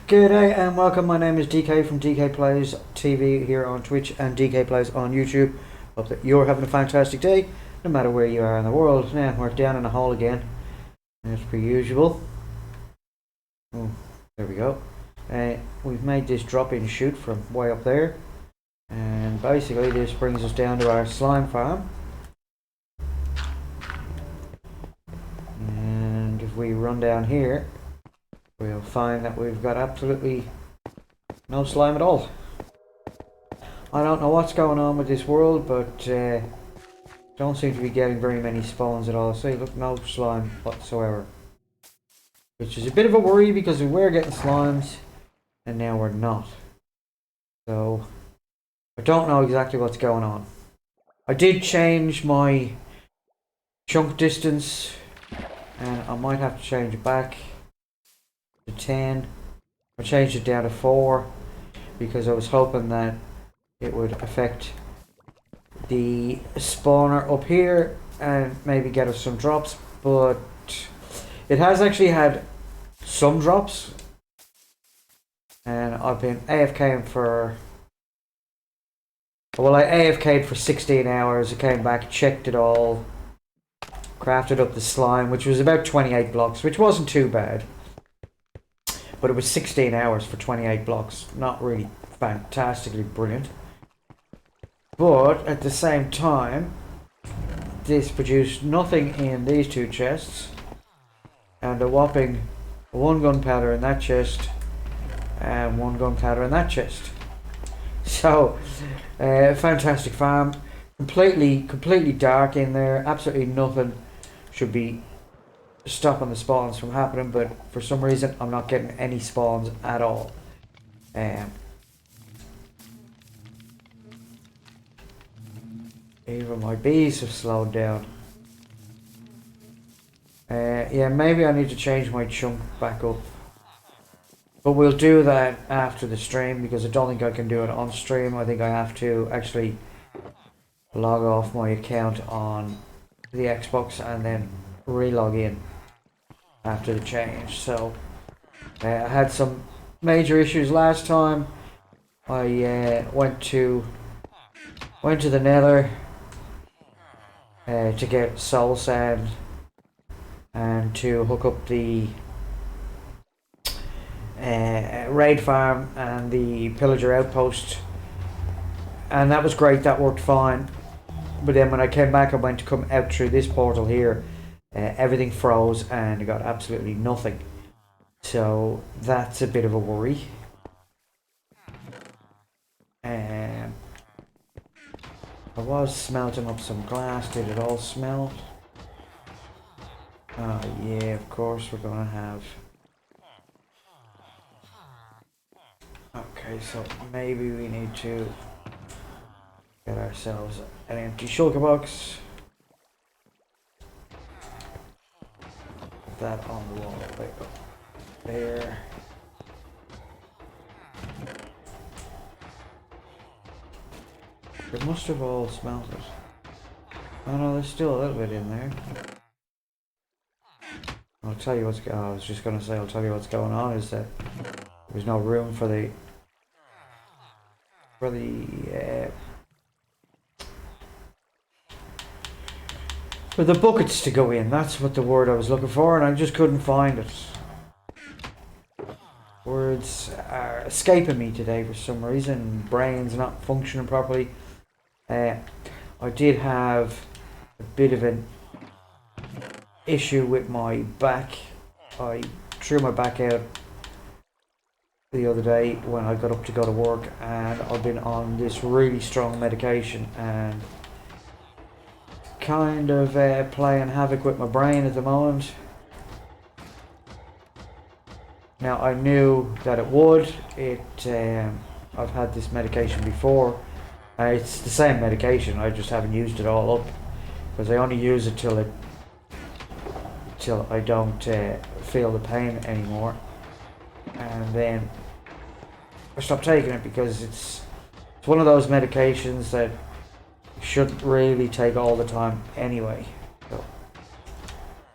Good day and welcome. My name is DK from DK Plays TV here on Twitch and DK Plays on YouTube. Hope that you're having a fantastic day, no matter where you are in the world. Now we're down in a hole again, as per usual. Oh, there we go. We've made this drop-in chute from way up there, and basically this brings us down to our slime farm. And if we run down here, we'll find that we've got absolutely no slime at all. I don't know what's going on with this world, but don't seem to be getting very many spawns at all. See, look, no slime whatsoever. Which is a bit of a worry because we were getting slimes and now we're not. So, I don't know exactly what's going on. I did change my chunk distance and I might have to change it back to 10. I changed it down to 4 because I was hoping that it would affect the spawner up here and maybe get us some drops, but it has actually had some drops, and I've been AFKing for, well, I AFK'd for 16 hours. I came back, checked it all, crafted up the slime, which was about 28 blocks, which wasn't too bad. But it was 16 hours for 28 blocks. Not really fantastically brilliant. But at the same time, this produced nothing in these two chests. And a whopping 1 gunpowder in that chest. And 1 gunpowder in that chest. So, fantastic farm. Completely dark in there. Absolutely nothing should be stopping the spawns from happening, but for some reason I'm not getting any spawns at all. Even my bees have slowed down. Yeah, maybe I need to change my chunk back up, but we'll do that after the stream because I don't think I can do it on stream. I think I have to actually log off my account on the Xbox and then re-log in after the change. So I had some major issues last time. I went to the Nether to get soul sand and to hook up the raid farm and the pillager outpost, and that was great. That worked fine. But then when I came back, I went to come out through this portal here. Everything froze and I got absolutely nothing. So that's a bit of a worry. I was smelting up some glass. Did it all smelt? Oh yeah, of course we're gonna have. Okay, so maybe we need to get ourselves an empty shulker box. That on the wall right up there. It must have all smelted. Oh no, there's still a little bit in there. I'll tell you what's I was just gonna say I'll tell you what's going on is that there's no room for the buckets to go in. That's what the word I was looking for, and I just couldn't find it. Words are escaping me today for some reason. Brain's not functioning properly. I did have a bit of an issue with my back. I threw my back out the other day when I got up to go to work, and I've been on this really strong medication and kind of playing havoc with my brain at the moment. Now I knew that it would. I've had this medication before. It's the same medication. I just haven't used it all up because I only use it till I don't feel the pain anymore, and then I stop taking it because it's one of those medications that shouldn't really take all the time anyway. So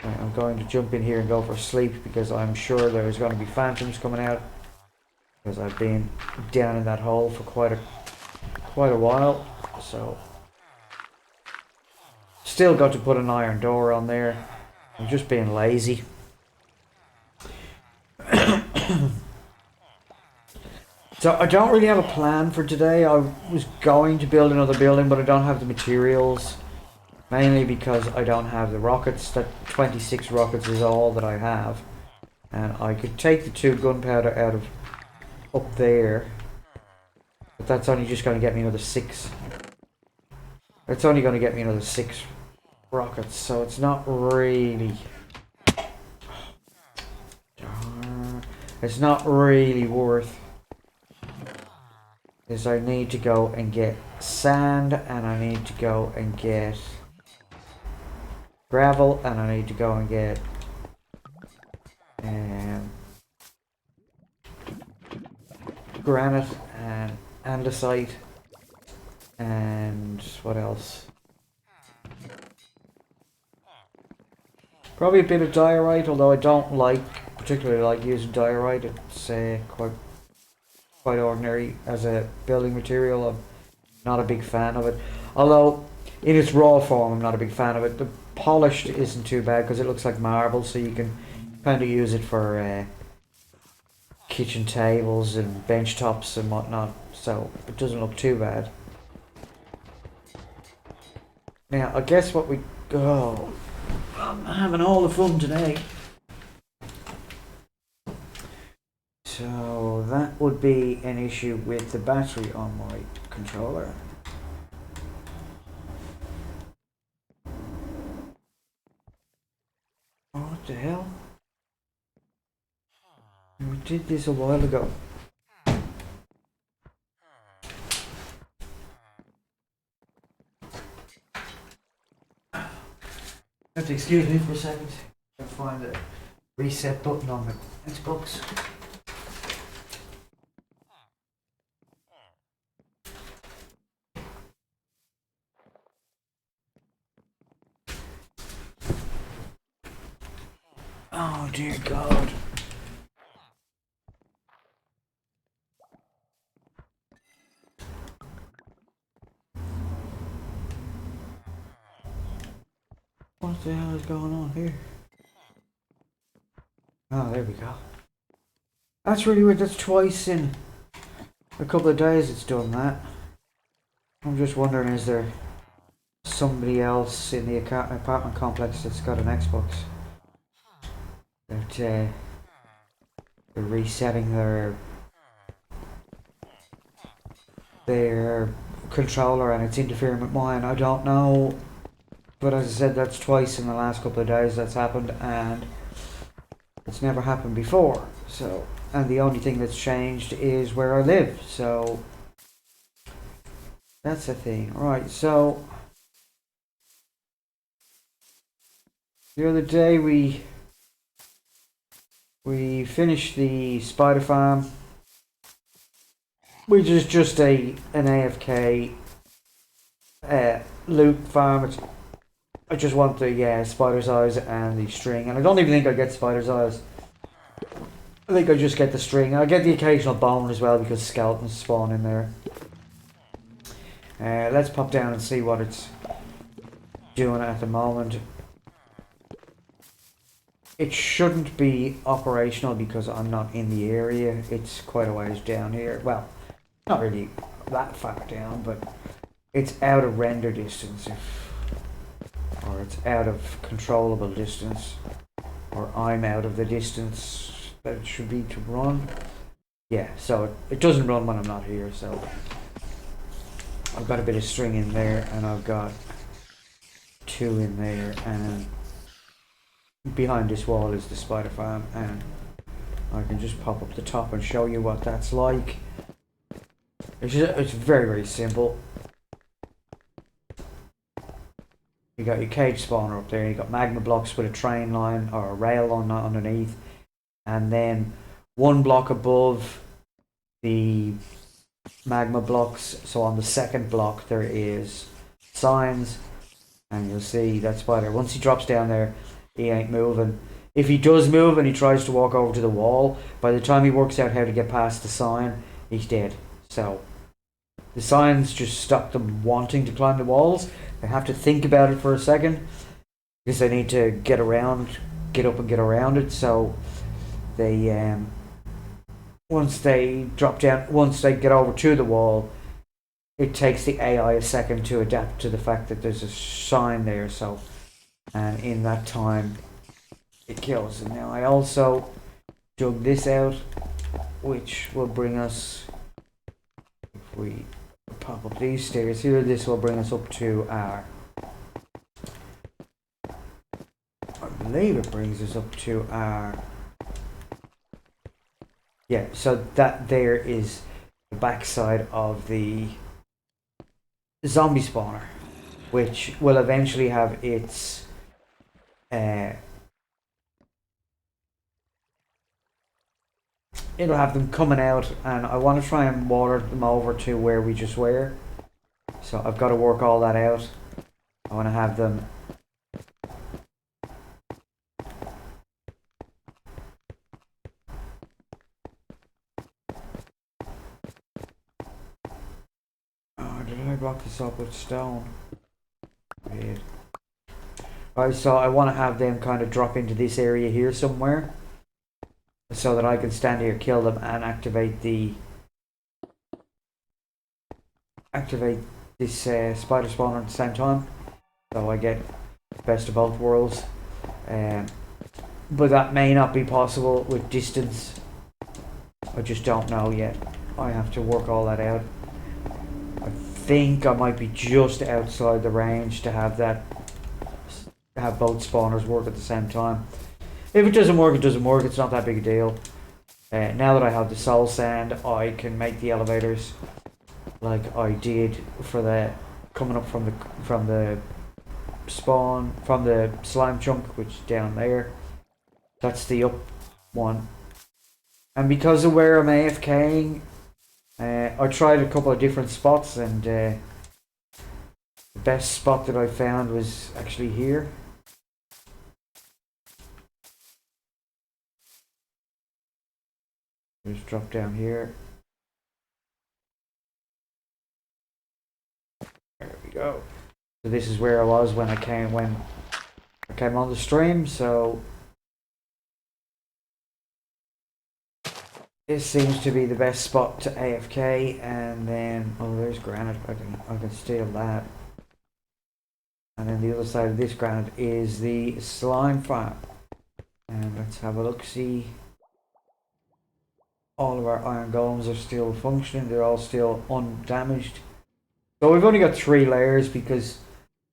I'm going to jump in here and go for sleep because I'm sure there's going to be phantoms coming out because I've been down in that hole for quite a while. So still got to put an iron door on there. I'm just being lazy. So I don't really have a plan for today. I was going to build another building, but I don't have the materials. Mainly because I don't have the rockets. That 26 rockets is all that I have. And I could take the 2 gunpowder out of up there. But that's only just going to get me another 6. It's only going to get me another 6 rockets. So it's not really... It's not really worth... Is I need to go and get sand, and I need to go and get gravel, and I need to go and get granite and andesite, and what else? Probably a bit of diorite, although I don't particularly like using diorite. It's quite ordinary as a building material. I'm not a big fan of it. Although, in its raw form, I'm not a big fan of it. The polished isn't too bad because it looks like marble, so you can kind of use it for kitchen tables and bench tops and whatnot. So, it doesn't look too bad. Now, I guess what we... Oh, I'm having all the fun today. So that would be an issue with the battery on my controller. Oh, what the hell? We did this a while ago. Have to excuse me for a second. I'll find the reset button on the Xbox. Oh dear God. What the hell is going on here? Oh, there we go. That's really weird. That's twice in a couple of days it's done that. I'm just wondering, is there somebody else in the apartment complex that's got an Xbox that they're resetting their controller and it's interfering with mine? I don't know, but as I said, that's twice in the last couple of days that's happened, and it's never happened before. So, and the only thing that's changed is where I live, so that's the thing. Right, so the other day we finished the spider farm, which is just an AFK loot farm. I just want the spider's eyes and the string, and I don't even think I get spider's eyes. I think I just get the string. I get the occasional bone as well because skeletons spawn in there. Let's pop down and see what it's doing at the moment. It shouldn't be operational because I'm not in the area. It's quite a ways down here. Well, not really that far down, but it's out of render distance, or it's out of controllable distance, or I'm out of the distance that it should be to run. Yeah, so it doesn't run when I'm not here, so I've got a bit of string in there, and I've got 2 in there, and behind this wall is the spider farm, and I can just pop up the top and show you what that's like. It's very, very simple. You got your cage spawner up there, you got magma blocks with a train line or a rail line underneath, and then 1 block above the magma blocks, so on the second block there is signs, and you'll see that spider. Once he drops down there, he ain't moving. If he does move and he tries to walk over to the wall, by the time he works out how to get past the sign, he's dead. So the signs just stop them wanting to climb the walls. They have to think about it for a second because they need to get up and get around it. So they once they drop down, once they get over to the wall, it takes the AI a second to adapt to the fact that there's a sign there. So, and in that time, it kills. And now I also dug this out, which will bring us, if we pop up these stairs here, this will bring us up to our, I believe it brings us up to our, yeah, so that there is the backside of the zombie spawner, which will eventually have its it'll have them coming out, and I want to try and water them over to where we just were. So I've got to work all that out. I want to have them block this up with stone. Weird. Right, so I want to have them kind of drop into this area here somewhere, so that I can stand here, kill them, and activate this spider spawner at the same time. So I get the best of both worlds. But that may not be possible with distance. I just don't know yet. I have to work all that out. I think I might be just outside the range to have both spawners work at the same time. If it doesn't work, it doesn't work. It's not that big a deal. Now that I have the soul sand, I can make the elevators like I did for the coming up from the spawn from the slime chunk, which is down there. That's the up one. And because of where I'm AFKing, I tried a couple of different spots, and the best spot that I found was actually here. Just drop down here. There we go. So this is where I was when I came on the stream. So this seems to be the best spot to AFK, and then there's granite. I can steal that. And then the other side of this granite is the slime farm. And let's have a look. See, all of our iron golems are still functioning. They're all still undamaged. So we've only got 3 layers because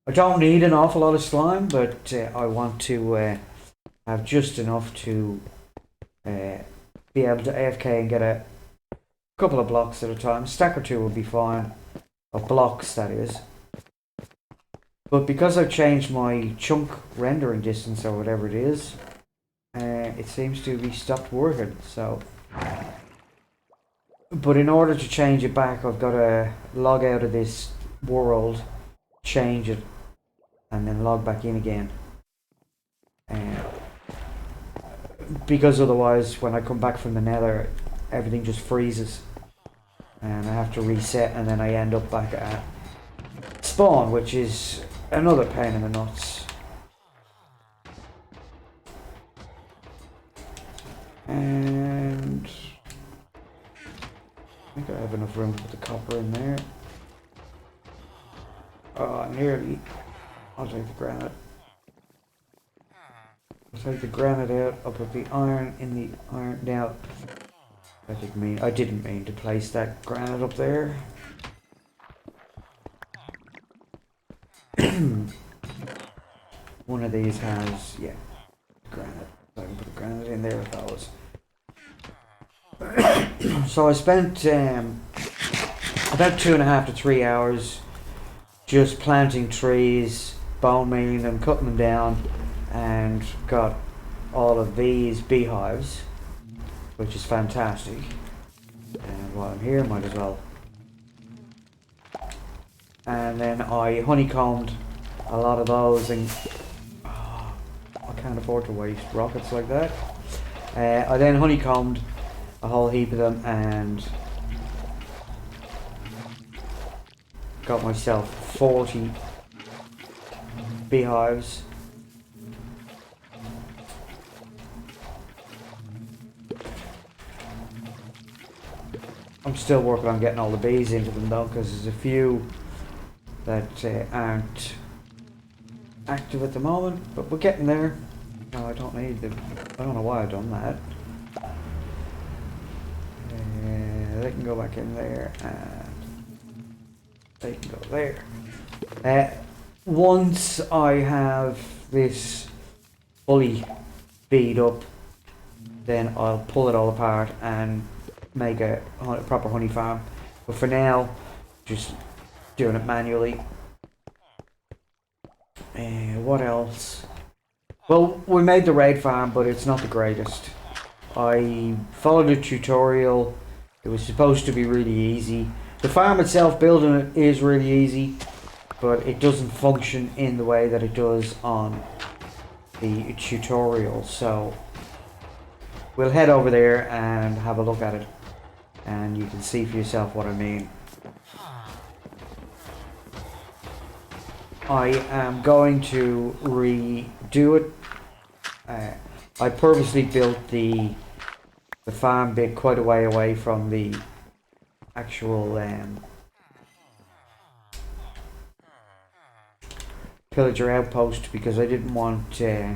I don't need an awful lot of slime, but I want to have just enough to be able to AFK and get a couple of blocks at a time. A stack or 2 will be fine, of blocks that is. But because I've changed my chunk rendering distance or whatever it is, it seems to be stopped working. So, but in order to change it back, I've got to log out of this world, change it, and then log back in again. Because otherwise, when I come back from the nether, everything just freezes. And I have to reset, and then I end up back at spawn, which is another pain in the nuts. And I think I have enough room to put the copper in there. Oh, nearly. I'll take the granite. I'll take the granite out. I'll put the iron in the iron. Now, I didn't mean to place that granite up there. One of these has, yeah, granite. So I can put a granite in there with those. So I spent about 2.5 to 3 hours just planting trees, bone mealing them, cutting them down, and got all of these beehives, which is fantastic. And while I'm here, might as well. And then I honeycombed a lot of those, and I can't afford to waste rockets like that. I then honeycombed a whole heap of them and got myself 40 beehives. I'm still working on getting all the bees into them though, because there's a few that aren't active at the moment, but we're getting there. No, I don't need them. I don't know why I've done that. They can go back in there, and they can go there. Once I have this fully bead up, then I'll pull it all apart and make a proper honey farm. But for now, just doing it manually. What else? Well, we made the raid farm, but it's not the greatest. I followed a tutorial. It was supposed to be really easy. The farm itself, building it, is really easy, but it doesn't function in the way that it does on the tutorial. So we'll head over there and have a look at it, and you can see for yourself what I mean. I am going to redo it. I purposely built the farm bit quite a way away from the actual pillager outpost, because I didn't want to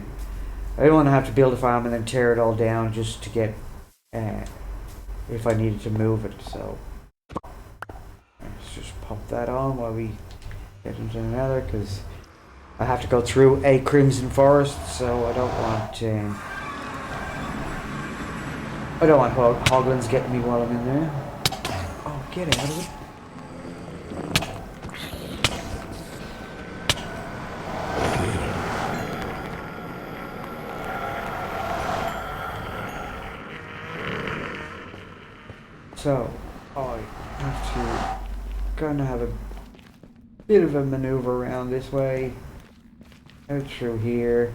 have to build a farm and then tear it all down just to get if I needed to move it. So let's just pop that on while we get into another, because I have to go through a crimson forest, so I don't want hoglins getting me while I'm in there. Oh, get out of it. So I have to gonna have a bit of a maneuver around this way, out through here.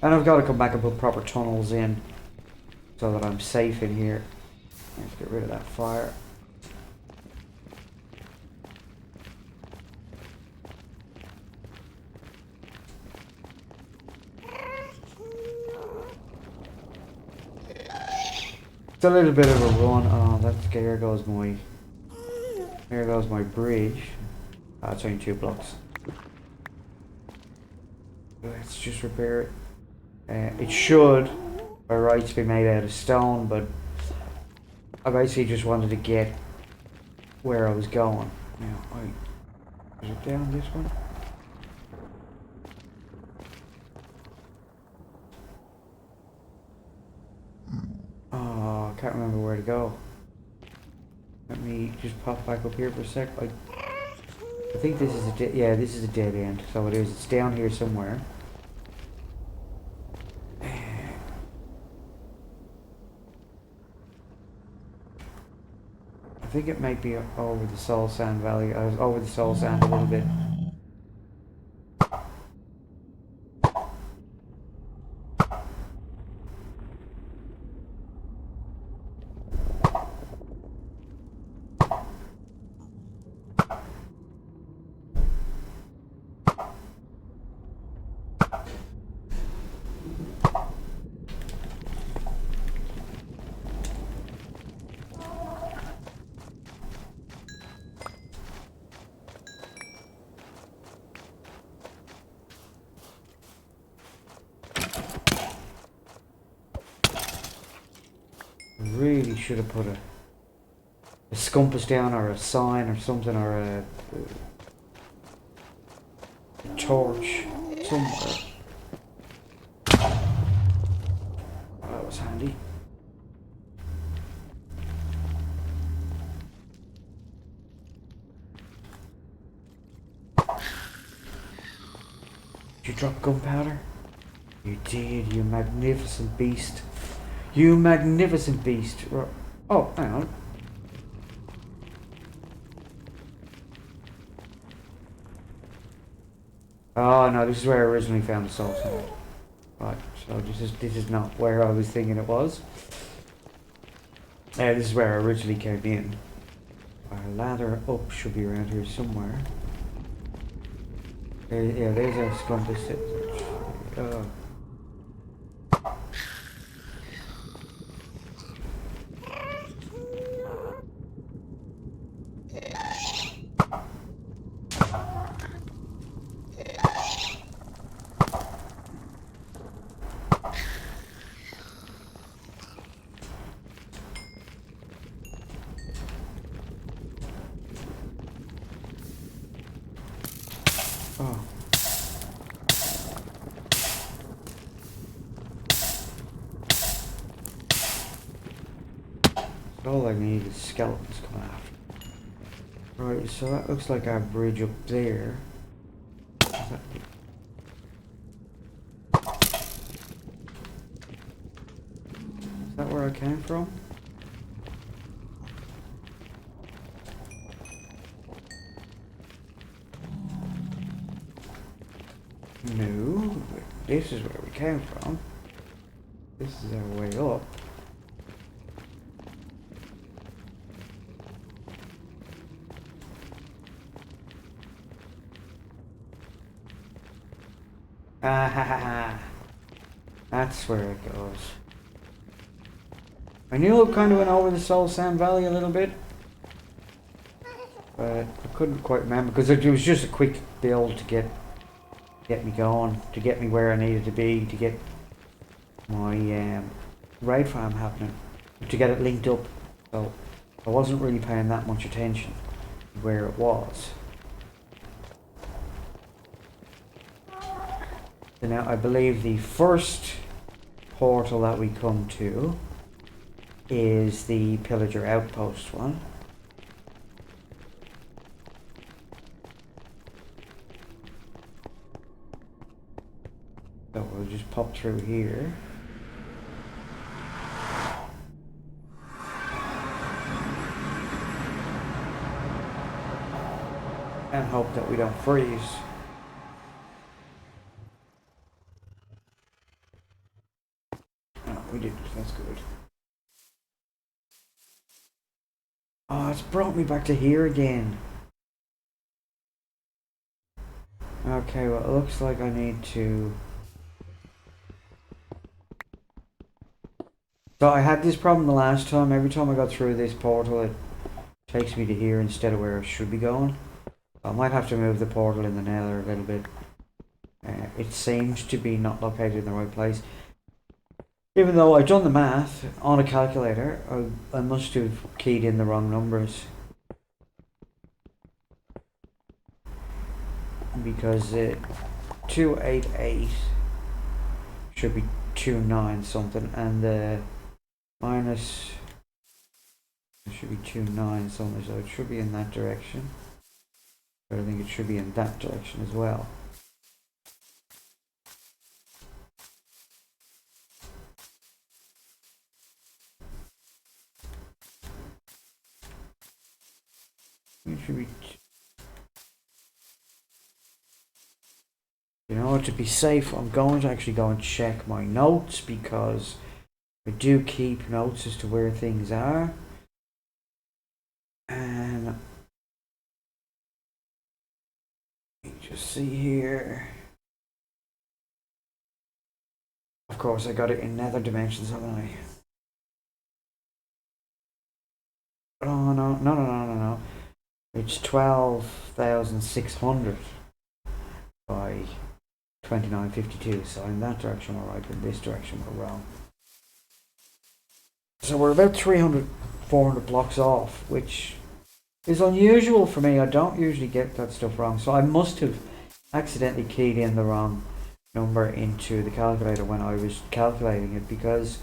And I've got to come back and put proper tunnels in so that I'm safe in here. Let's get rid of that fire. It's a little bit of a run. Oh, there goes my bridge. Oh, it's only 2 blocks. Let's just repair it. It should, by rights, be made out of stone, but I basically just wanted to get where I was going. Now, is it down this one? Oh, I can't remember where to go. Let me just pop back up here for a sec. I think this is this is a dead end. So it is. It's down here somewhere. I think it might be over the Soul Sand Valley. I was over the Soul Sand a little bit. Really should have put a compass down, or a sign or something, or a torch somewhere. Oh, that was handy. Did you drop gunpowder? You did, you magnificent beast. You magnificent beast. Oh, hang on. Oh no, this is where I originally found the soul sand. Right, so this is not where I was thinking it was. This is where I originally came in. Our ladder up should be around here somewhere. Yeah, there's a scumpus. Oh. Oh. All I need is skeletons coming after. Right, so that looks like our bridge up there. Is that where I came from? No, this is where we came from. This is our way up. Ah ha ha ha. That's where it goes. I knew it kind of went over the Soul Sand Valley a little bit, but I couldn't quite remember because it was just a quick build to get me going, to get me where I needed to be, to get my raid farm happening, to get it linked up. So I wasn't really paying that much attention to where it was. So now I believe the first portal that we come to is the Pillager Outpost one. So we'll just pop through here. And hope that we don't freeze. Oh, we didn't, that's good. Oh, it's brought me back to here again. Okay, well it looks like I need to... So I had this problem the last time. Every time I got through this portal it takes me to here instead of where I should be going. I might have to move the portal in the nether a little bit. It seems to be not located in the right place. Even though I've done the math on a calculator, I must have keyed in the wrong numbers. Because 288 should be 29 something, and the minus should be 29 something, so it should be in that direction. But I think it should be in that direction as well. It should be... You know what, to be safe, I'm going to actually go and check my notes, because I do keep notes as to where things are. And let me just see here. Of course, I got it in nether dimensions, haven't I? Oh, no. It's 12,600 by 2952, so in that direction we're right, but in this direction we're wrong. So we're about 400 blocks off, which is unusual for me. I don't usually get that stuff wrong, so I must have accidentally keyed in the wrong number into the calculator when I was calculating it, because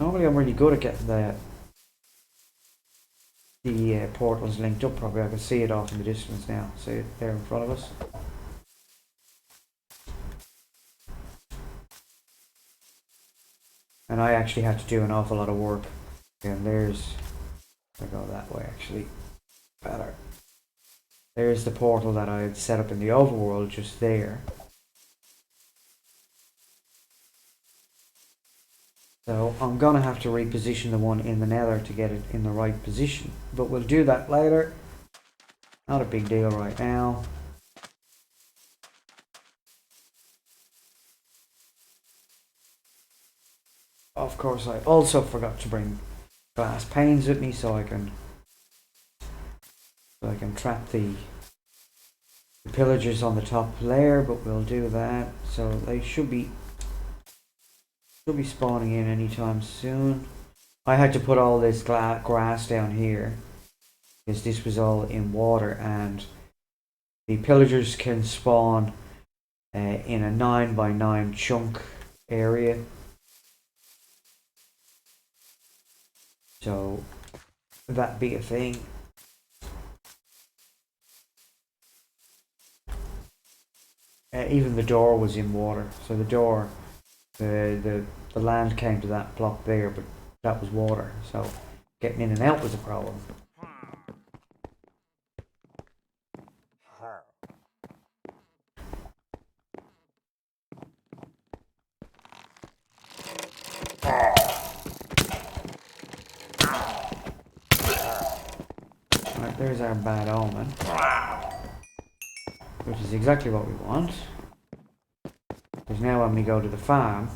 normally I'm really good at getting the portals linked up properly. I can see it off in the distance now. See it there in front of us. And I actually had to do an awful lot of work. And there's... I go that way actually. Better. There's the portal that I had set up in the overworld just there. So I'm gonna have to reposition the one in the nether to get it in the right position. But we'll do that later. Not a big deal right now. Of course, I also forgot to bring glass panes with me so I can trap the pillagers on the top layer, but we'll do that. So they should be spawning in anytime soon. I had to put all this grass down here because this was all in water, and the pillagers can spawn in a 9x9 chunk area. So that'd be a thing. Even the door was in water, so the door, the land came to that block there, but that was water, so getting in and out was a problem. Right, there's our bad omen, which is exactly what we want. Because now when we go to the farm,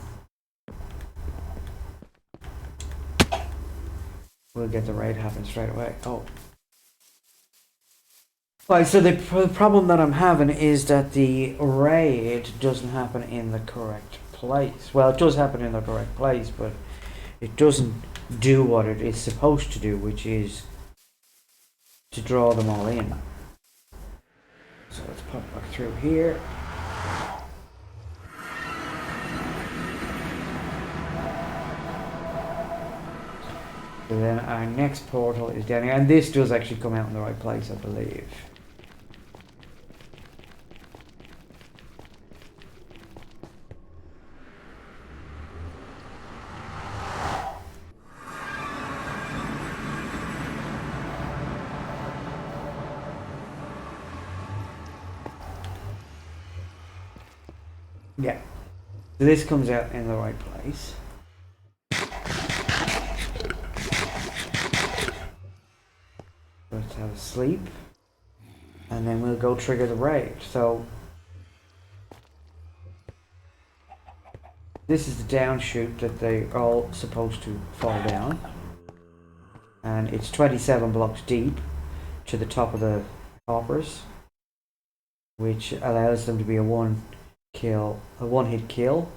we'll get the raid happen straight away. Oh. Right, so the problem that I'm having is that the raid doesn't happen in the correct place. Well, it does happen in the correct place, but it doesn't do what it is supposed to do, which is to draw them all in. So let's pop back through here. So then our next portal is down here, and this does actually come out in the right place, I believe. Yeah, so this comes out in the right place. Let's have a sleep, and then we'll go trigger the raid. So this is the down chute that they're all supposed to fall down, and it's 27 blocks deep to the top of the hoppers, which allows them to be a one-hit kill.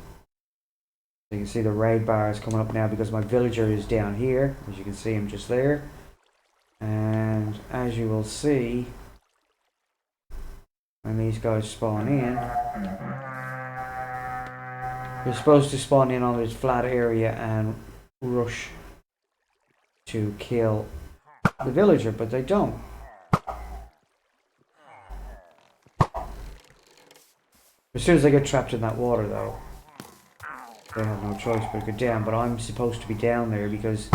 So you can see the raid bar is coming up now because my villager is down here. As you can see, him just there. And as you will see, when these guys spawn in, they're supposed to spawn in on this flat area and rush to kill the villager, but they don't. As soon as they get trapped in that water, though, they have no choice but to go down. But I'm supposed to be down there because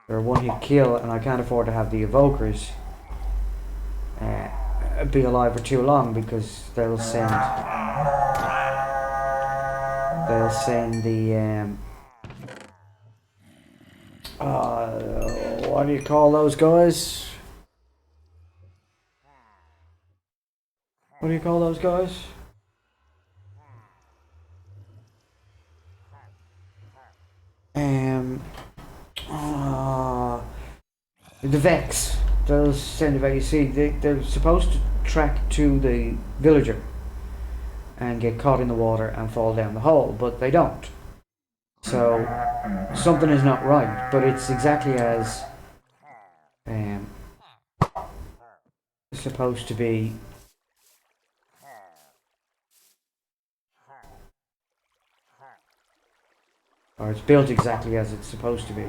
they're a one-hit kill, and I can't afford to have the evokers be alive for too long, because they'll send the what do you call those guys? What do you call those guys? The Vex. They'll send the Vex. You see, they're supposed to track to the villager and get caught in the water and fall down the hole, but they don't. So something is not right, but it's exactly as supposed to be. Or it's built exactly as it's supposed to be.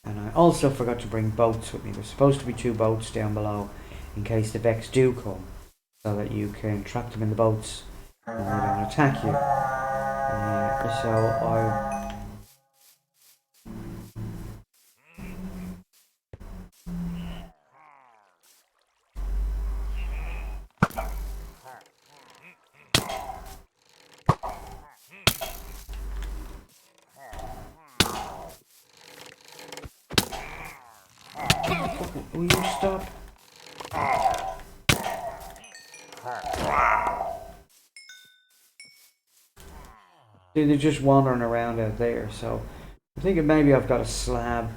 And I also forgot to bring boats with me. There's supposed to be 2 boats down below. in case the Vex do come, so that you can trap them in the boats and they don't attack you. So I... Will you stop? They're just wandering around out there, so I'm thinking maybe I've got to slab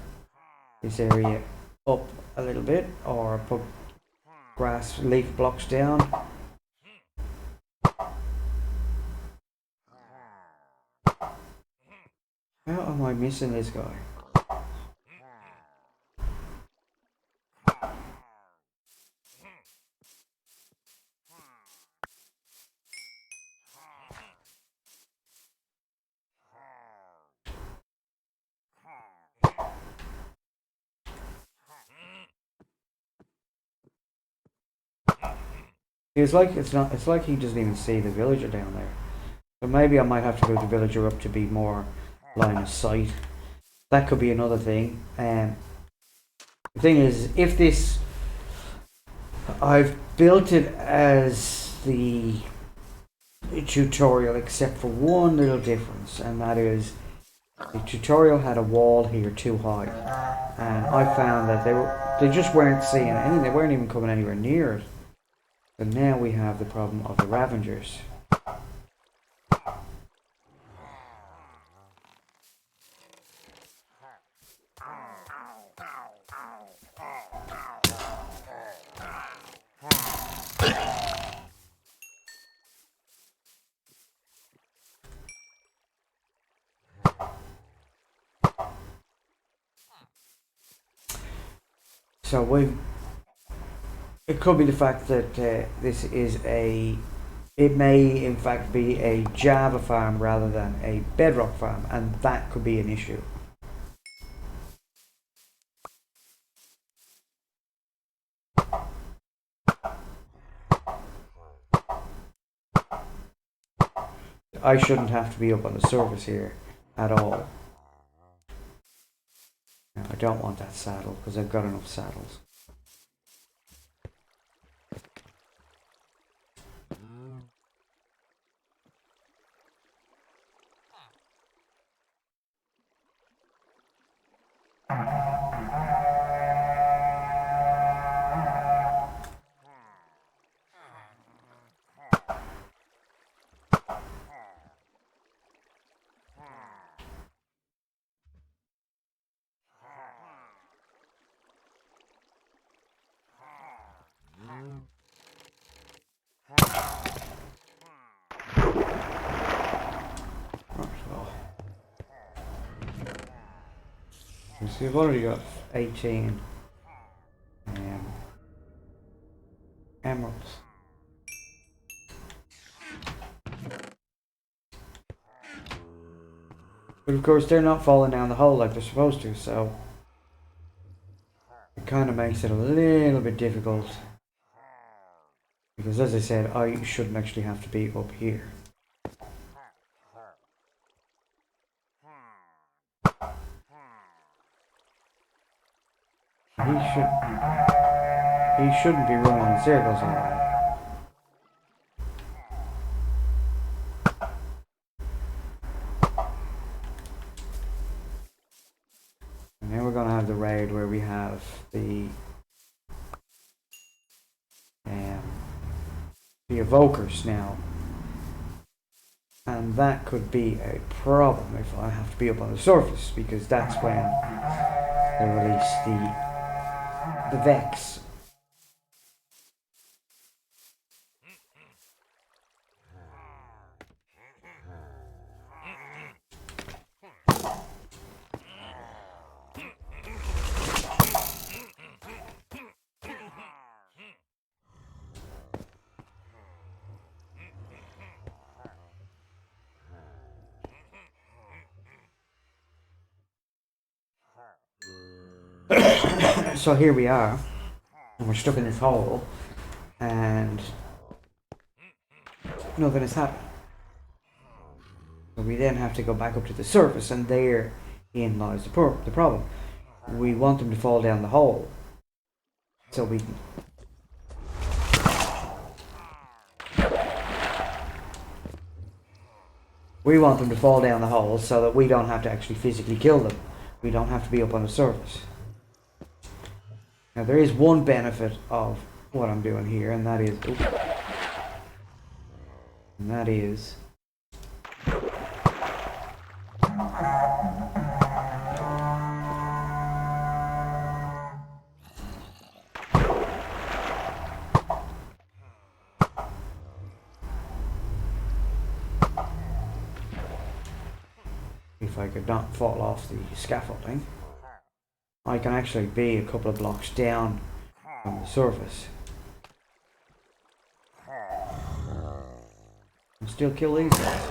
this area up a little bit, or put grass leaf blocks down. How am I missing this guy? It's like he doesn't even see the villager down there. So maybe I might have to move the villager up to be more line of sight. That could be another thing. The thing is, if this... I've built it as the tutorial, except for one little difference, and that is the tutorial had a wall here too high, and I found that they just weren't seeing anything. They weren't even coming anywhere near it. And now we have the problem of the Ravengers. So it could be the fact that this is it may in fact be a Java farm rather than a Bedrock farm, and that could be an issue. I shouldn't have to be up on the surface here at all. Now, I don't want that saddle because I've got enough saddles. See, I've already got 18 emeralds. But of course they're not falling down the hole like they're supposed to, so it kind of makes it a little bit difficult. Because as I said, I shouldn't actually have to be up here. He shouldn't be running in circles all right. And now we're going to have the raid where we have the evokers now. And that could be a problem if I have to be up on the surface, because that's when they release the Vex. So here we are. And we're stuck in this hole, and nothing has happened. So we then have to go back up to the surface, and therein lies the problem. We want them to fall down the hole, so we can. We want them to fall down the hole so that we don't have to actually physically kill them. We don't have to be up on the surface. Now there is one benefit of what I'm doing here, and that is, if I could not fall off the scaffolding, I can actually be a couple of blocks down from the surface and still kill these guys.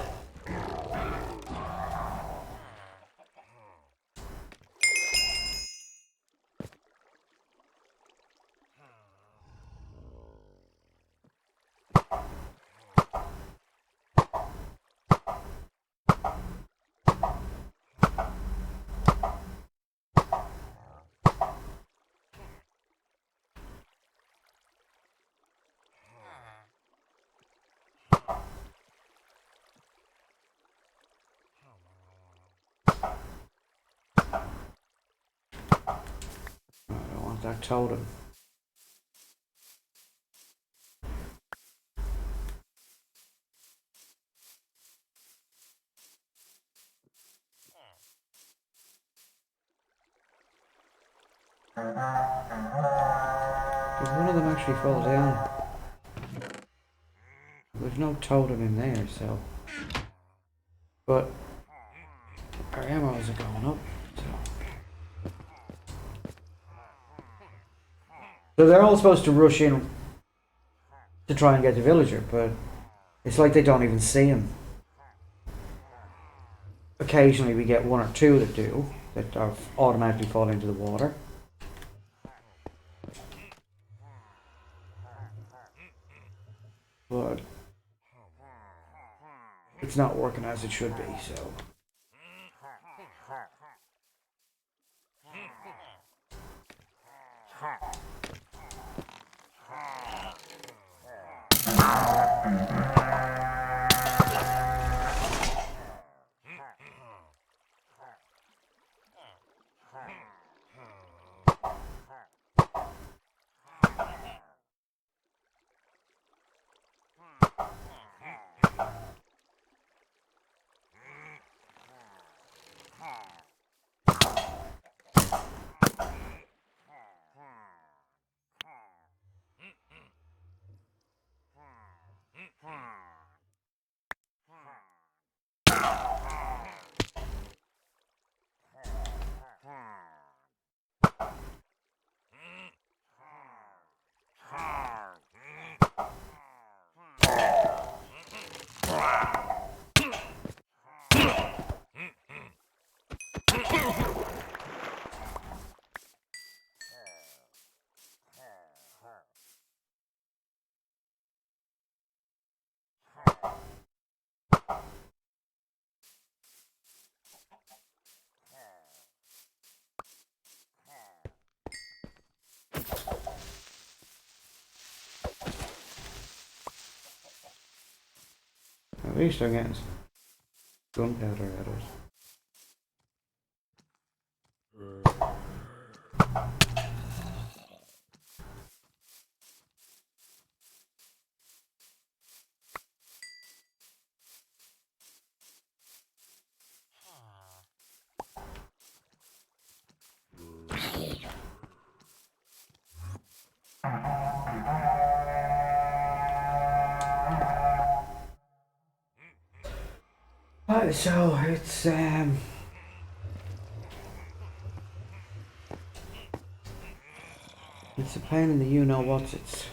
I don't want that totem. Did one of them actually fall down? There's no totem in there, so. But our ammos are going up, so they're all supposed to rush in to try and get the villager, but it's like they don't even see him. Occasionally we get one or two that do, that are automatically fall into the water. But it's not working as it should be, so. At least I'm getting some gunpowder out of it. Right, so it's a pain in the you-know-what's-its.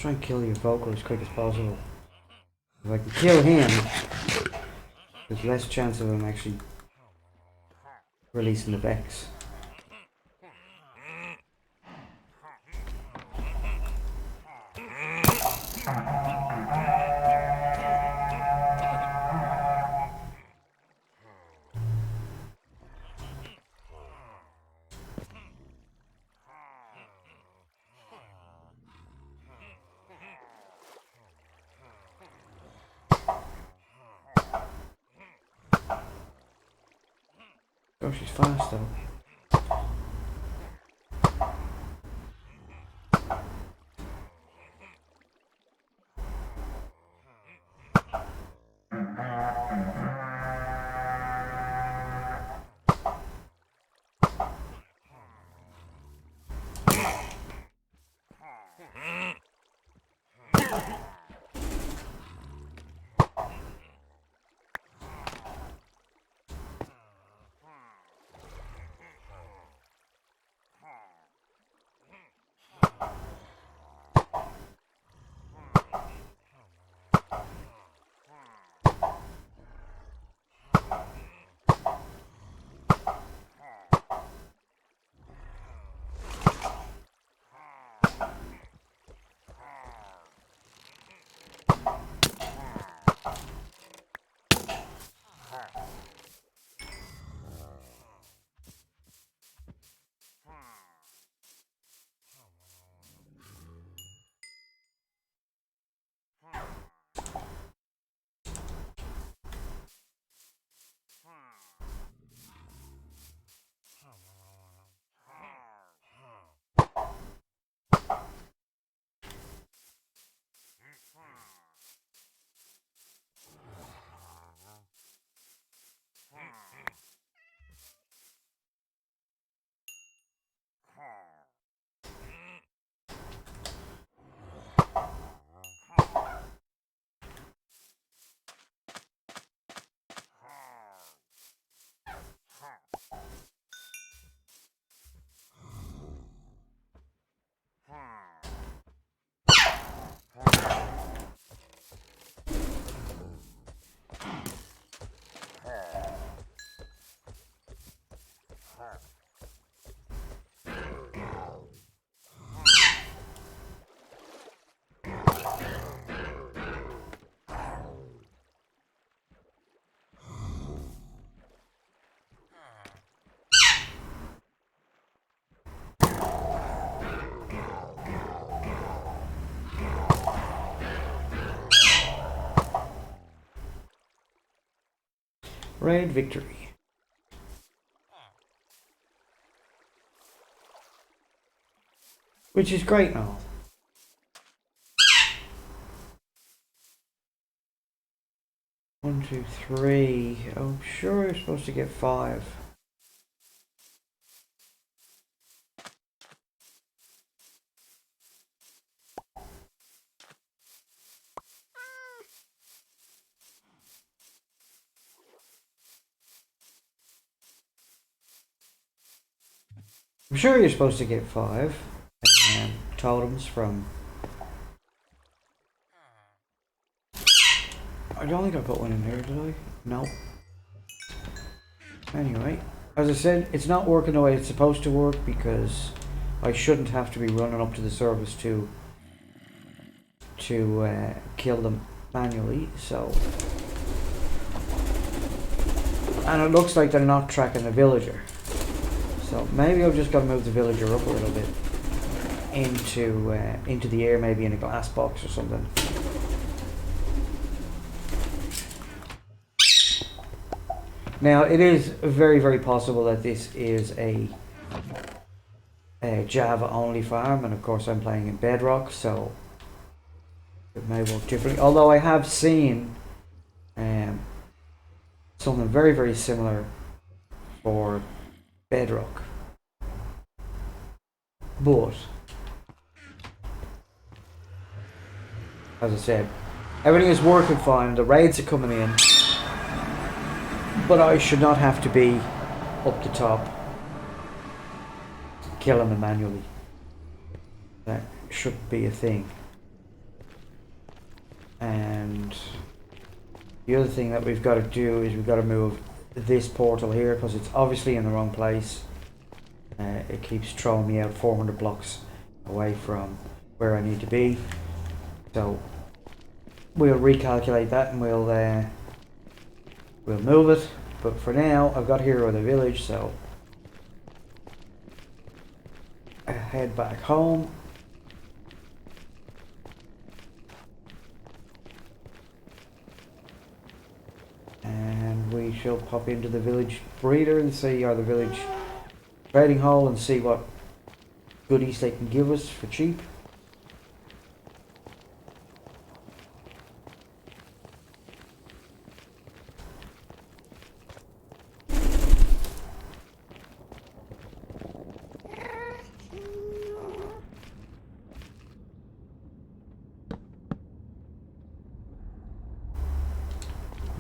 Try and kill your vocal as quick as possible. If I can kill him, there's less chance of him actually releasing the Vex. Oh, she's fast though. Raid victory. Which is great now. One, two, three. I'm sure you're supposed to get 5. I'm sure you're supposed to get 5 totems from... I don't think I put one in here, did I? No. Anyway, as I said, it's not working the way it's supposed to work because I shouldn't have to be running up to the service to kill them manually, so... And it looks like they're not tracking the villager. So maybe I've just got to move the villager up a little bit into the air, maybe in a glass box or something. Now it is very, very possible that this is a Java only farm, and of course I'm playing in Bedrock, so it may work differently. Although I have seen something very, very similar for Bedrock, but as I said, everything is working fine. The raids are coming in, but I should not have to be up the top killing them manually. That should be a thing. And the other thing that we've got to do is we've got to move this portal here because it's obviously in the wrong place. It keeps throwing me out 400 blocks away from where I need to be. So we'll recalculate that and we'll move it. But for now, I've got Hero of the Village, so I head back home. And we shall pop into the village breeder and see, or the village trading hall, and see what goodies they can give us for cheap.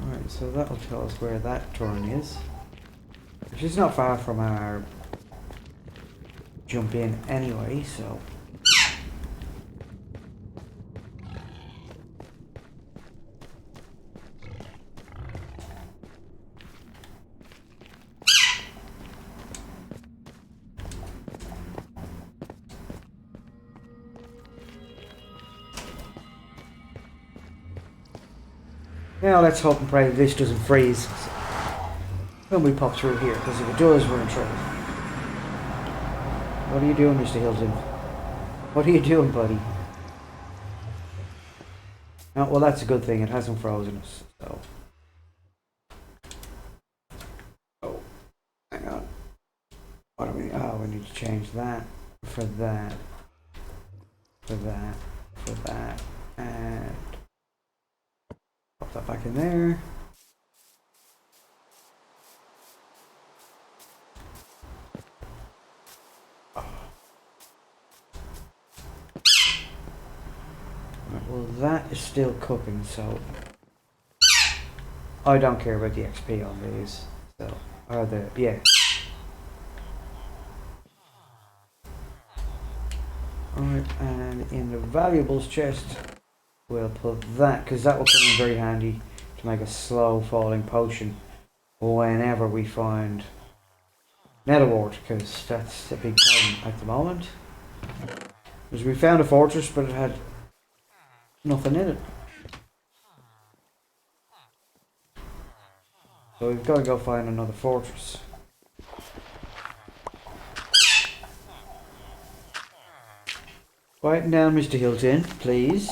Alright, so that'll tell us where that turn is, which is not far from our jump in anyway, so now let's hope and pray this doesn't freeze when we pop through here, because if it does, we're in trouble. What are you doing, Mr. Hilton? What are you doing, buddy? No, well, that's a good thing. It hasn't frozen us, so. Oh, hang on. What do we? Oh, we need to change that for that, for that, for that, and pop that back in there. Well, that is still cooking, so I don't care about the XP on these. So, or the, yeah. Alright, and in the valuables chest, we'll put that, because that will come in very handy to make a slow falling potion whenever we find nether wart, because that's a big problem at the moment. Because we found a fortress, but it had nothing in it. So we've got to go find another fortress. Quieten down, Mr. Hilton, please.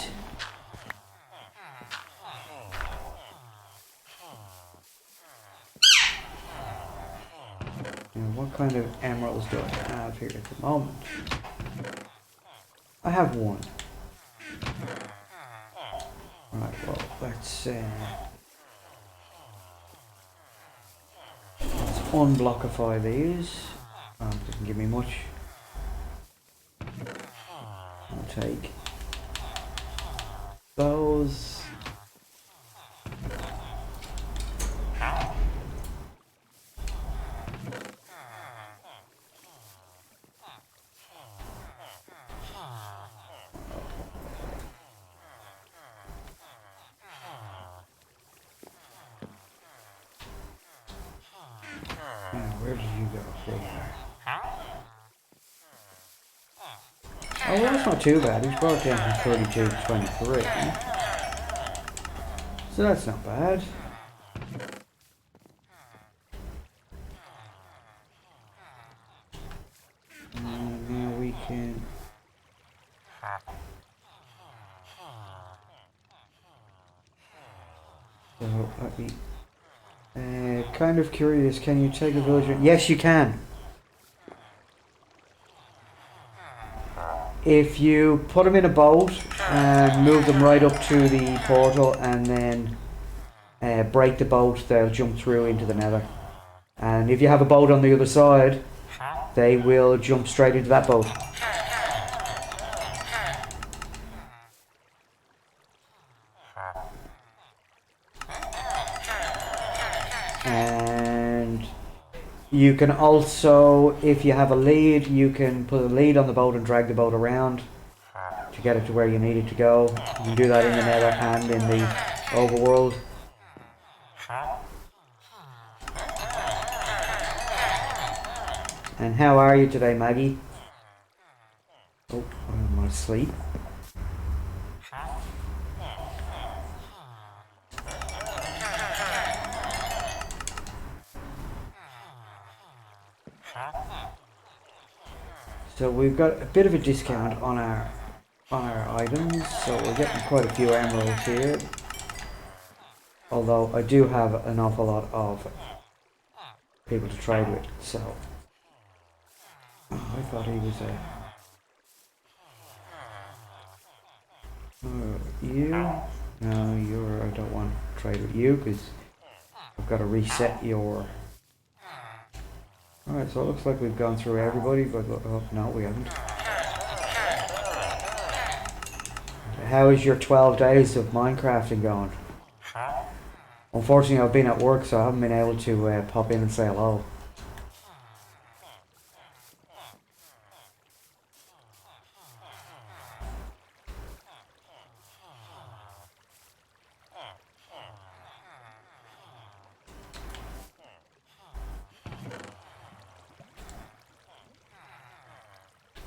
Now, what kind of emeralds do I have here at the moment? I have one. Right, well, let's unblockify these. Doesn't give me much. I'll take those. Where did you go? There. Oh, well, that's not too bad. He's brought it down from 32 to 23. So that's not bad. And now we can... So, let me... kind of curious, can you take a villager? Yes, you can. If you put them in a boat and move them right up to the portal and then break the boat, they'll jump through into the nether. And if you have a boat on the other side, they will jump straight into that boat. And you can also, if you have a lead, you can put a lead on the boat and drag the boat around to get it to where you need it to go. You can do that in the nether and in the overworld. And how are you today, Maggie? Oh, I'm asleep. So we've got a bit of a discount on our items, so we're getting quite a few emeralds here. Although I do have an awful lot of people to trade with, so I thought he was you? No, I don't want to trade with you because I've got to reset your. Alright, so it looks like we've gone through everybody, but no, we haven't. How is your 12 days of Minecrafting going? Unfortunately, I've been at work, so I haven't been able to pop in and say hello.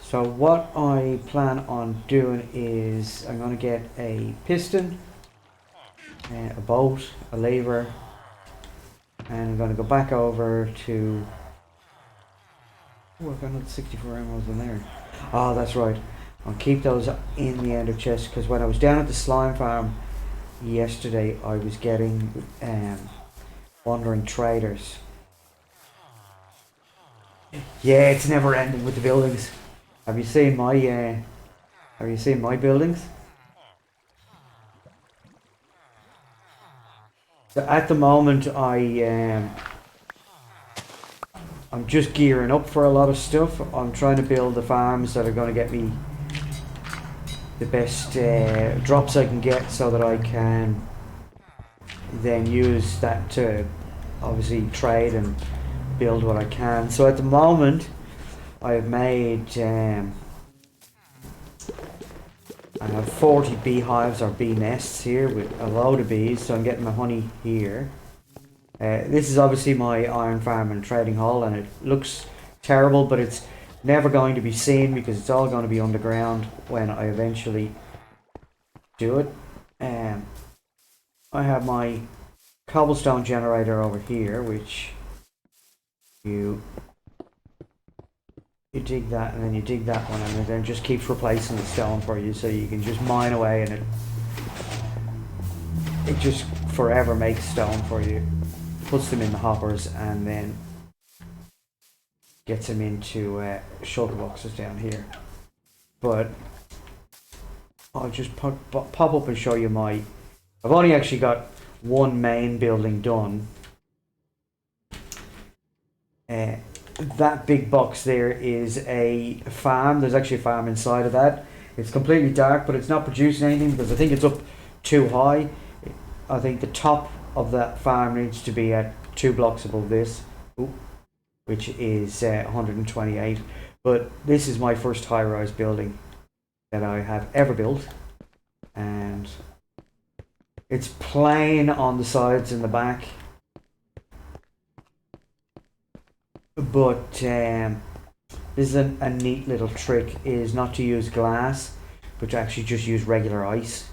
So what I plan on doing is I'm going to get a piston, a bolt, a lever, and I'm going to go back over to... Oh, I've got another 64 emeralds in there. Oh, that's right. I'll keep those in the ender chest because when I was down at the slime farm yesterday, I was getting wandering traders. Yeah, it's never ending with the buildings. Have you seen my buildings? So at the moment I'm just gearing up for a lot of stuff. I'm trying to build the farms that are going to get me the best drops I can get so that I can then use that to obviously trade and build what I can. So at the moment I have made I have 40 beehives or bee nests here with a load of bees, so I'm getting my honey here. This is obviously my iron farm and trading hall, and it looks terrible, but it's never going to be seen because it's all going to be underground when I eventually do it. I have my cobblestone generator over here, which you dig that and then you dig that one, and it then just keeps replacing the stone for you, so you can just mine away and it just forever makes stone for you. Puts them in the hoppers and then gets them into shulker boxes down here. But I'll just pop up and show you my... I've only actually got one main building done. That big box there is a farm. There's actually a farm inside of that. It's completely dark, but it's not producing anything because I think it's up too high. I think the top of that farm needs to be at 2 blocks above this, which is 128. But this is my first high-rise building that I have ever built, and it's plain on the sides and the back. But this is a neat little trick, is not to use glass, but to actually just use regular ice.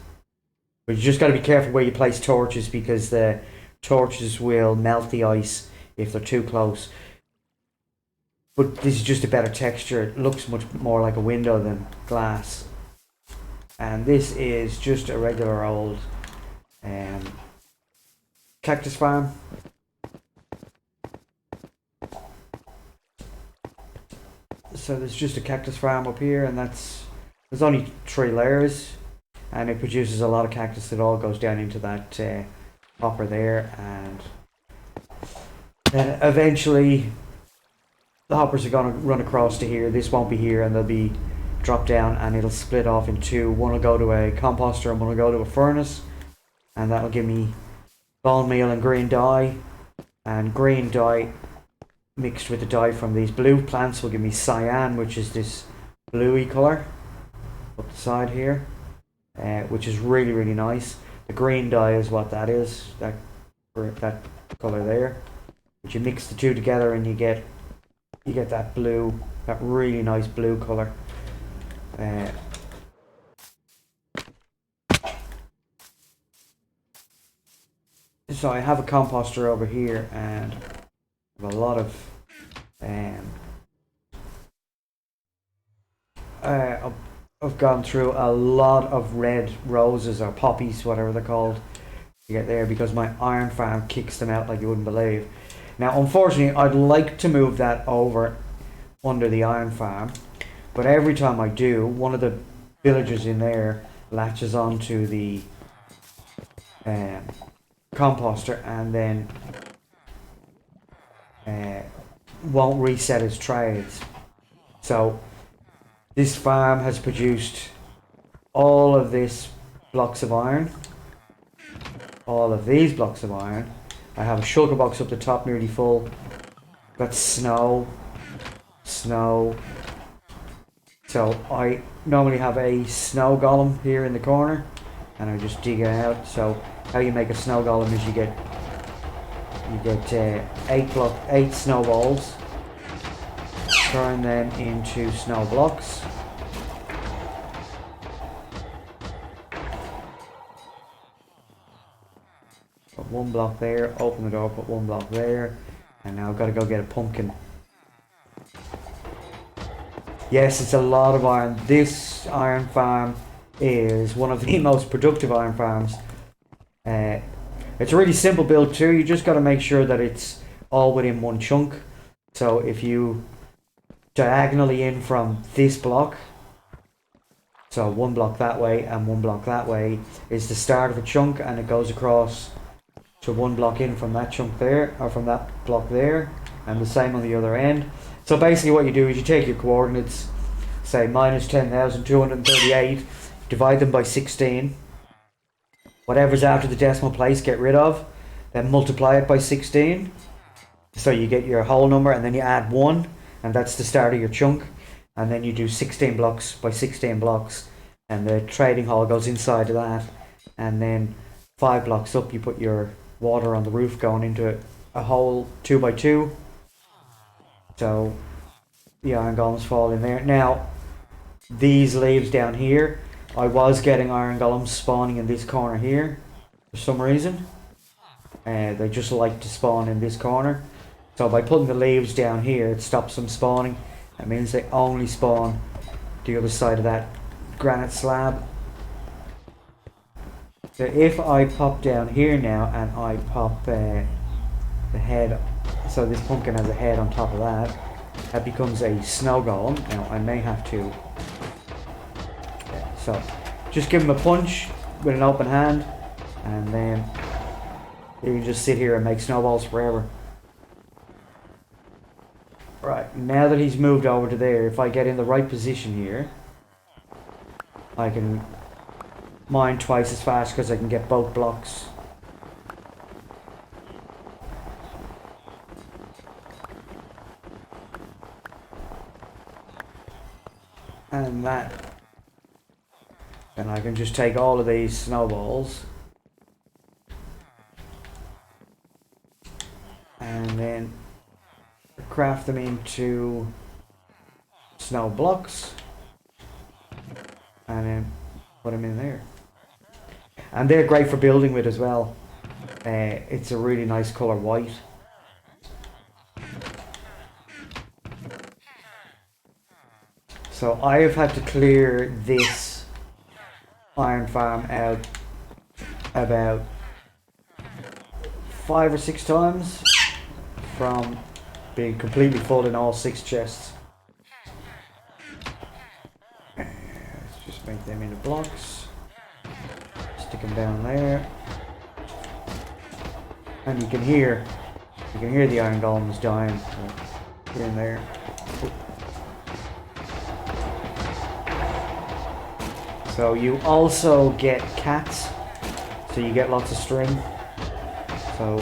But you just got to be careful where you place torches, because the torches will melt the ice if they're too close. But this is just a better texture. It looks much more like a window than glass. And this is just a regular old Cactus Farm. So there's just a cactus farm up here, and there's only 3 layers, and it produces a lot of cactus. It all goes down into that hopper there, and then eventually the hoppers are going to run across to here. This won't be here, and they'll be dropped down, and it'll split off in 2. One will go to a composter and one will go to a furnace, and that'll give me bone meal and green dye, and green dye mixed with the dye from these blue plants will give me cyan, which is this bluey colour. up the side here, which is really, really nice. The green dye is what that is, that colour there. But you mix the two together and you get that blue, that really nice blue colour. So I have a composter over here, and I have a lot of I've gone through a lot of red roses or poppies, whatever they're called, to get there because my iron farm kicks them out like you wouldn't believe. Now, unfortunately, I'd like to move that over under the iron farm, but every time I do, one of the villagers in there latches onto the composter and then won't reset his trades. So this farm has produced all of these blocks of iron, all of these blocks of iron. I have a shulker box up the top nearly full. Got snow. So I normally have a snow golem here in the corner, and I just dig it out. So how you make a snow golem is you get 8 snowballs, turn them into snow blocks. Put 1 block there, open the door, put 1 block there, and now I've got to go get a pumpkin. Yes, it's a lot of iron. This iron farm is one of the most productive iron farms. It's a really simple build too. You just got to make sure that it's all within one chunk. So if you diagonally in from this block, so 1 block that way and 1 block that way is the start of a chunk, and it goes across to 1 block in from that chunk there, or from that block there, and the same on the other end. So basically what you do is you take your coordinates, say minus 10,238, divide them by 16. Whatever's after the decimal place, get rid of. Then multiply it by 16. So you get your whole number, and then you add 1, and that's the start of your chunk. And then you do 16 blocks by 16 blocks, and the trading hall goes inside of that. And then 5 blocks up, you put your water on the roof going into a hole 2 by 2. So the iron golems fall in there. Now, these leaves down here, I was getting iron golems spawning in this corner here for some reason. They just like to spawn in this corner. So by putting the leaves down here, it stops them spawning. That means they only spawn the other side of that granite slab. So if I pop down here now and I pop the head, so this pumpkin has a head on top of that, that becomes a snow golem. Now I may have to, so just give him a punch with an open hand, and then you can just sit here and make snowballs forever. Right, now that he's moved over to there, if I get in the right position here, I can mine twice as fast because I can get both blocks. And that, then I can just take all of these snowballs and then craft them into snow blocks and then put them in there. And they're great for building with as well. It's a really nice colour, white. So I have had to clear this iron farm out about 5 or 6 times from being completely full in all 6 chests. Let's just make them into blocks. Stick them down there. And you can hear the iron golems dying. So here and there. So you also get cats, so you get lots of string. So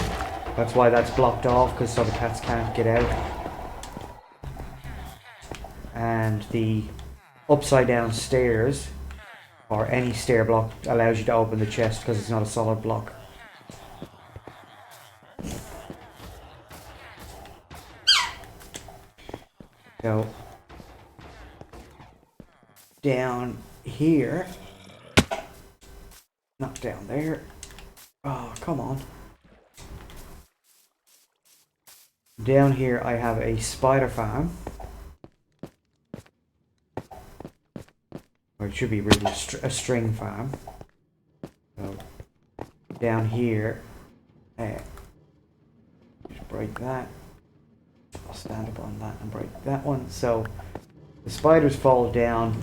that's why that's blocked off, because so the cats can't get out. And the upside down stairs or any stair block allows you to open the chest because it's not a solid block. So down here, not down there. Oh, come on. Down here I have a spider farm. Or it should be really a string farm. So down here, just break that. I'll stand up on that and break that one. So the spiders fall down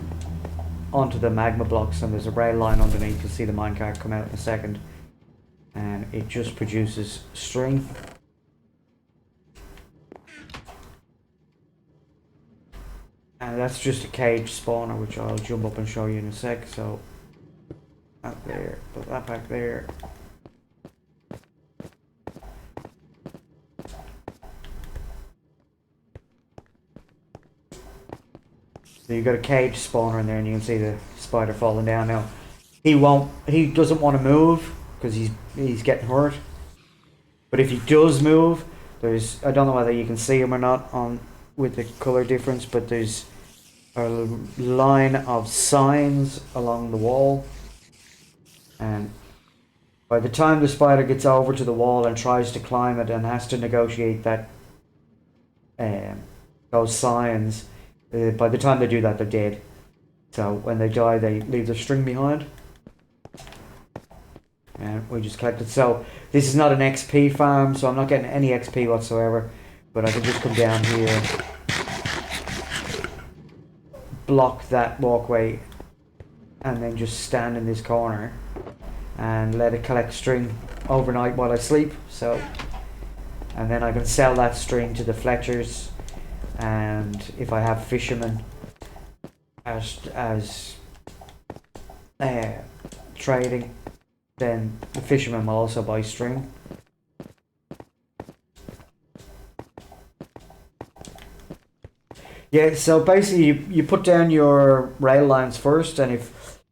onto the magma blocks and there's a rail line underneath. You'll see the minecart come out in a second. And it just produces string. And that's just a cage spawner, which I'll jump up and show you in a sec. So that there, put that back there. So you've got a cage spawner in there, and you can see the spider falling down now. He doesn't want to move because he's getting hurt. But if he does move, I don't know whether you can see him or not with the color difference, but there's a line of signs along the wall, and by the time the spider gets over to the wall and tries to climb it and has to negotiate that those signs, by the time they do that, they're dead. So when they die, they leave the string behind. And we just collect it. So this is not an XP farm, so I'm not getting any XP whatsoever. But I can just come down here, block that walkway, and then just stand in this corner and let it collect string overnight while I sleep. So, and then I can sell that string to the Fletchers, and if I have fishermen as trading, then the fishermen will also buy string. Yeah, so basically you put down your rail lines first, and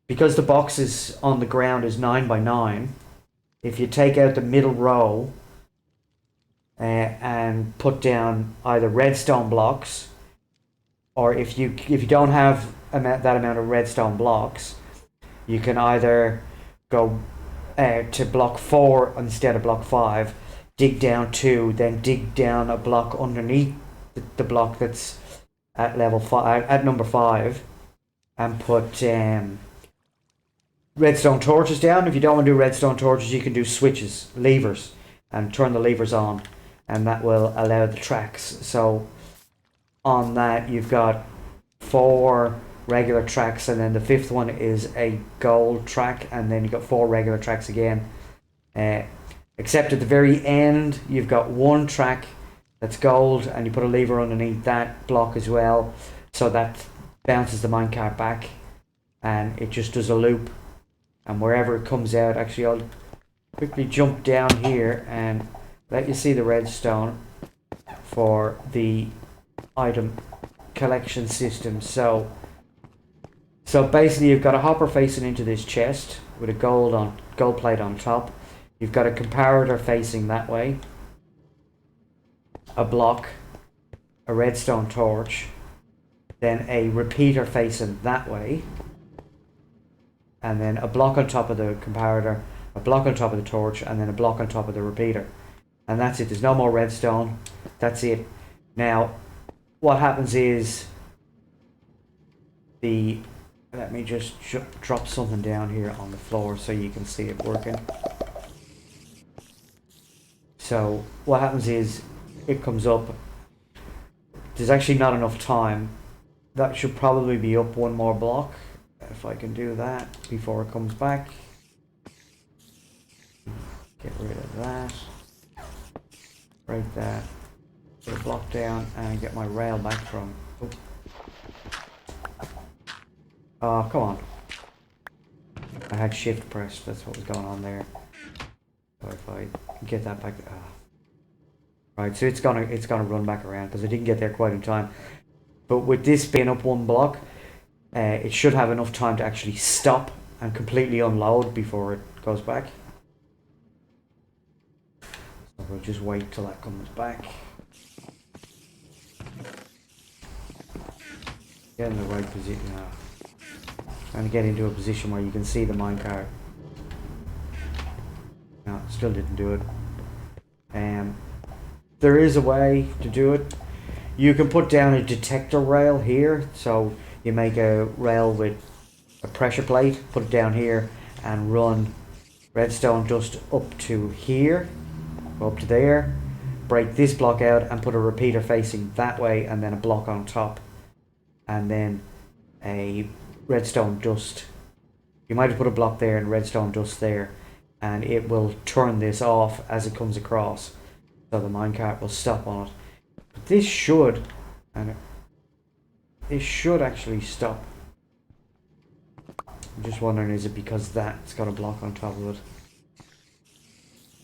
because the box is on the ground is 9 by 9, if you take out the middle row and put down either redstone blocks, or if you don't have that amount of redstone blocks, you can either go to block 4 instead of block 5, dig down 2, then dig down a block underneath the block that's at level 5, at number 5, and put redstone torches down. If you don't want to do redstone torches, you can do switches, levers, and turn the levers on, and that will allow the tracks. So on that you've got 4 regular tracks, and then the 5th one is a gold track, and then you've got 4 regular tracks again, except at the very end you've got 1 track that's gold, and you put a lever underneath that block as well, so that bounces the minecart back and it just does a loop, and wherever it comes out, actually I'll quickly jump down here and let you see the redstone for the item collection system. So basically you've got a hopper facing into this chest with a gold plate on top. You've got a comparator facing that way, a block, a redstone torch, then a repeater facing that way, and then a block on top of the comparator, a block on top of the torch, and then a block on top of the repeater. And that's it. There's no more redstone. That's it. Now, what happens is let me just drop something down here on the floor so you can see it working. So what happens is it comes up. There's actually not enough time. That should probably be up 1 more block, if I can do that before it comes back. Get rid of that. Break that. Put a block down and get my rail back from. Oh, come on. I had shift pressed, that's what was going on there. So if I get that back. Right, so it's gonna run back around because I didn't get there quite in time. But with this being up 1 block, it should have enough time to actually stop and completely unload before it goes back. So we'll just wait till that comes back. Get in the right position now. Trying to get into a position where you can see the minecart. No, still didn't do it. There is a way to do it. You can put down a detector rail here. So you make a rail with a pressure plate, put it down here, and run redstone dust up to here, go up to there, break this block out and put a repeater facing that way, and then a block on top, and then a redstone dust. You might have put a block there and redstone dust there, and it will turn this off as it comes across, so the minecart will stop on it. But this should, and this should actually stop. I'm just wondering, is it because that's got a block on top of it?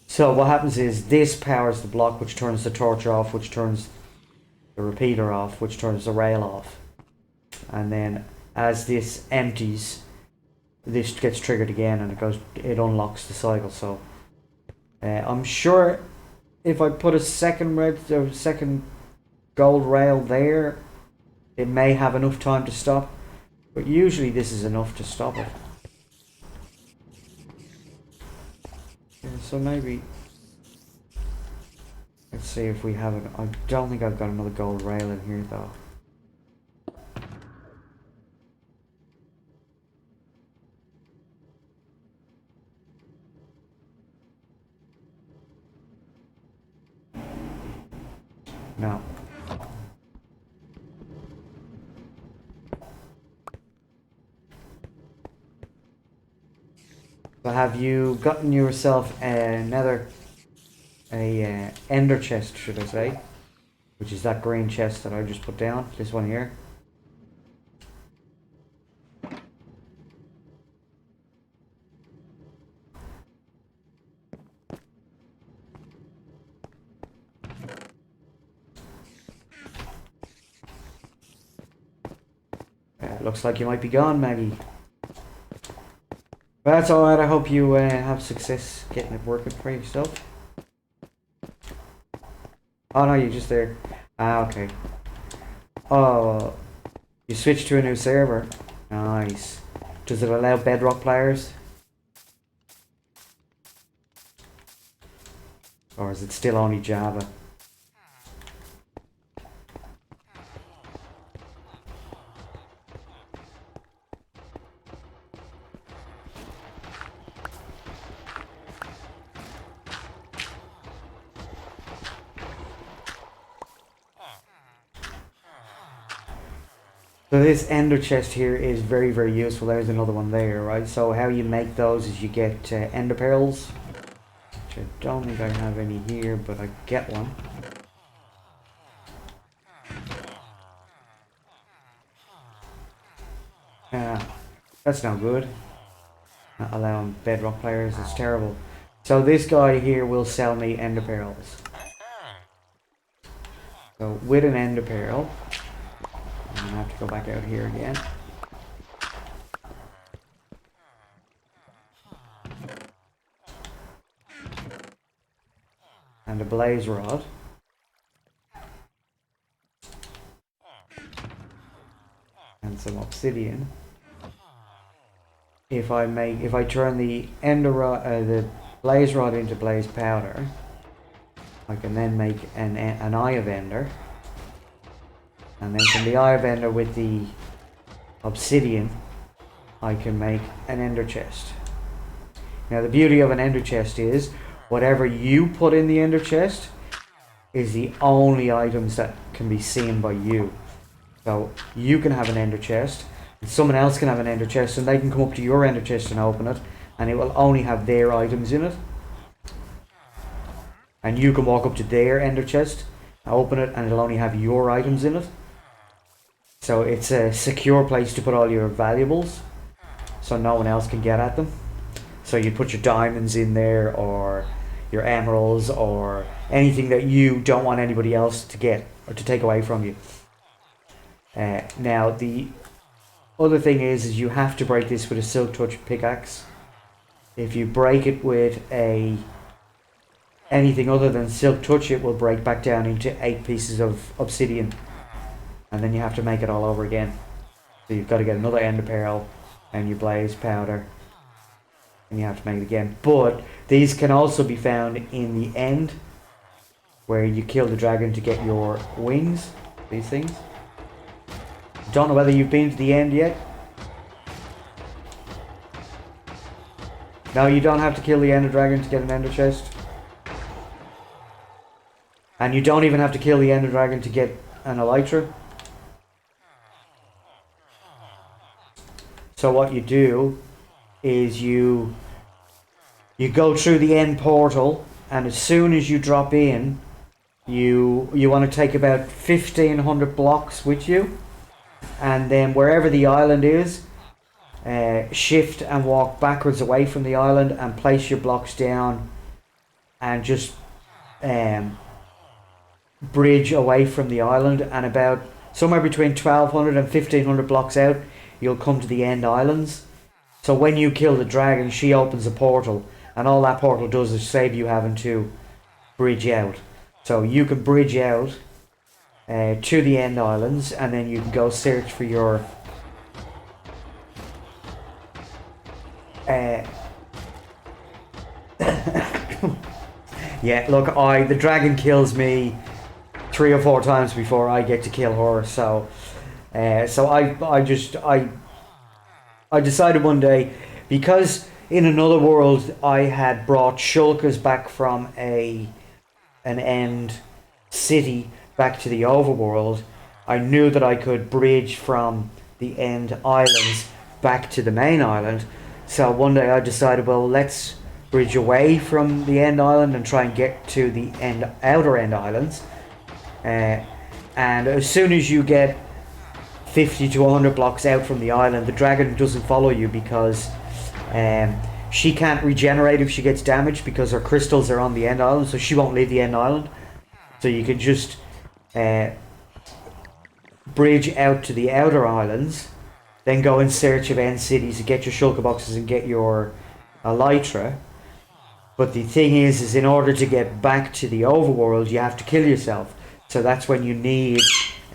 So what happens is this powers the block, which turns the torch off, which turns the repeater off, which turns the rail off. And then as this empties, this gets triggered again and it unlocks the cycle. So I'm sure if I put a second gold rail there, it may have enough time to stop. But usually this is enough to stop it. Yeah, so maybe... Let's see if we have it. I don't think I've got another gold rail in here though. No. So have you gotten yourself another ender chest, should I say, which is that green chest that I just put down, this one here? Looks like you might be gone, Maggie. But that's alright, I hope you have success getting it working for yourself. Oh no, you're just there. Ah, okay. Oh, you switched to a new server. Nice. Does it allow Bedrock players? Or is it still only Java? So this ender chest here is very, very useful. There's another one there, right? So how you make those is you get ender pearls, which I don't think I have any here, but I get one. That's no good. Not allowing bedrock players, it's terrible. So this guy here will sell me ender pearls. So with an ender pearl, I'm gonna have to go back out here again. And a blaze rod. And some obsidian. If I turn the the blaze rod into blaze powder, I can then make an eye of ender. And then from the eye of ender with the obsidian, I can make an ender chest. Now the beauty of an ender chest is, whatever you put in the ender chest is the only items that can be seen by you. So you can have an ender chest, and someone else can have an ender chest, and they can come up to your ender chest and open it, and it will only have their items in it. And you can walk up to their ender chest, open it, and it'll only have your items in it. So it's a secure place to put all your valuables, so no one else can get at them. So you put your diamonds in there, or your emeralds, or anything that you don't want anybody else to get or to take away from you. Now the other thing is you have to break this with a silk touch pickaxe. If you break it with anything other than silk touch, it will break back down into 8 pieces of obsidian, and then you have to make it all over again. So you've got to get another ender pearl and your blaze powder, and you have to make it again. But these can also be found in the end, where you kill the dragon to get your wings. These things. Don't know whether you've been to the end yet. No, you don't have to kill the ender dragon to get an ender chest. And you don't even have to kill the ender dragon to get an elytra. So what you do is you go through the end portal, and as soon as you drop in, you want to take about 1,500 blocks with you, and then wherever the island is, shift and walk backwards away from the island and place your blocks down, and just bridge away from the island, and about somewhere between 1,200 and 1,500 blocks out, you'll come to the end islands. So when you kill the dragon, she opens a portal, and all that portal does is save you having to bridge out. So you can bridge out to the end islands, and then you can go search for your yeah, look, the dragon kills me 3 or 4 times before I get to kill her. So I decided one day, because in another world I had brought shulkers back from an end city back to the overworld, I knew that I could bridge from the end islands back to the main island. So one day I decided, well, let's bridge away from the end island and try and get to the outer end islands. And as soon as you get 50 to 100 blocks out from the island, the dragon doesn't follow you, because she can't regenerate if she gets damaged, because her crystals are on the end island, so she won't leave the end island. So you can just bridge out to the outer islands, then go in search of end cities to get your shulker boxes and get your elytra. But the thing is in order to get back to the overworld, you have to kill yourself. So that's when you need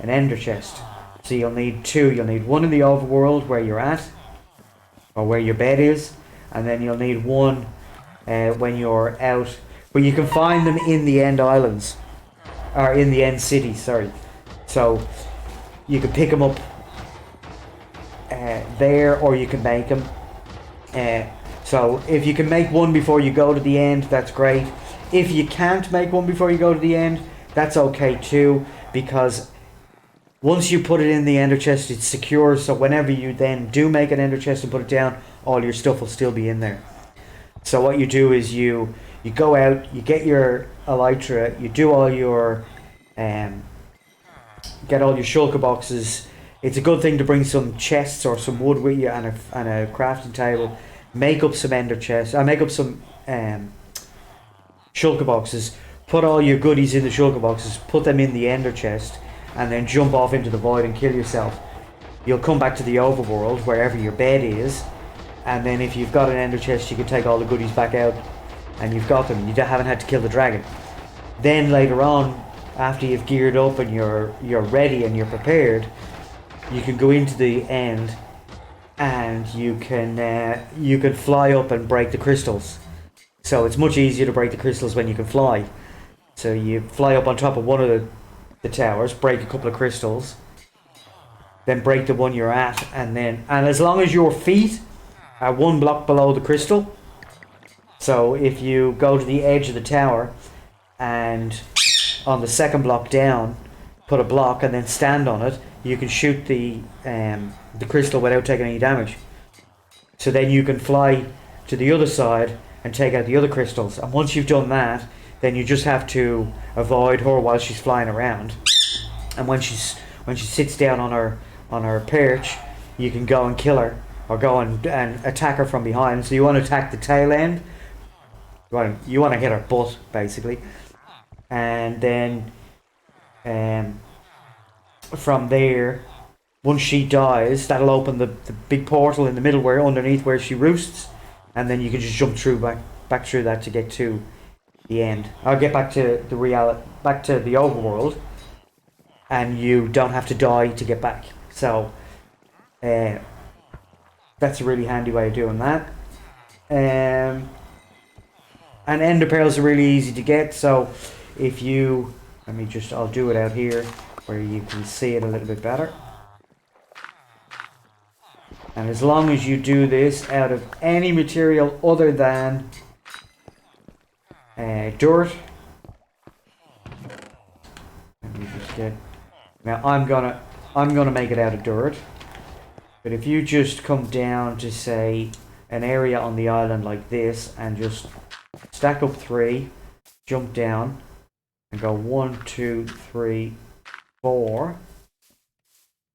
an ender chest. So you'll need 2. You'll need one in the overworld where you're at, or where your bed is, and then you'll need one when you're out. But you can find them in the end islands, or in the end city, sorry. So you can pick them up there, or you can make them. So if you can make one before you go to the end, that's great. If you can't make one before you go to the end, that's okay too, because once you put it in the ender chest, it's secure. So whenever you then do make an ender chest and put it down, all your stuff will still be in there. So what you do is you go out, you get your elytra, you do all your get all your shulker boxes. It's a good thing to bring some chests or some wood with you, and a crafting table. Make up some ender chests. Make up some shulker boxes. Put all your goodies in the shulker boxes. Put them in the ender chest, and then jump off into the void and kill yourself. You'll come back to the overworld, wherever your bed is, and then if you've got an ender chest, you can take all the goodies back out, and you've got them. You haven't had to kill the dragon. Then later on, after you've geared up and you're ready and you're prepared, you can go into the end, and you can fly up and break the crystals. So it's much easier to break the crystals when you can fly. So you fly up on top of one of the towers, break a couple of crystals, then break the one you're at, and as long as your feet are 1 block below the crystal. So if you go to the edge of the tower, and on the 2nd block down, put a block and then stand on it, you can shoot the crystal without taking any damage. So then you can fly to the other side and take out the other crystals. And once you've done that, then you just have to avoid her while she's flying around. And when she sits down on her perch, you can go and kill her, or go and attack her from behind. So you want to attack the tail end. You want to hit her butt, basically. And then from there, once she dies, that'll open the big portal in the middle where underneath where she roosts, and then you can just jump through back through that to get to the end. I'll get back to back to the overworld, and you don't have to die to get back. So that's a really handy way of doing that. And ender pearls are really easy to get. So if you I'll do it out here where you can see it a little bit better. And as long as you do this out of any material other than dirt, let me just get. Now I'm gonna make it out of dirt. But if you just come down to say an area on the island like this and just stack up 3, jump down, and go 1, 2, 3, 4.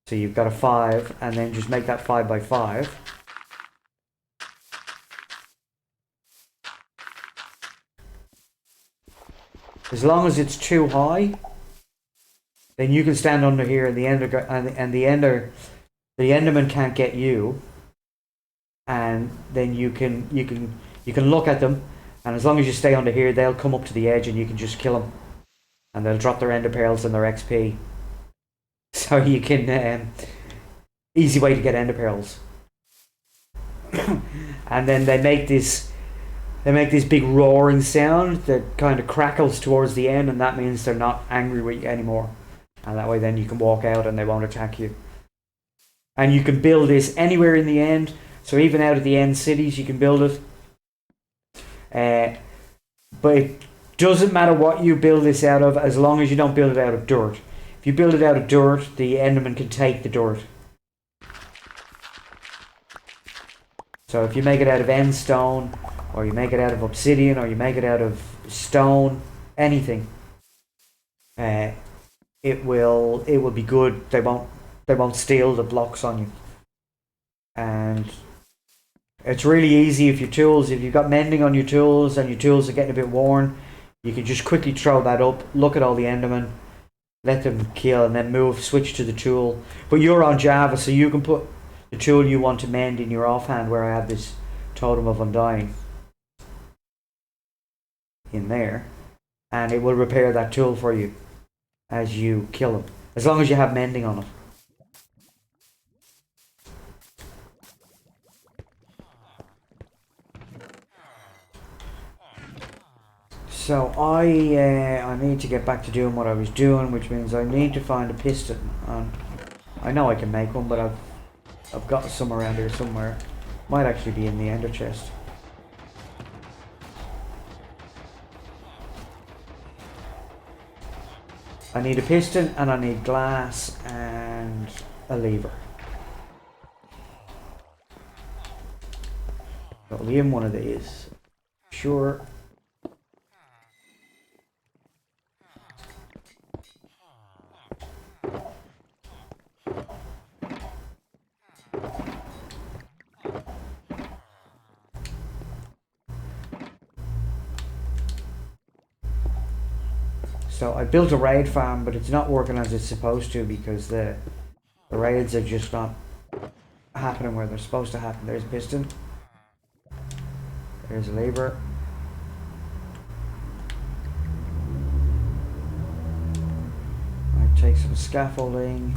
So you've got a 5, and then just make that 5 by 5. As long as it's too high, then you can stand under here, and the Enderman can't get you. And then you can look at them, and as long as you stay under here, they'll come up to the edge, and you can just kill them, and they'll drop their ender pearls and their XP. So you can easy way to get ender pearls. And then they make this big roaring sound that kind of crackles towards the end, and that means they're not angry with you anymore. And that way then you can walk out and they won't attack you. And you can build this anywhere in the end. So even out of the end cities you can build it. But it doesn't matter what you build this out of, as long as you don't build it out of dirt. If you build it out of dirt, the Enderman can take the dirt. So if you make it out of end stone, or you make it out of obsidian, or you make it out of stone, anything, it will be good. They won't steal the blocks on you. And it's really easy if you've got mending on your tools and your tools are getting a bit worn, you can just quickly throw that up, look at all the Endermen, let them kill, and then switch to the tool. But you're on Java, so you can put the tool you want to mend in your offhand, where I have this Totem of Undying in there, and it will repair that tool for you as you kill them, as long as you have mending on it. So I need to get back to doing what I was doing, which means I need to find a piston. I know I can make one, but I've got some around here somewhere. Might actually be in the ender chest. I need a piston, and I need glass and a lever. It'll be in one of these. Sure. So I built a raid farm, but it's not working as it's supposed to, because the raids are just not happening where they're supposed to happen. There's a piston. There's a lever. I take some scaffolding.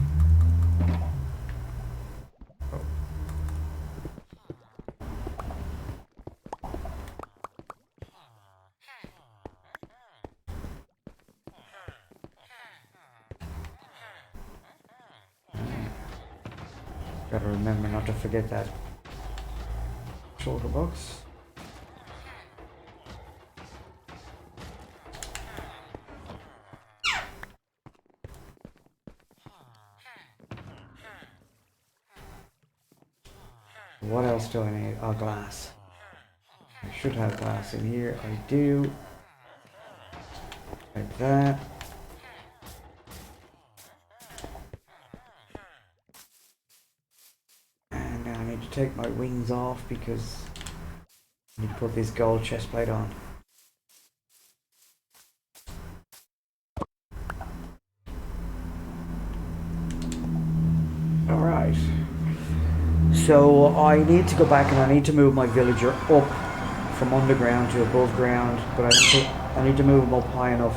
Gotta remember not to forget that shulker box. What else do I need? Oh, glass. I should have glass in here. I do. Like that. Take my wings off because I need to put this gold chest plate on. Alright. So I need to go back and I need to move my villager up from underground to above ground, but I need to move him up high enough.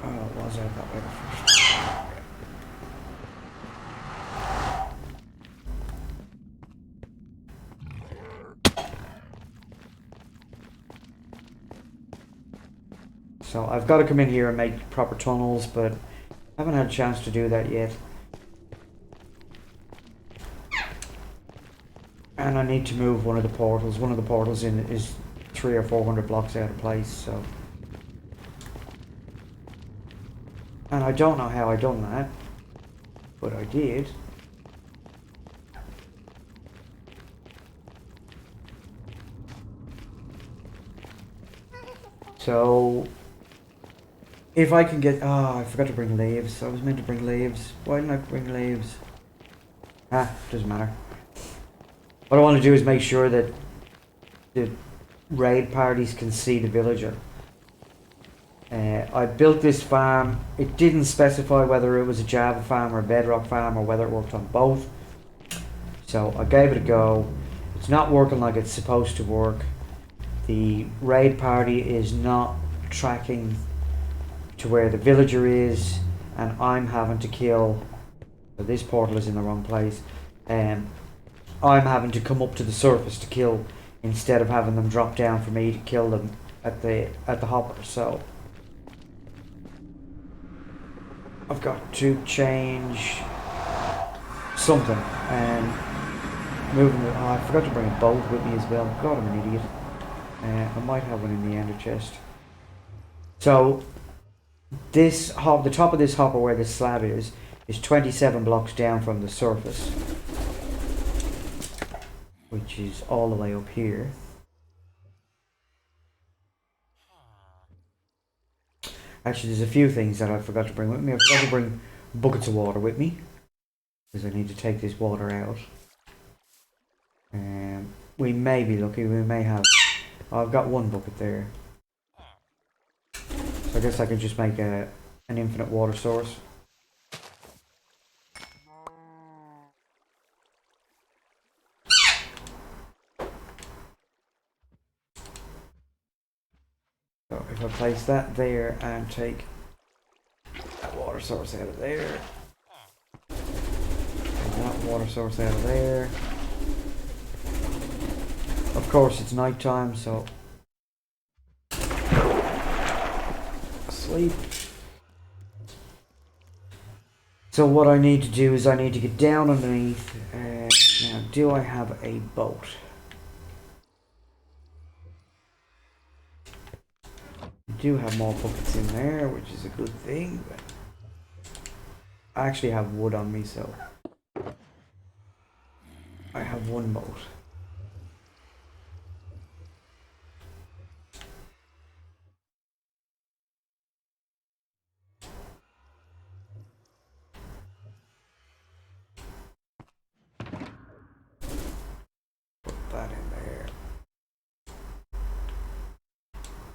Oh, was I that way first? So I've got to come in here and make proper tunnels, but I haven't had a chance to do that yet. And I need to move one of the portals. One of the portals is 300 or 400 blocks out of place, so. And I don't know how I done that, but I did. So, if I can get... Oh, I forgot to bring leaves. I was meant to bring leaves. Why didn't I bring leaves? Ah, doesn't matter. What I want to do is make sure that the raid parties can see the villager. I built this farm. It didn't specify whether it was a Java farm or a Bedrock farm or whether it worked on both. So I gave it a go. It's not working like it's supposed to work. The raid party is not tracking to where the villager is, and I'm having to kill... So this portal is in the wrong place. I'm having to come up to the surface to kill instead of having them drop down for me to kill them at the hopper. So I've got to change something and moving it. Oh, I forgot to bring a boat with me as well. God, I'm an idiot. I might have one in the ender chest. So this the top of this hopper where this slab is 27 blocks down from the surface, which is all the way up here. Actually, there's a few things that I forgot to bring with me. I forgot to bring buckets of water with me, because I need to take this water out. We may be lucky, we may have... Oh, I've got one bucket there. So I guess I can just make an infinite water source. So if I place that there and take that water source out of there, and that water source out of there. Of course it's night time, so sleep. So what I need to do is I need to get down underneath. Now, do I have a boat? I do have more buckets in there, which is a good thing, but I actually have wood on me, so I have one boat. Put that in there.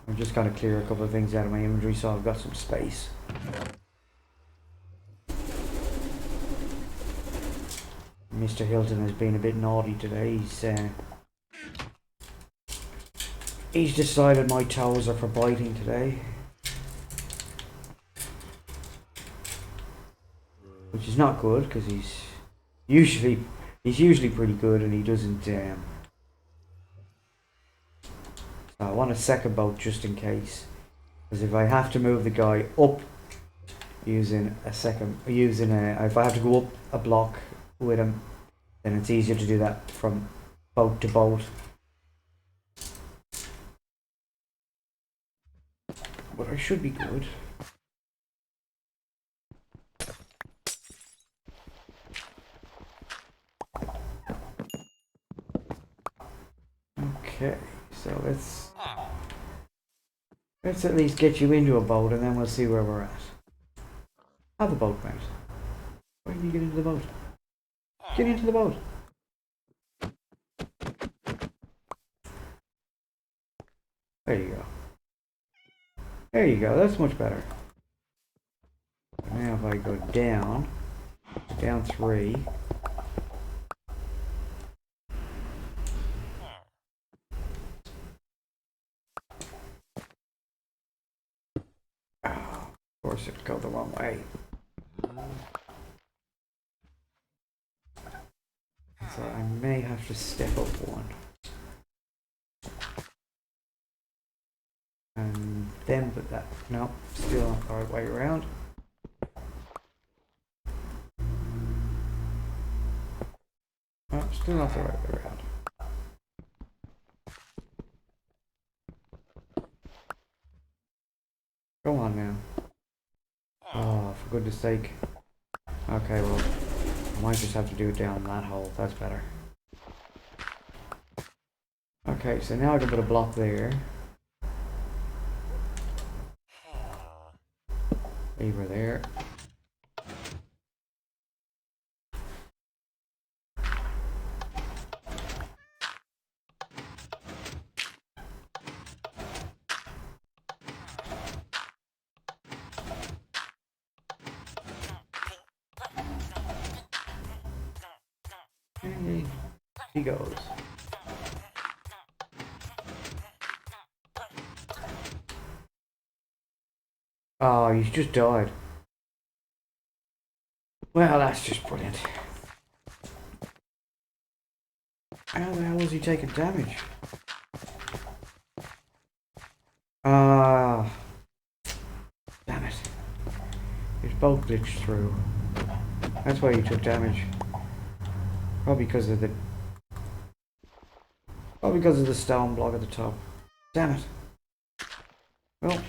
I'm just going to clear a couple of things out of my inventory so I've got some space. Mr. Hilton has been a bit naughty today. He's decided my toes are for biting today, which is not good because he's usually pretty good, and he doesn't. So I want a second boat just in case, because if I have to move the guy up if I have to go up a block with him, then it's easier to do that from boat to boat. But I should be good. Okay, so let's at least get you into a boat, and then we'll see where we're at. Have a boat, mate. Why did you get into the boat? Get into the boat. There you go. There you go, that's much better. now if I go down 3. Oh, of course it go the wrong way. So I may have to step up one. And then put that. No, still not the right way around. Oh, still not the right way around. Go on now. Oh, for goodness sake. Okay, well, I might just have to do it down that hole. That's better. Okay, so now I can put a block there. Lever there. And he goes. Oh, he's just died. Well, that's just brilliant. How the hell was he taking damage? Ah, damn it. His bolt glitched through. That's why he took damage. Probably because of the stone block at the top. Damn it. Well,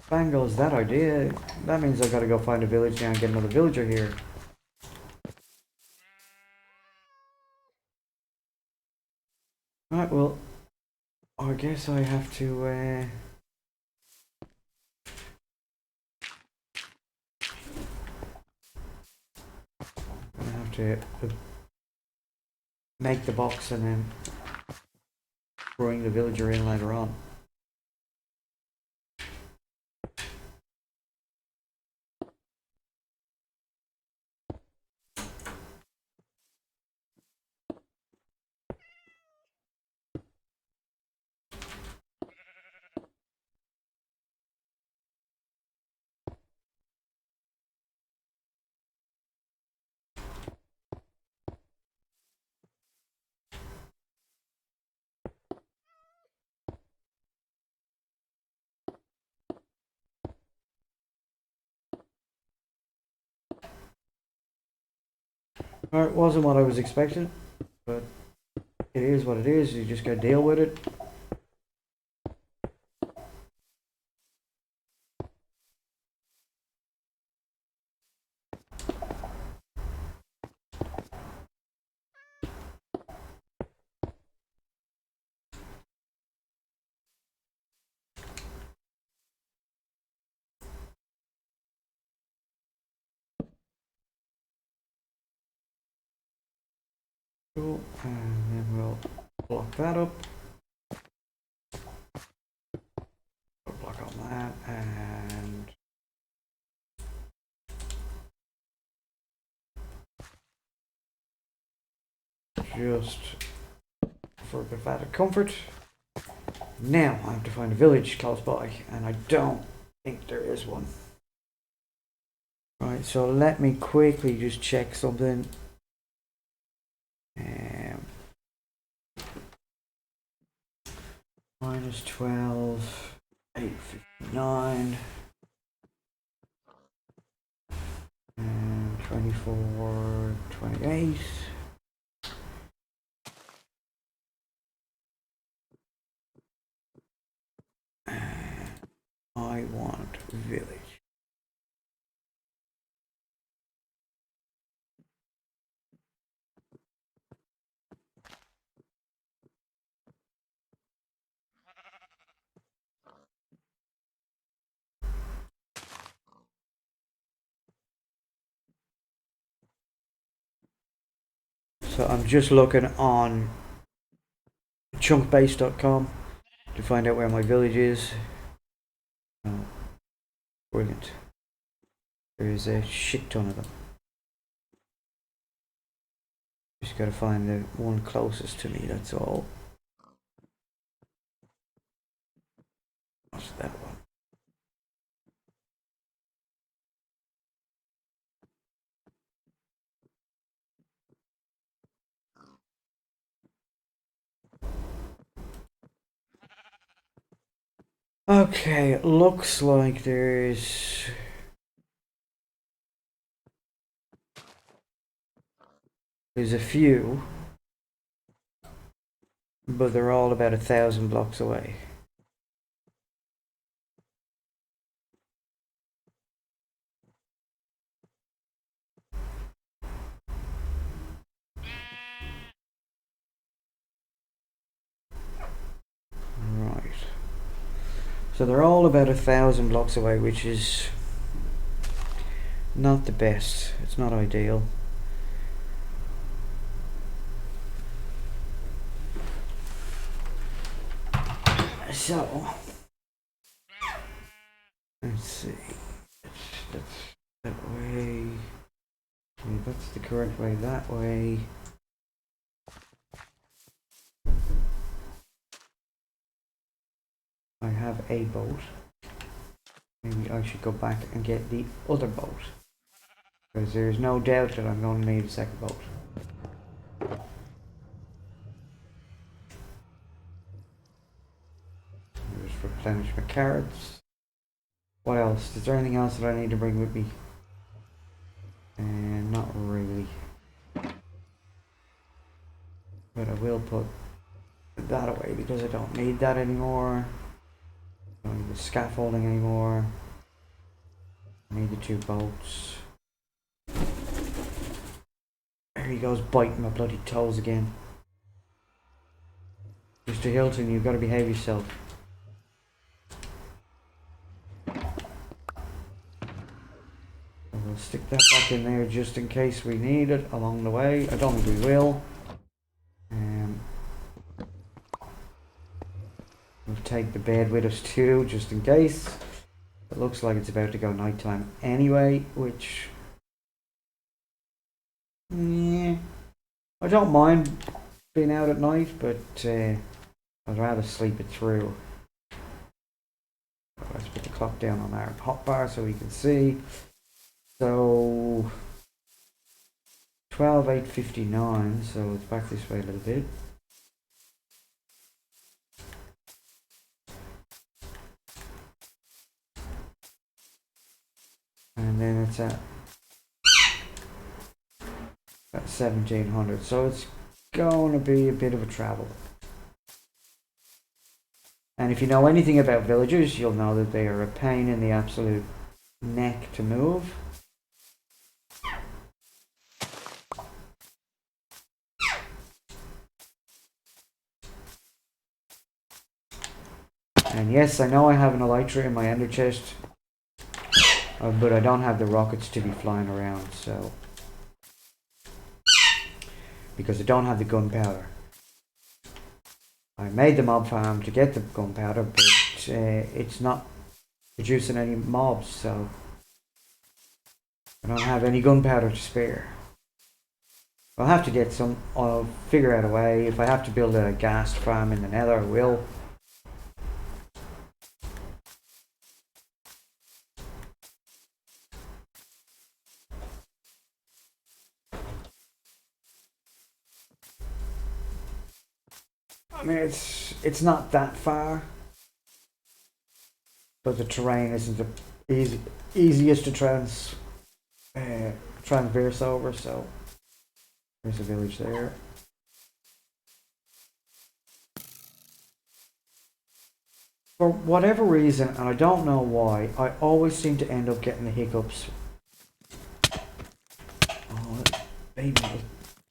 bang goes that idea. That means I've got to go find a village now and get another villager here. Right, well, I guess I have to make the box and then bring the villager in later on. Alright, wasn't what I was expecting, but it is what it is. You just gotta deal with it. Cool, and then we'll block that up. Block on that, and just for a bit of added comfort. Now I have to find a village close by, and I don't think there is one. Right, so let me quickly just check something. Minus 12, 859, and 24, 28. I want village. So I'm just looking on chunkbase.com to find out where my village is. Brilliant. There is a shit ton of them. Just gotta find the one closest to me, that's all. What's that one? Okay, it looks like there's a few, but they're all about 1,000 blocks away. Right. So they're all about 1,000 blocks away, which is not the best. It's not ideal. So let's see. That's that way. Yeah, that's the correct way. That way. I have a boat. Maybe I should go back and get the other boat, because there's no doubt that I'm going to need a second boat. Just replenish my carrots. What else? Is there anything else that I need to bring with me? And not really. But I will put that away because I don't need that anymore. I don't need the scaffolding anymore. I need the 2 boats. There he goes, biting my bloody toes again. Mr. Hilton, you've got to behave yourself. We'll stick that back in there just in case we need it along the way. I don't think we will. We'll take the bed with us too, just in case. It looks like it's about to go nighttime anyway, which... yeah, I don't mind being out at night, but I'd rather sleep it through. Let's put the clock down on our hotbar so we can see. So 12:08:59, so it's back this way a little bit. And then it's at 1700, so it's going to be a bit of a travel. And if you know anything about villagers, you'll know that they are a pain in the absolute neck to move. And yes, I know I have an elytra in my ender chest, but I don't have the rockets to be flying around, so... because I don't have the gunpowder. I made the mob farm to get the gunpowder, but it's not producing any mobs, so... I don't have any gunpowder to spare. I'll have to get some, I'll figure out a way. If I have to build a gas farm in the nether, I will. I mean, it's not that far, but the terrain isn't the easiest to transverse over, so there's a village there. For whatever reason, and I don't know why, I always seem to end up getting the hiccups. Oh, baby,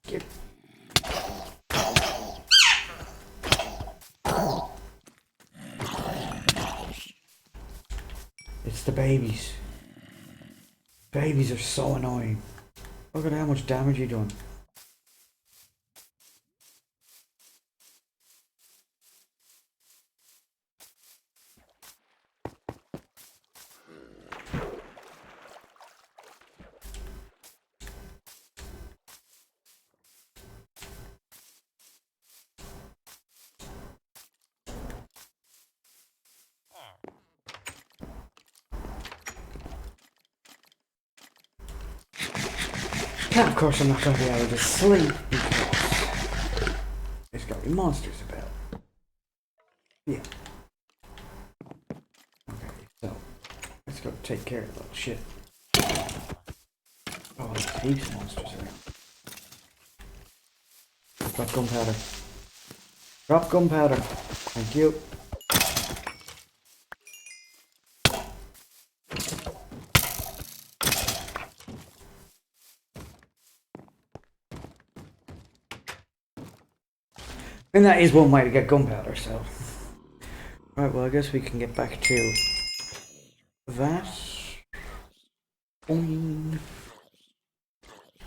get... It's the babies. Babies are so annoying. Look at how much damage you're doing. And of course I'm not going to be able to sleep because there's got to be monsters about. Yeah. Okay, so let's go take care of that shit. Oh, there's heaps of monsters around. Drop gunpowder. Drop gunpowder. Thank you. And that is one way to get gunpowder, so. Right, well, I guess we can get back to that.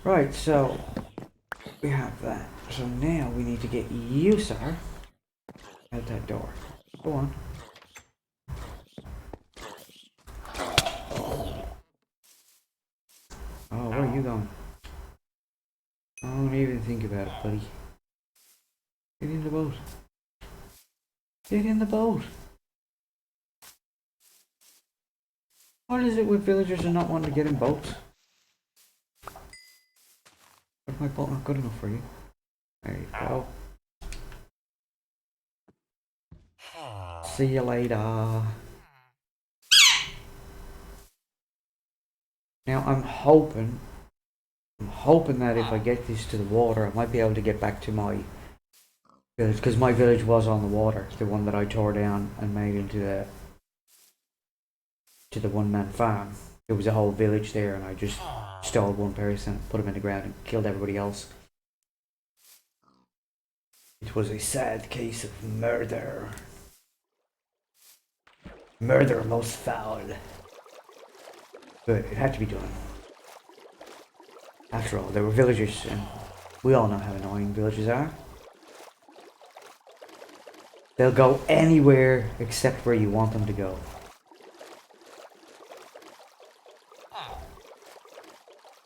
Right, so we have that. So now we need to get you, sir, out that door. Go on. Oh, where are you going? Don't even think about it, buddy. Get in the boat. Get in the boat. What is it with villagers and not wanting to get in boats? Is my boat not good enough for you? There you go. See you later. Now I'm hoping that if I get this to the water, I might be able to get back to my village, because my village was on the water, the one that I tore down and made into the one-man farm. There was a whole village there, and I just stole one person, put him in the ground, and killed everybody else. It was a sad case of murder. Murder most foul. But it had to be done. After all, they were villagers, and we all know how annoying villagers are. They'll go anywhere except where you want them to go.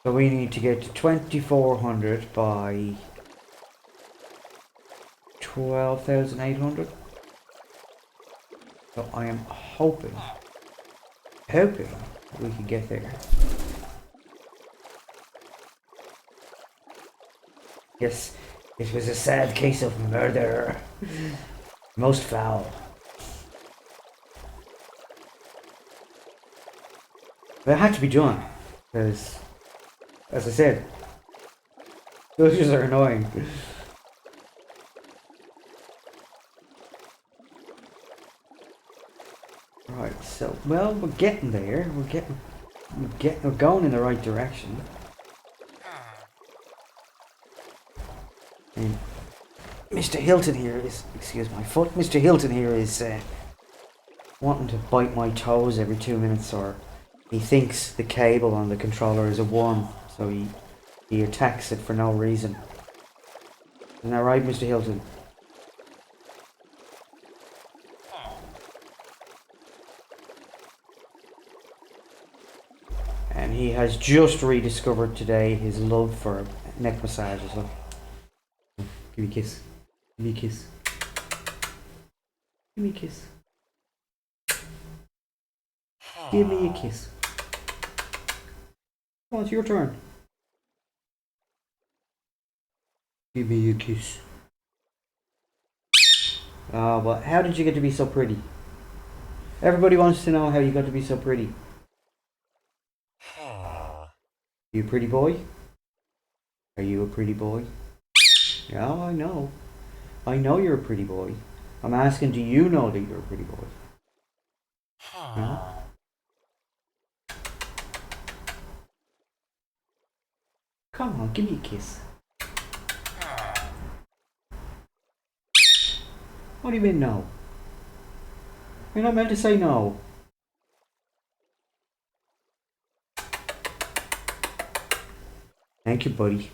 So we need to get to 2400 by 12,800. So I am hoping we can get there. Yes, it was a sad case of murder. Most foul. But it had to be done, because, as I said, villagers are annoying. Right, so, well, we're getting there. We're going in the right direction. And Mr. Hilton here is, excuse my foot, Mr. Hilton here is wanting to bite my toes every 2 minutes, or he thinks the cable on the controller is a worm, so he attacks it for no reason. Isn't that right, Mr. Hilton? And he has just rediscovered today his love for neck massages. Look. Give me a kiss. Give me a kiss. Give me a kiss. Give me a kiss. Oh, it's your turn. Give me a kiss. Well, how did you get to be so pretty? Everybody wants to know how you got to be so pretty. You a pretty boy? Are you a pretty boy? Yeah, I know. I know you're a pretty boy. I'm asking, do you know that you're a pretty boy? Huh? Come on, give me a kiss. What do you mean no? You're not meant to say no. Thank you, buddy.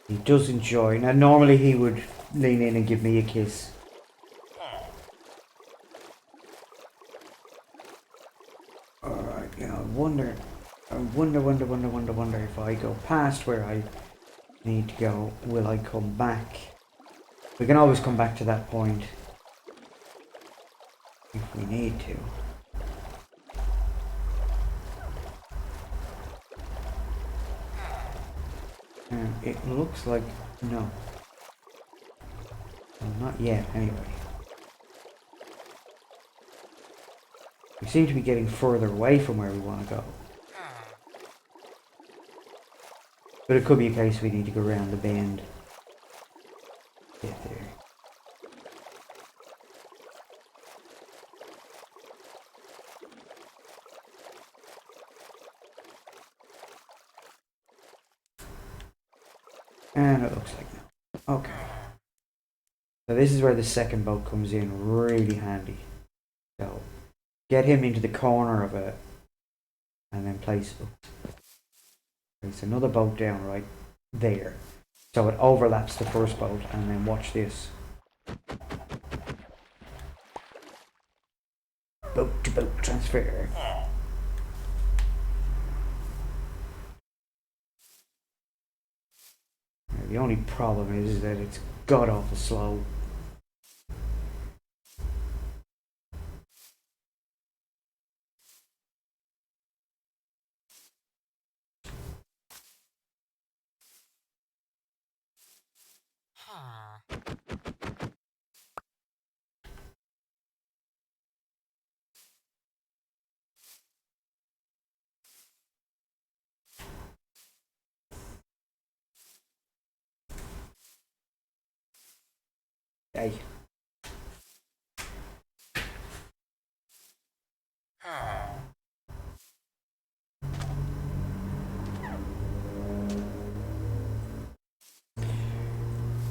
He does enjoy. Now, normally he would lean in and give me a kiss. Alright, yeah, I wonder if I go past where I need to go, will I come back? We can always come back to that point. if we need to. And it looks like no. Well, not yet, anyway. We seem to be getting further away from where we want to go. But it could be a case we need to go around the bend. Get there. And it looks like no. Okay. So this is where the second boat comes in really handy. So get him into the corner of it and then place another boat down right there. So it overlaps the first boat, and then watch this. Boat to boat transfer. The only problem is that it's god awful slow. Hey.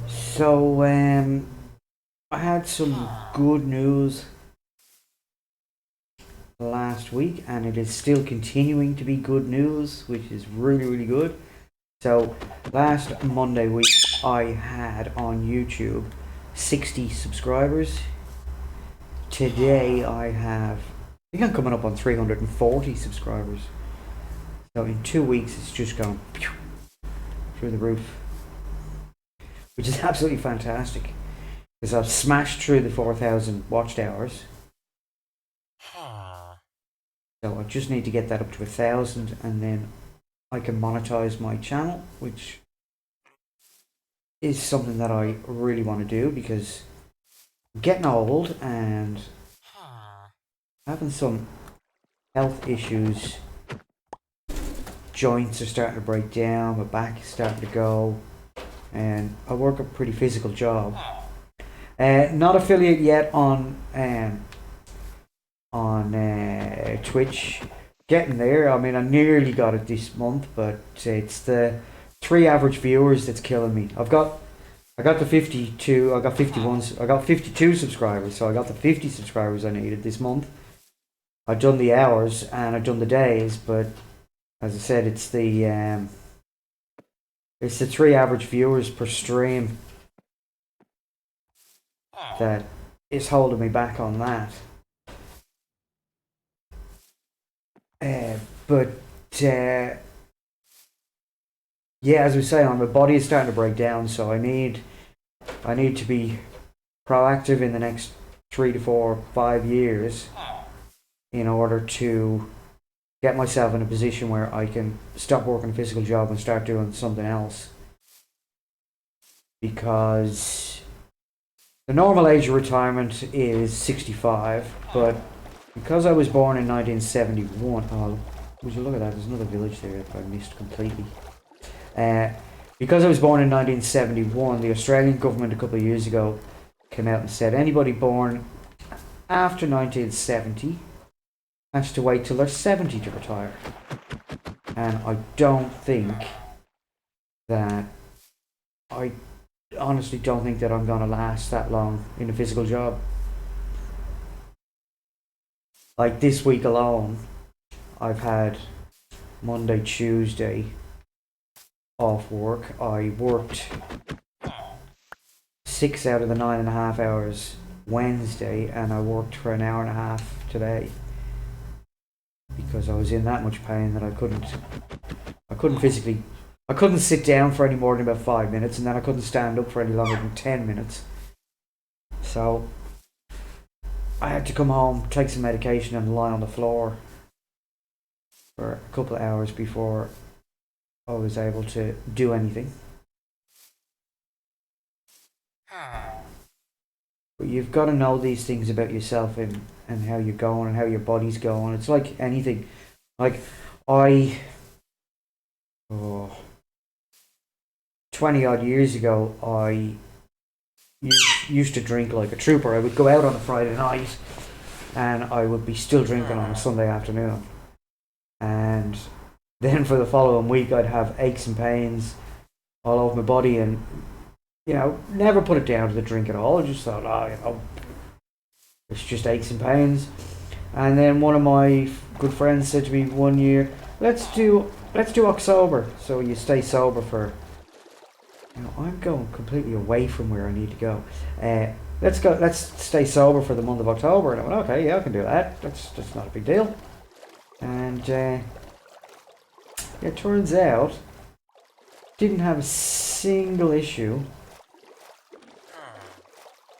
So, I had some good news last week, and it is still continuing to be good news, which is really, really good. So, last Monday week, I had on YouTube 60 subscribers. Today, I think I'm coming up on 340 subscribers. So, in 2 weeks, it's just gone through the roof, which is absolutely fantastic, because I've smashed through the 4,000 watched hours. So I just need to get that up to 1,000, and then I can monetize my channel, which is something that I really want to do, because I'm getting old and having some health issues. Joints are starting to break down, my back is starting to go, and I work a pretty physical job. Not affiliate yet on Twitch. Getting there. I mean, I nearly got it this month, but it's the 3 average viewers that's killing me. I got the 52. I got 51. I got 52 subscribers, so I got the 50 subscribers I needed this month. I've done the hours and I've done the days, but as I said, it's the 3 average viewers per stream that is holding me back on that. Yeah, as we say, my body is starting to break down, so I need to be proactive in the next 3 to 4, 5 years in order to get myself in a position where I can stop working a physical job and start doing something else. Because the normal age of retirement is 65, but because I was born in 1971, would you look at that, there's another village there that I missed completely. Because I was born in 1971, the Australian government a couple of years ago came out and said anybody born after 1970 has to wait till they're 70 to retire. And I honestly don't think that I'm going to last that long in a physical job. Like this week alone, I've had Monday, Tuesday off work. I worked 6 out of the 9.5 hours Wednesday, and I worked for an hour and a half today because I was in that much pain that I couldn't sit down for any more than about 5 minutes, and then I couldn't stand up for any longer than 10 minutes. So I had to come home, take some medication and lie on the floor for a couple of hours before I was able to do anything. But you've got to know these things about yourself and how you're going and how your body's going. It's like anything. Like, I... Oh, 20 odd years ago, I used to drink like a trooper. I would go out on a Friday night and I would be still drinking on a Sunday afternoon. And then for the following week, I'd have aches and pains all over my body and, you know, never put it down to the drink at all. I just thought, oh, you know, it's just aches and pains. And then one of my good friends said to me one year, let's do October. So you stay sober for, you know, I'm going completely away from where I need to go. Let's stay sober for the month of October. And I went, okay, yeah, I can do that. That's not a big deal. And it turns out, didn't have a single issue.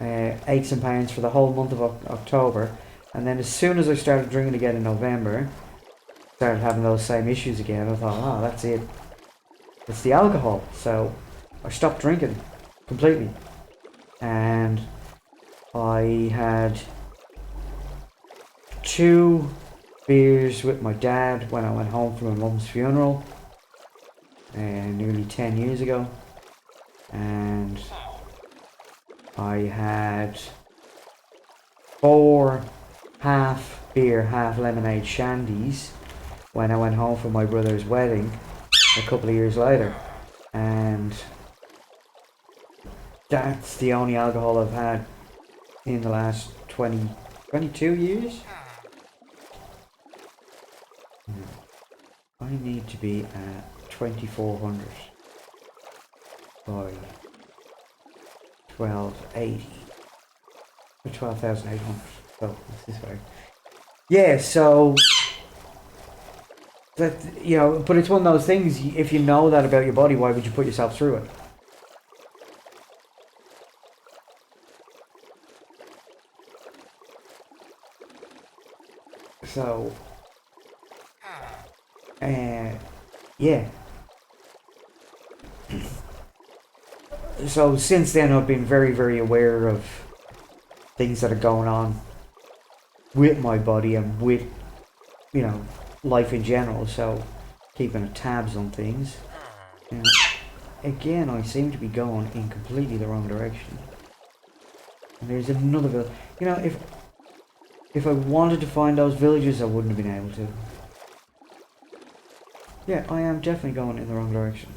Aches and pains for the whole month of October. And then as soon as I started drinking again in November, started having those same issues again. I thought, oh, that's it. It's the alcohol. So I stopped drinking completely. And I had 2 beers with my dad when I went home from my mum's funeral nearly 10 years ago. And I had 4 half beer, half lemonade shandies when I went home from my brother's wedding a couple of years later. And that's the only alcohol I've had in the last 22 years. I need to be at 2400 by 1280 or 12,800. So this way. Yeah, so that, you know, but it's one of those things. If you know that about your body, why would you put yourself through it? So, yeah. So since then, I've been very, very aware of things that are going on with my body and with, you know, life in general. So keeping tabs on things. And again, I seem to be going in completely the wrong direction. And there's another village. You know, if I wanted to find those villages, I wouldn't have been able to. Yeah, I am definitely going in the wrong direction.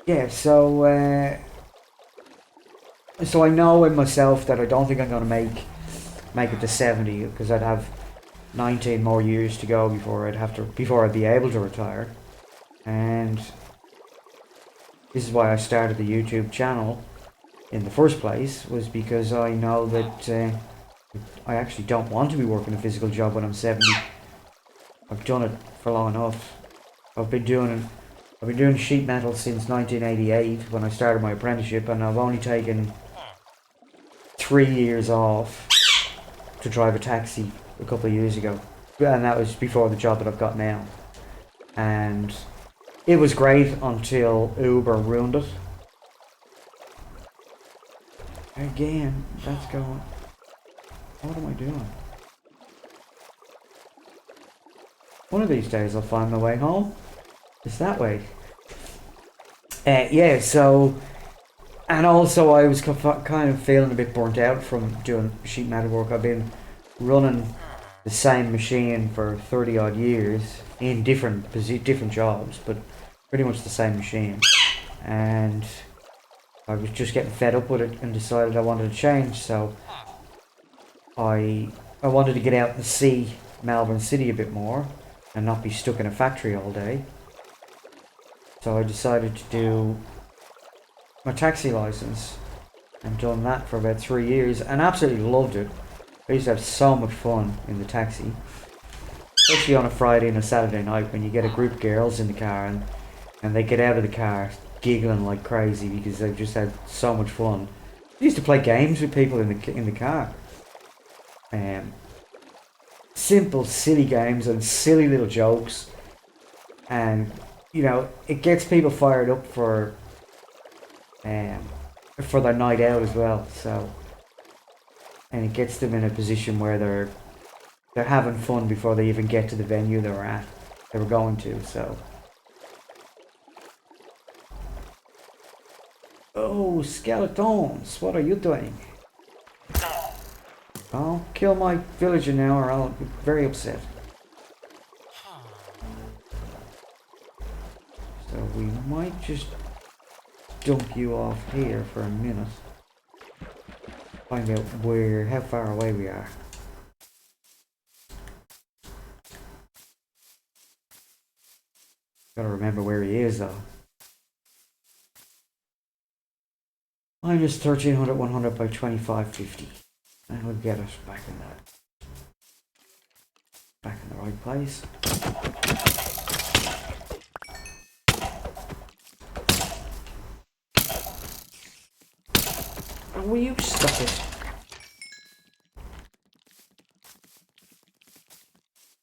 Yeah, so I know in myself that I don't think I'm going to make it to 70, because I'd have 19 more years to go before I'd be able to retire. And this is why I started the YouTube channel in the first place, was because I know that I actually don't want to be working a physical job when I'm 70. I've done it for long enough. I've been doing sheet metal since 1988 when I started my apprenticeship, and I've only taken 3 years off to drive a taxi a couple of years ago. And that was before the job that I've got now. And it was great until Uber ruined it. Again, that's going... What am I doing? One of these days I'll find my way home. It's that way. Yeah, so... And also I was kind of feeling a bit burnt out from doing sheet metal work. I've been running the same machine for 30 odd years in different jobs, but pretty much the same machine. And I was just getting fed up with it and decided I wanted to change, so I wanted to get out and see Melbourne City a bit more and not be stuck in a factory all day. So I decided to do my taxi license and done that for about 3 years and absolutely loved it. I used to have so much fun in the taxi, especially on a Friday and a Saturday night when you get a group of girls in the car and And they get out of the car giggling like crazy because they've just had so much fun. I used to play games with people in the car. Simple, silly games and silly little jokes, and you know it gets people fired up for their night out as well. So, and it gets them in a position where they're having fun before they even get to the venue they were going to. So, oh, skeletons! What are you doing? I'll kill my villager now, or I'll be very upset. So we might just dump you off here for a minute. Find out how far away we are. Gotta remember where he is though. Minus 1300, 100 by 2550. That would get us back in the right place. Will you stop it?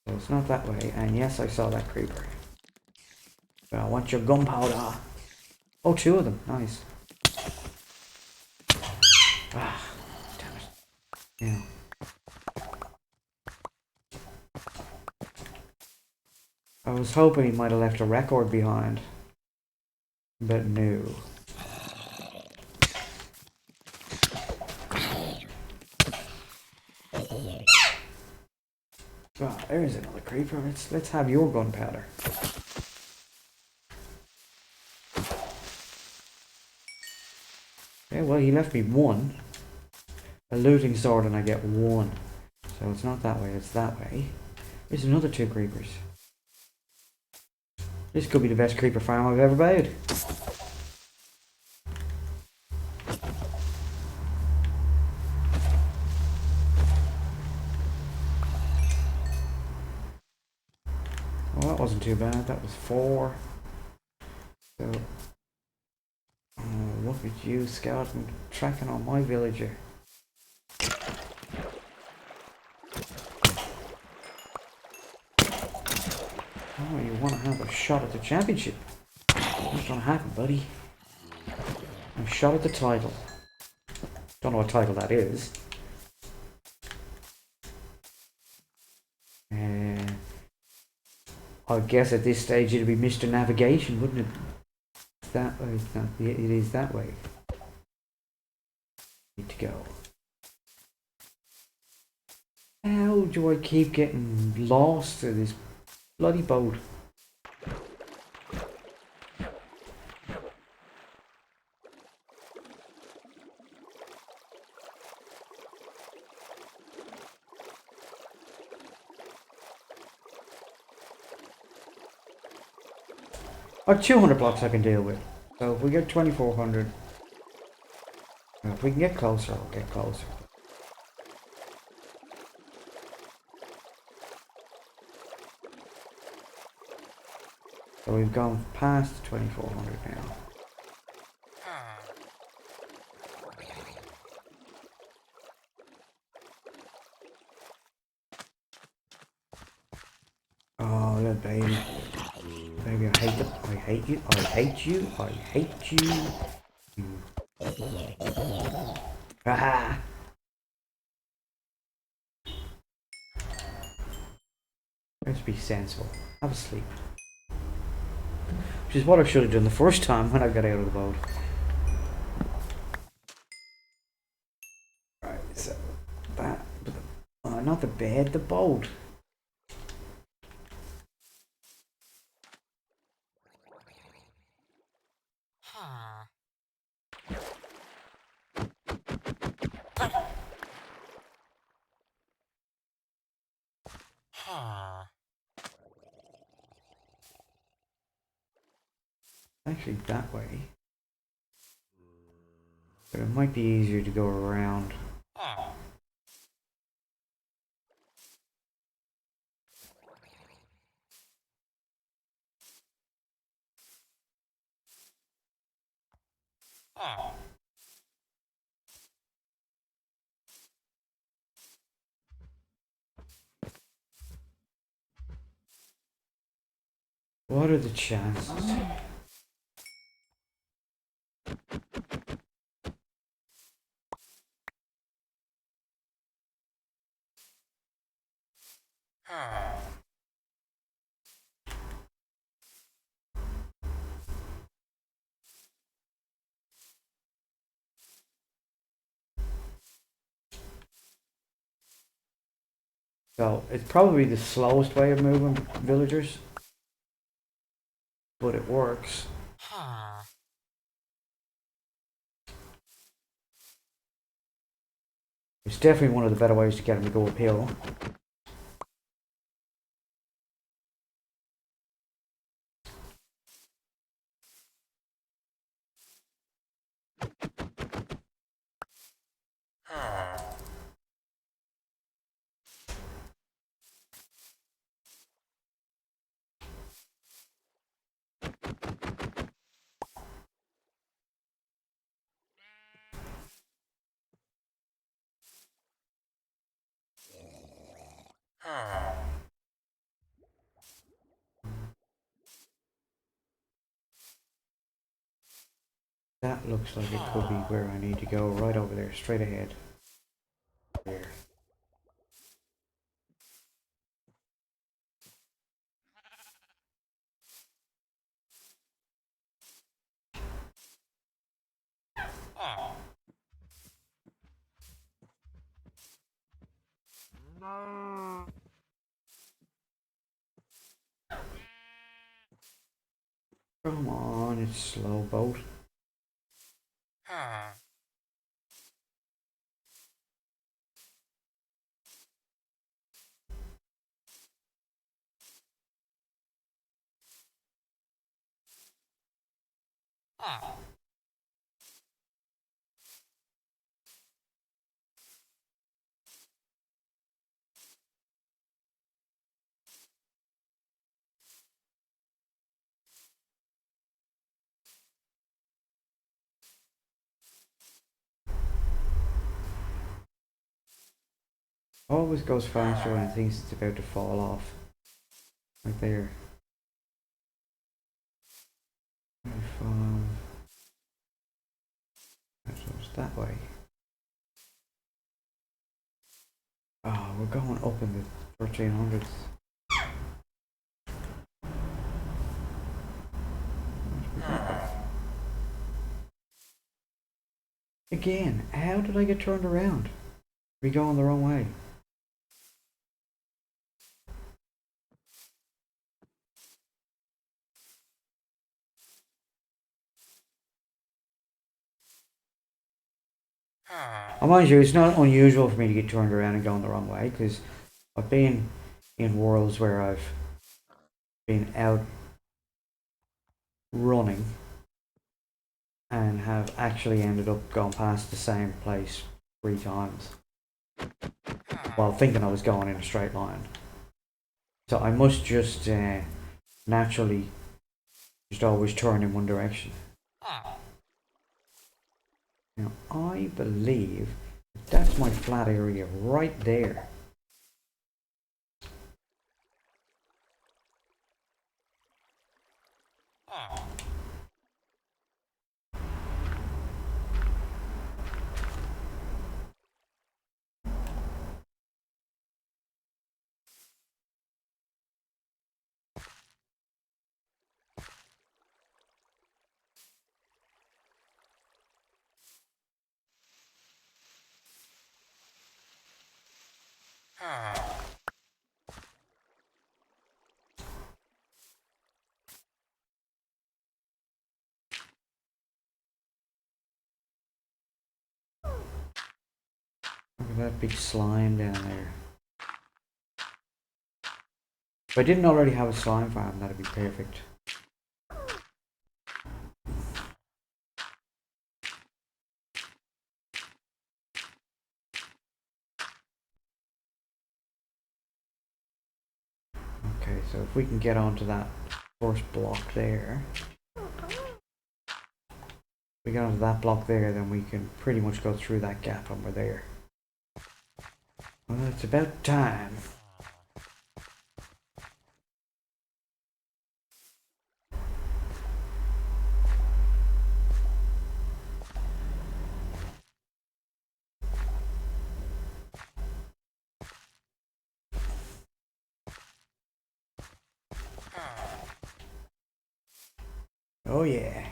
So it's not that way, and yes, I saw that creeper. But I want your gunpowder. Oh, two of them. Nice. Ah, damn it. Yeah. I was hoping he might have left a record behind. But no. Oh, there's another creeper. Let's have your gunpowder. Yeah, well, he left me one. A looting sword and I get one. So it's not that way, it's that way. There's another two creepers. This could be the best creeper farm I've ever made. Well, that wasn't too bad. That was 4. So, oh, look at you, skeleton, tracking on my villager. Oh, you want to have a shot at the championship? What's gonna happen, buddy? A shot at the title. Don't know what title that is. I guess at this stage it'd be Mr. Navigation, wouldn't it? That way, it is that way. Need to go. How do I keep getting lost to this bloody boat? Or 200 blocks I can deal with. So if we get 2400, if we can get closer, I'll get closer. So we've gone past 2400 now. Oh, that baby. Baby, I hate you, I hate you, I hate you. Ah! Let's be sensible. Have a sleep. Which is what I should have done the first time when I got out of the boat. Right, so that, not the bed, the boat. Actually, that way. But it might be easier to go around. What are the chances? So, it's probably the slowest way of moving villagers, but it works. It's definitely one of the better ways to get them to go uphill. That looks like it could be where I need to go, right over there, straight ahead. There. Come on, it's slow boat. Always goes faster when it thinks it's about to fall off. Right there. 25. So it's that way. Oh, we're going up in the 1300s. Again, how did I get turned around? We going the wrong way. I mind you, it's not unusual for me to get turned around and going the wrong way, because I've been in worlds where I've been out running and have actually ended up going past the same place 3 times while thinking I was going in a straight line. So I must just naturally just always turn in one direction. Now I believe that's my flat area right there. Look at that big slime down there. If I didn't already have a slime farm, that'd be perfect. Okay, so if we can get onto that first block there. we get onto that block there, then we can pretty much go through that gap and we're there. Well, it's about time. Oh yeah.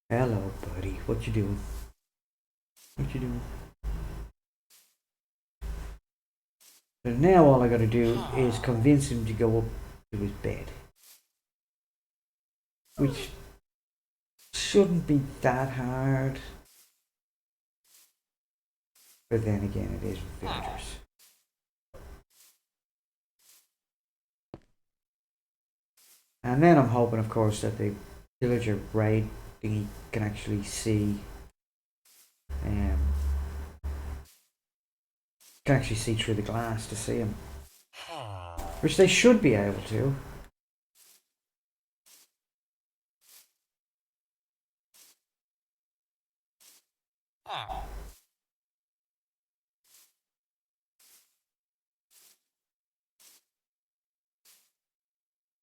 Hello, buddy. What you doing? What you doing? So now all I gotta do is convince him to go up to his bed. Which shouldn't be that hard. But then again, it is villagers. And then I'm hoping, of course, that the villager raid thingy can actually see through the glass to see him. Which they should be able to.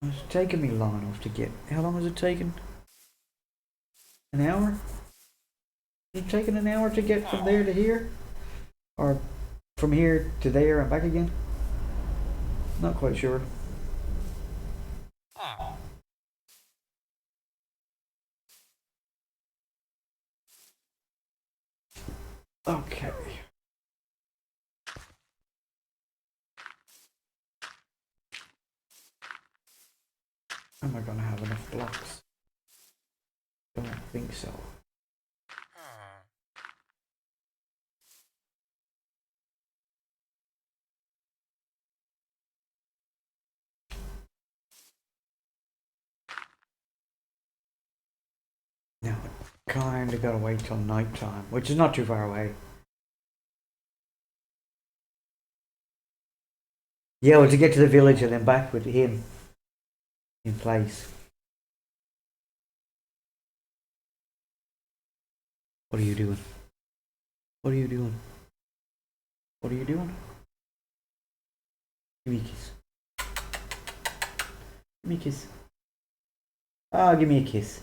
It's taken me long enough to get... How long has it taken? An hour? Has it taken an hour to get from there to here? Or from here to there and back again? Not quite sure. Okay. Am I gonna have enough blocks? Don't think so. Now I kinda gotta wait till night time, which is not too far away. Yeah, well, to get to the village and then back with him in place. What are you doing? What are you doing? What are you doing? Give me a kiss. Give me a kiss. Ah, give me a kiss.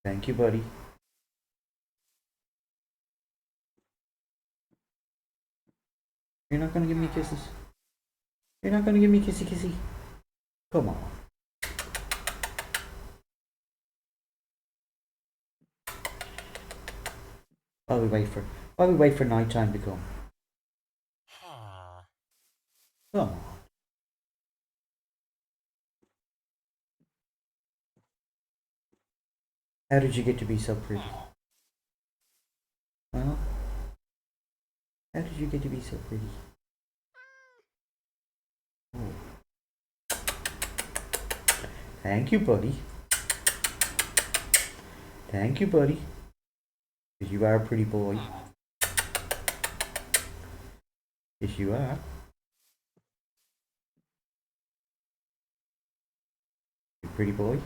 Thank you, buddy. You're not gonna give me kisses? You're not gonna give me kissy kissy? Come on. While we wait for night time to come. Come on. How did you get to be so pretty? Well, how did you get to be so pretty? Oh. Thank you, buddy. Thank you, buddy. Because you are a pretty boy. Yes, you are. You pretty boy.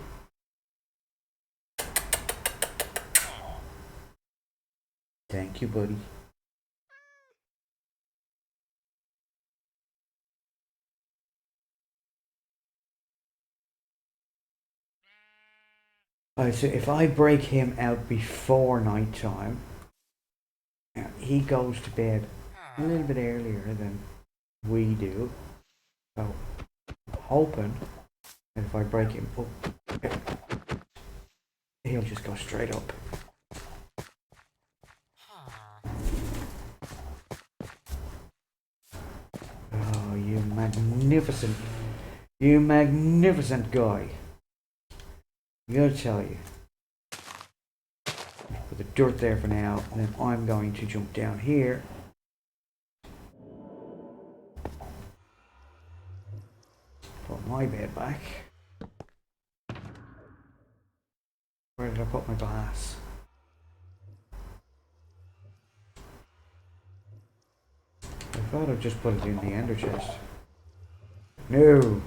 Thank you, buddy. Alright, so if I break him out before night time, he goes to bed a little bit earlier than we do. So I'm hoping that if I break him up, he'll just go straight up. Oh, you magnificent guy. I gotta tell you. Put the dirt there for now, and then I'm going to jump down here my bed back. Where did I put my glass? I thought I'd just put it in the ender chest. No!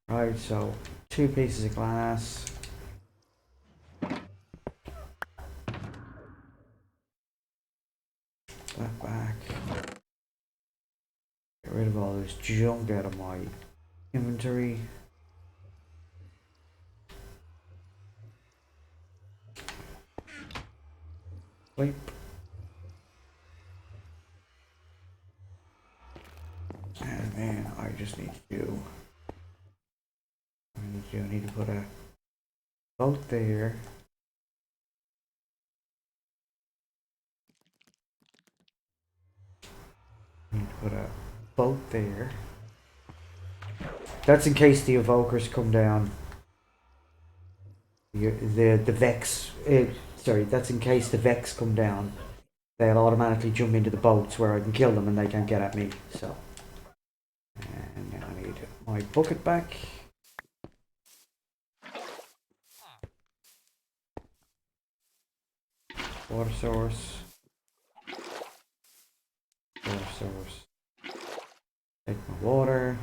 Right, so 2 pieces of glass. That back. Get rid of all this junk out of my inventory. Sleep. And then I just need to do. I need to put a boat there. I need to put a boat there. That's in case the evokers come down. The Vex. Sorry, that's in case the Vex come down. They'll automatically jump into the boats where I can kill them and they can't get at me. So, and now I need my bucket back. Water source. Water source. Take my water.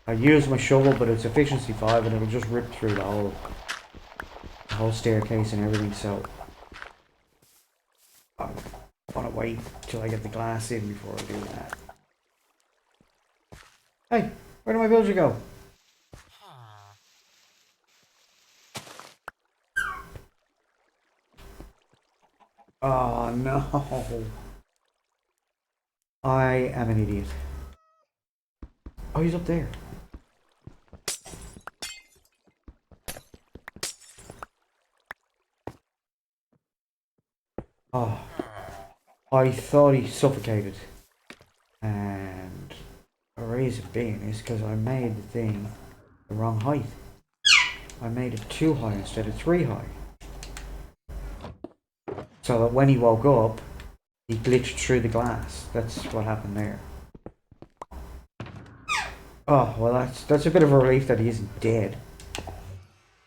I use my shovel, but it's efficiency 5 and it'll just rip through the whole staircase and everything, so I want to wait till I get the glass in before I do that. Hey, where did my villager go? Oh no. I am an idiot. Oh, he's up there. Oh, I thought he suffocated. And the reason being is because I made the thing the wrong height. I made it 2 high instead of 3 high. So that when he woke up, he glitched through the glass. That's what happened there. Oh, well that's a bit of a relief that he isn't dead.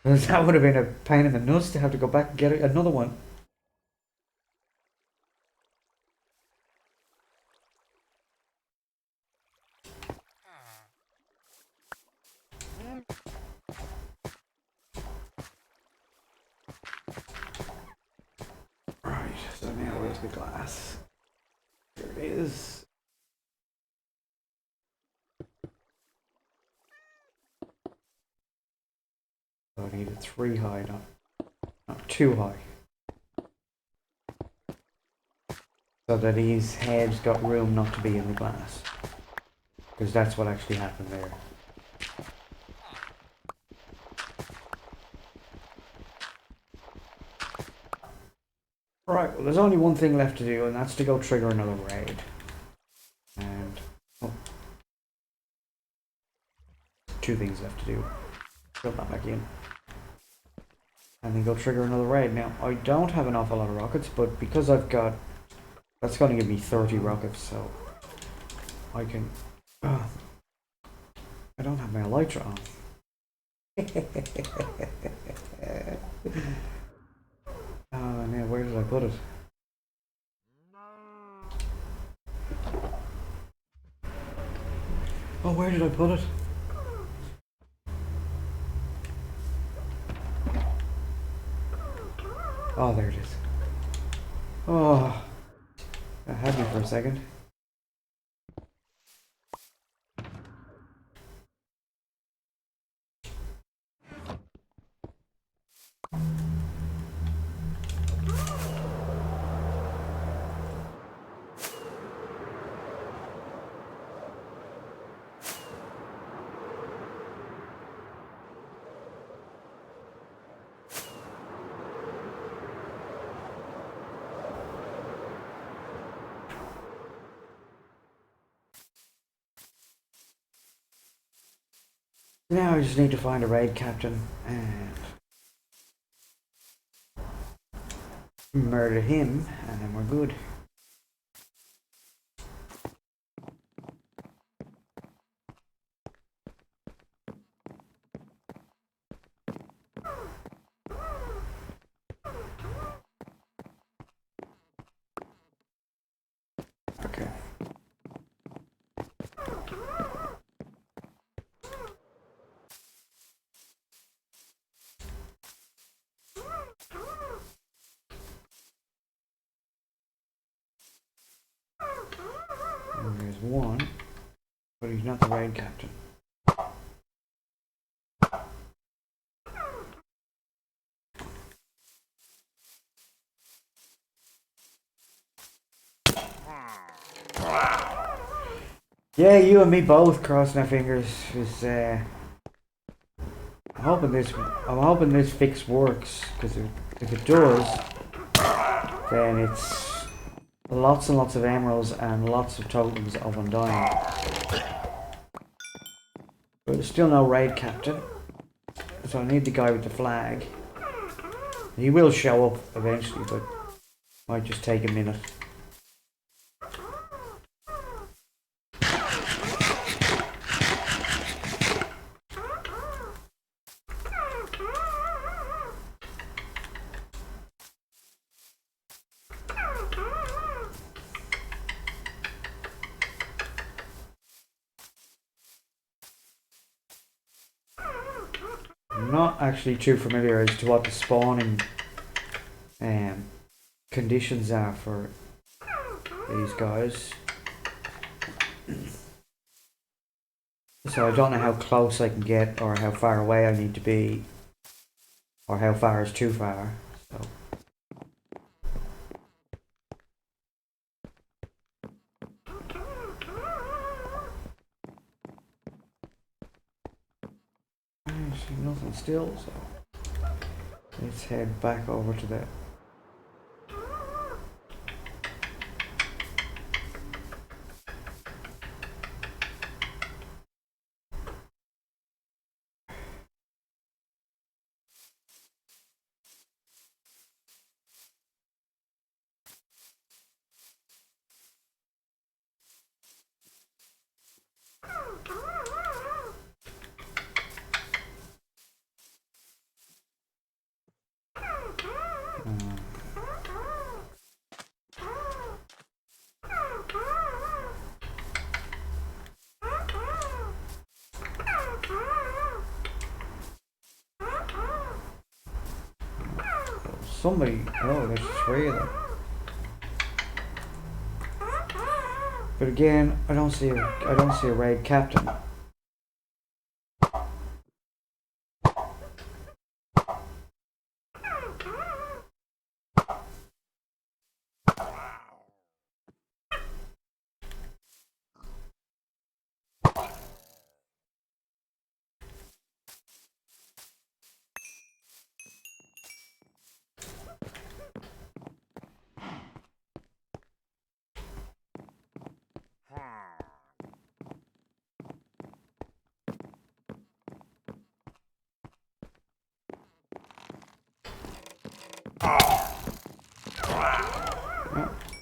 Because that would have been a pain in the nuts to have to go back and get another one. Right, so now where's the glass? Here it is. So I need a 3 high, not 2 high. So that his head's got room not to be in the glass. Because that's what actually happened there. Right, well there's only one thing left to do, and that's to go trigger another raid. And, oh. 2 things left to do. Fill that back in. And then go trigger another raid. Now, I don't have an awful lot of rockets, but because I've got... That's going to give me 30 rockets, so... I can... I don't have my elytra on. Oh, man, where did I put it? Oh, where did I put it? Oh, there it is. Oh, that had me for a second. Now I just need to find a raid captain and murder him, and then we're good. Okay. There's one, but he's not the raid captain. Yeah, you and me both, crossing our fingers. I'm hoping this fix works, because if it does, then it's lots and lots of emeralds and lots of tokens of Undying. But there's still no raid captain, so I need the guy with the flag. He will show up eventually, but might just take a minute. I'm not actually too familiar as to what the spawning conditions are for these guys. So I don't know how close I can get, or how far away I need to be, or how far is too far. So I see nothing still, so let's head back over to that. Somebody, oh, there's 3 of them. But again, I don't see a raid captain.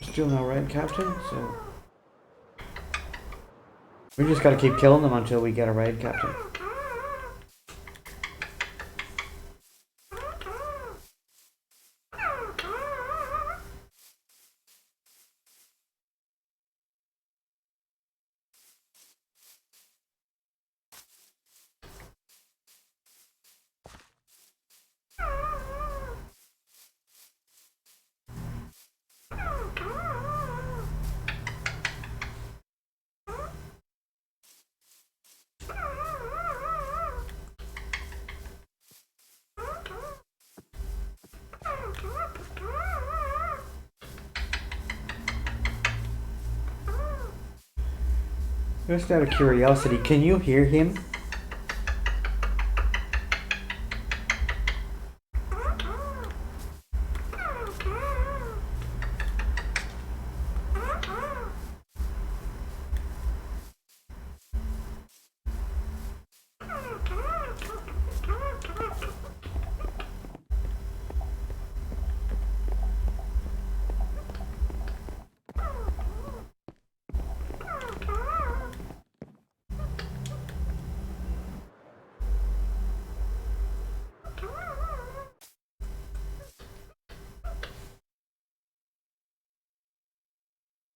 Still no raid captain, so we just gotta keep killing them until we get a raid captain. Just out of curiosity, can you hear him?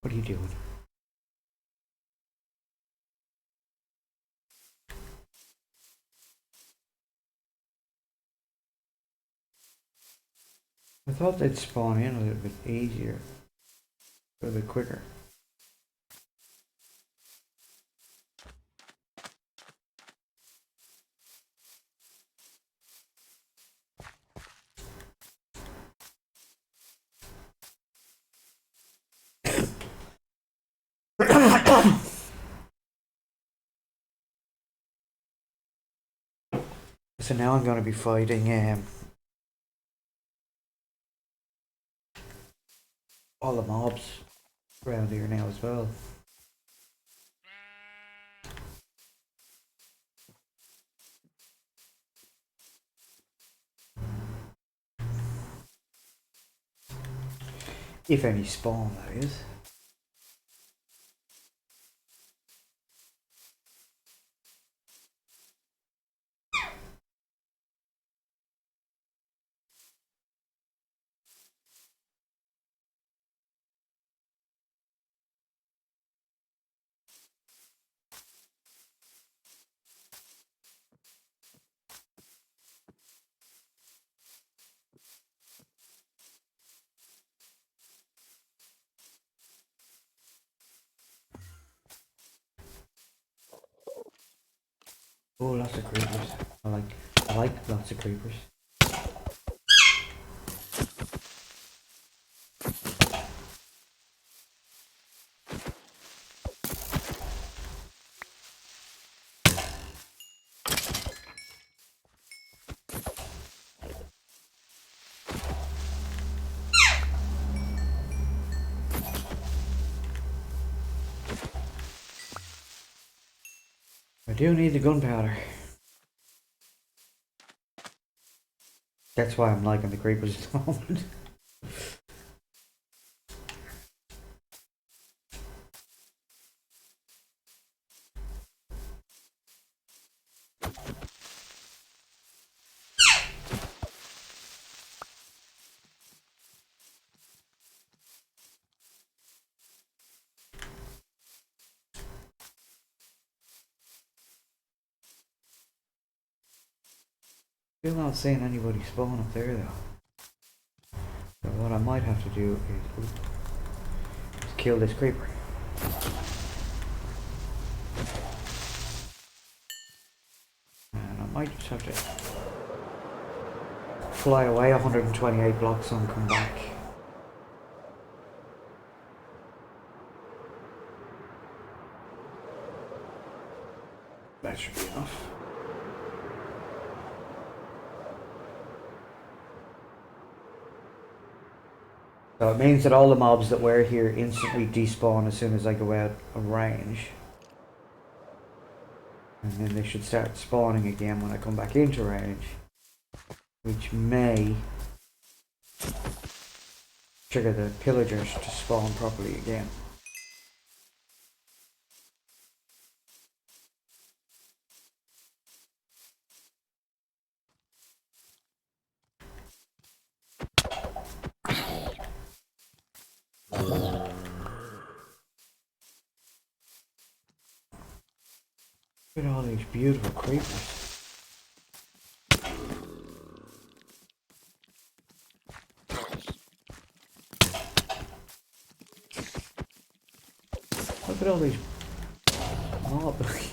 What are you doing? I thought they'd spawn in a little bit easier, a little bit quicker. So now I'm going to be fighting all the mobs around here now as well. If any spawn, that is. Oh, lots of creepers. I like lots of creepers. I do need the gunpowder. That's why I'm liking the creepers at the moment. Still not seeing anybody spawn up there though. So what I might have to do is kill this creeper. And I might just have to fly away 128 blocks and come back. That should be enough. So it means that all the mobs that were here instantly despawn as soon as I go out of range. And then they should start spawning again when I come back into range. Which may trigger the pillagers to spawn properly again. Look at all these beautiful creepers. Look at all these mobs.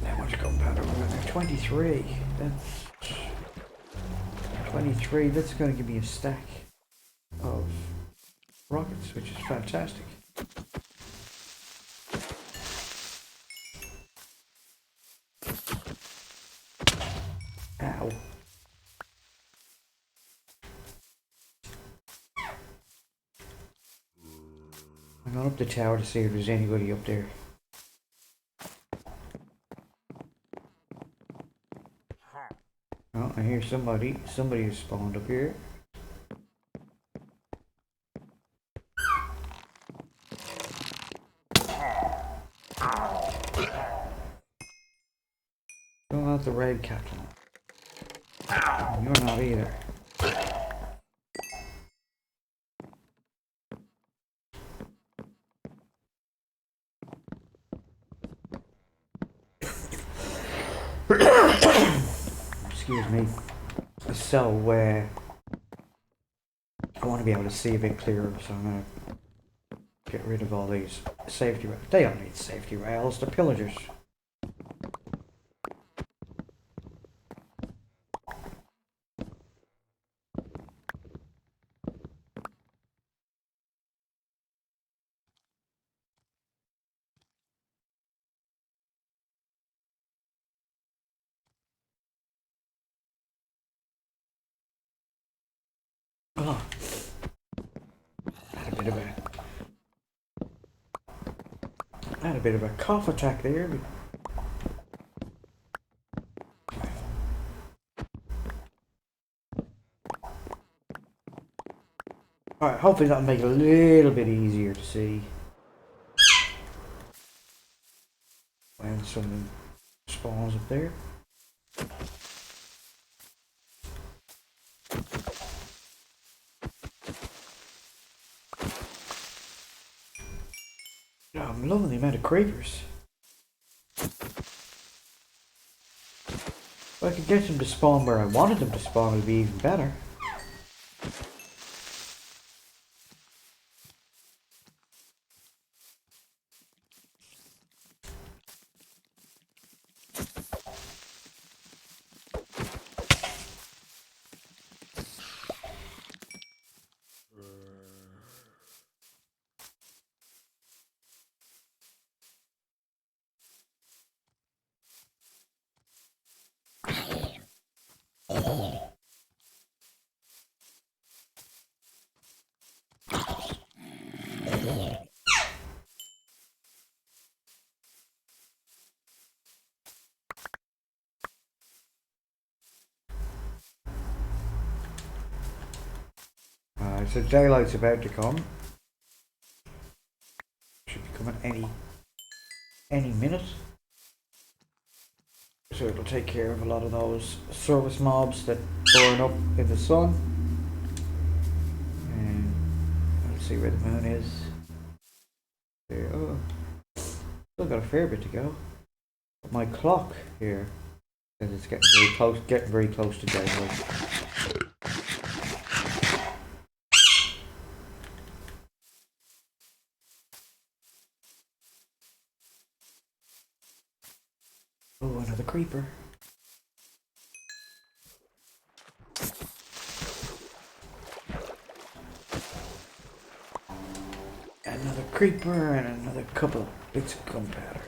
That much gunpowder. 23. That's 23. That's going to give me a stack of rockets, which is fantastic. Ow. I'm going up the tower to see if there's anybody up there. Oh, I hear hear somebody. Somebody has spawned up here. You're not the raid captain. You're not either. Excuse me. So, I want to be able to see a bit clearer, so I'm going to get rid of all these safety rails. They don't need safety rails, they're pillagers. Oh. Had a bit of a cough attack there. Alright, hopefully that'll make it a little bit easier to see when something spawns up there. Oh, I'm loving the amount of creepers. If I could get them to spawn where I wanted them to spawn, it would be even better. So daylight's about to come. Should be coming any minute. So it'll take care of a lot of those service mobs that burn up in the sun. And let's see where the moon is. There. Oh, still got a fair bit to go. But my clock here says it's getting very close to daylight. Oh, another creeper. Another creeper and another couple of bits of gunpowder.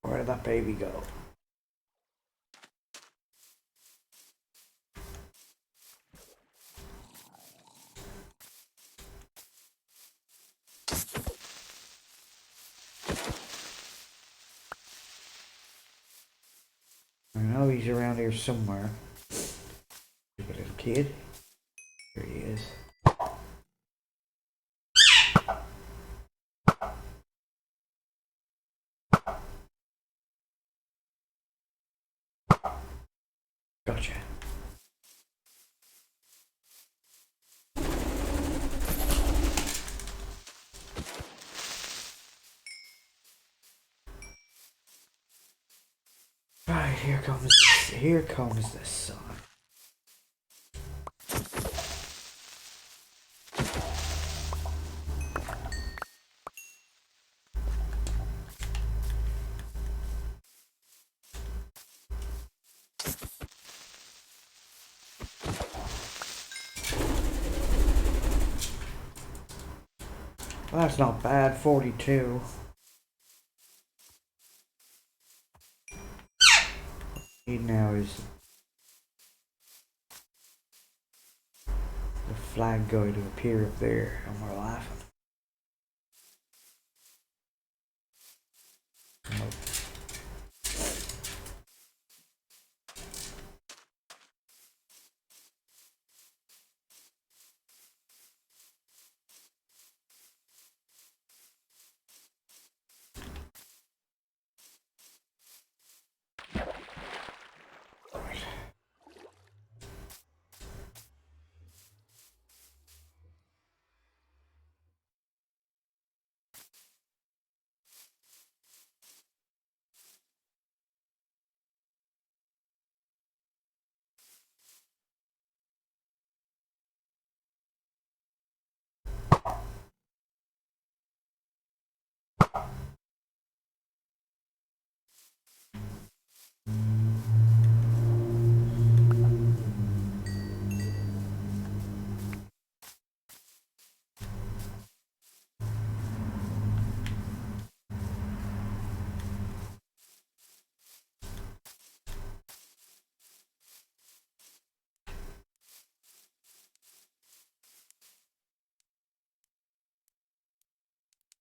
Where did that baby go? I know he's around here somewhere. Look at little kid. Here he is. Gotcha. Right, here comes the sun. Well, that's not bad, 42. Need now is the flag guy to appear up there, and we're laughing. No.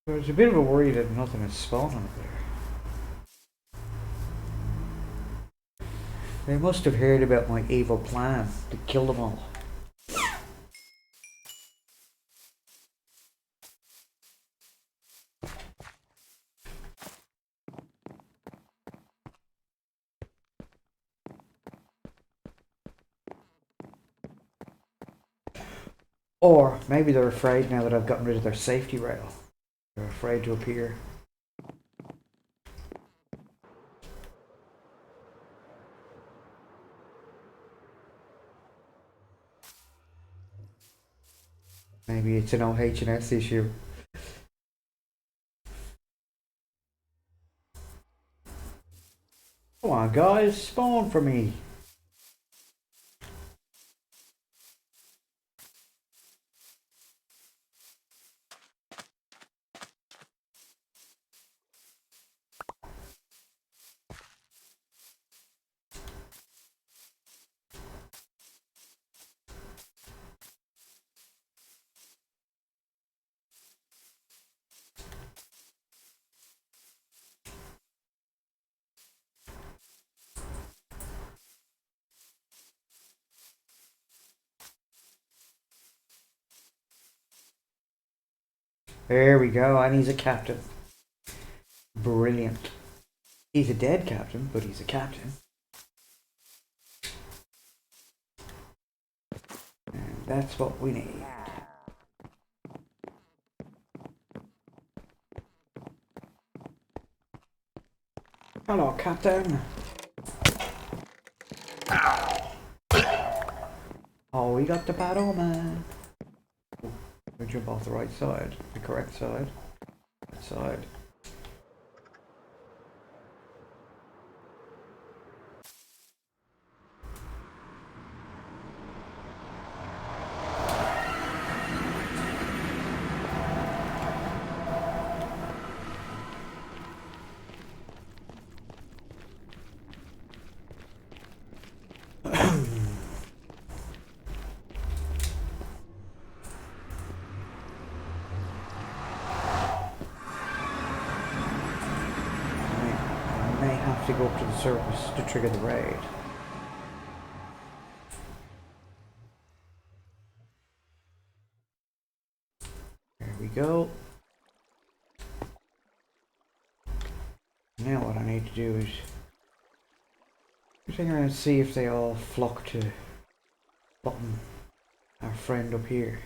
There's a bit of a worry that nothing is spawning up there. They must have heard about my evil plan to kill them all. Or maybe they're afraid now that I've gotten rid of their safety rail. They're afraid to appear. Maybe it's an OH&S issue. Come on guys, spawn for me. There we go, and he's a captain. Brilliant. He's a dead captain, but he's a captain. And that's what we need. Hello, Captain. Oh, we got the battle, man. We jump off the right side, the correct side. That side. To go up to the surface to trigger the raid. There we go. Now what I need to do is hang around and see if they all flock to button our friend up here.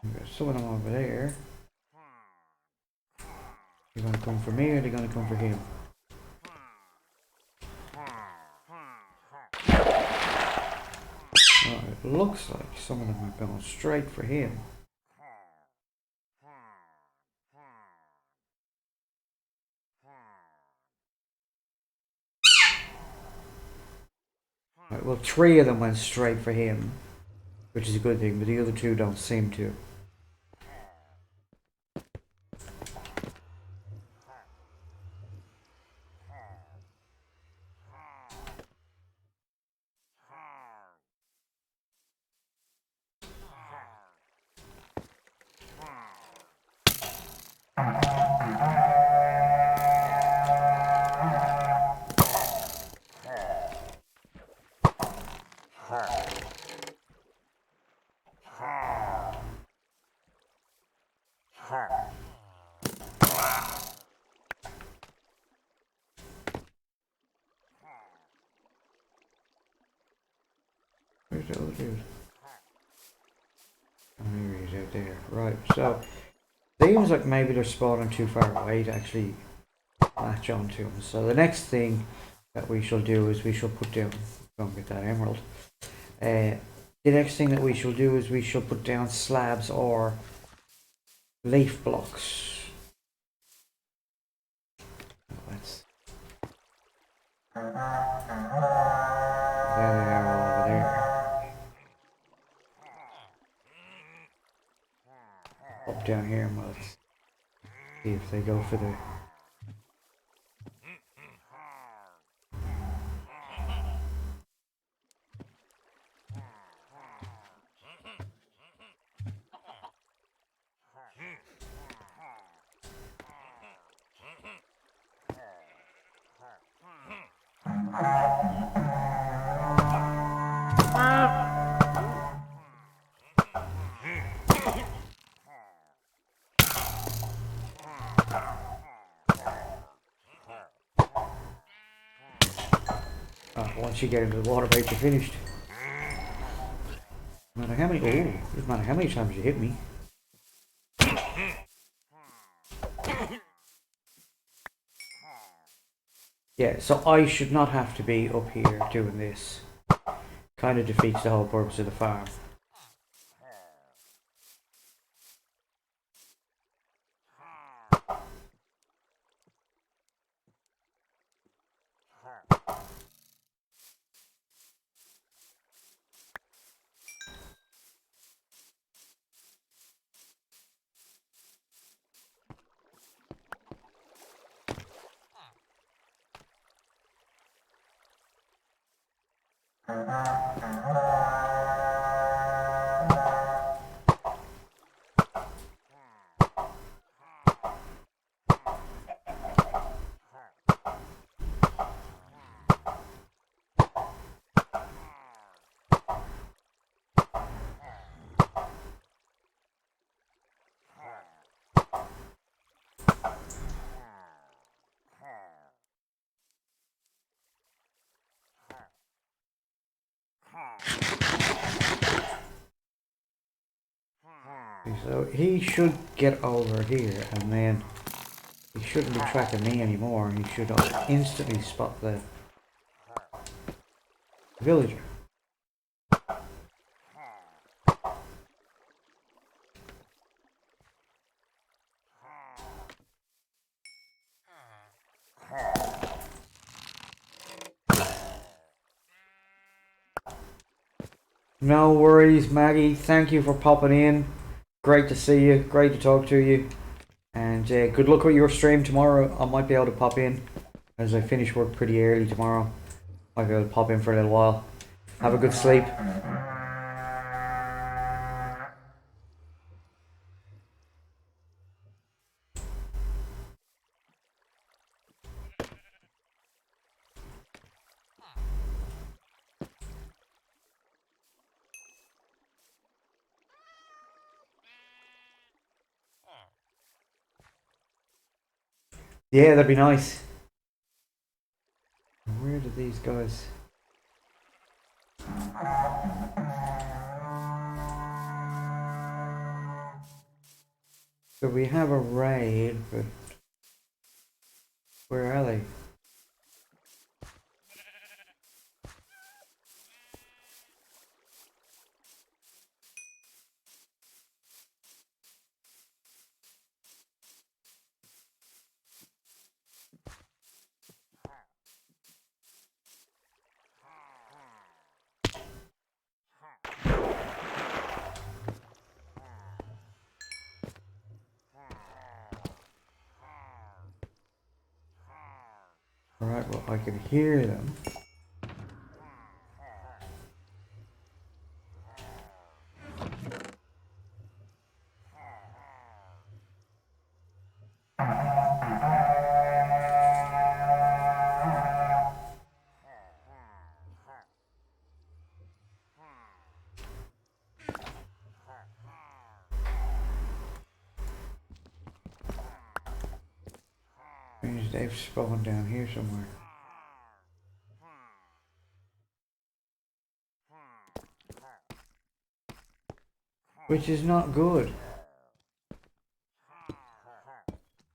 There's some of them over there. They're gonna come for me or they're gonna come for him? Well, it looks like some of them are going straight for him. Right, well, 3 of them went straight for him, which is a good thing, but the other 2 don't seem to. dude? Oh, here he is out there. Right, so seems like maybe they're spawning too far away to actually latch onto them. So the next thing that we shall do is we shall put down, go and get that emerald. The next thing that we shall do is we shall put down slabs or leaf blocks. Let's. There they are over there. Up down here and let's see if they go for the. Once you get into the water bait, you're finished. No matter how many, doesn't matter how many times you hit me. Yeah, so I should not have to be up here doing this. Kind of defeats the whole purpose of the farm. So he should get over here and then he shouldn't be tracking me anymore. He should instantly spot the villager. No worries, Maggie. Thank you for popping in. Great to see you. Great to talk to you. And good luck with your stream tomorrow. I might be able to pop in as I finish work pretty early tomorrow. Might be able to pop in for a little while. Have a good sleep. Yeah, that'd be nice. Where did these guys... So we have a raid, but where are they? Alright, well I can hear them. Means they've spawned down here somewhere. which is not good.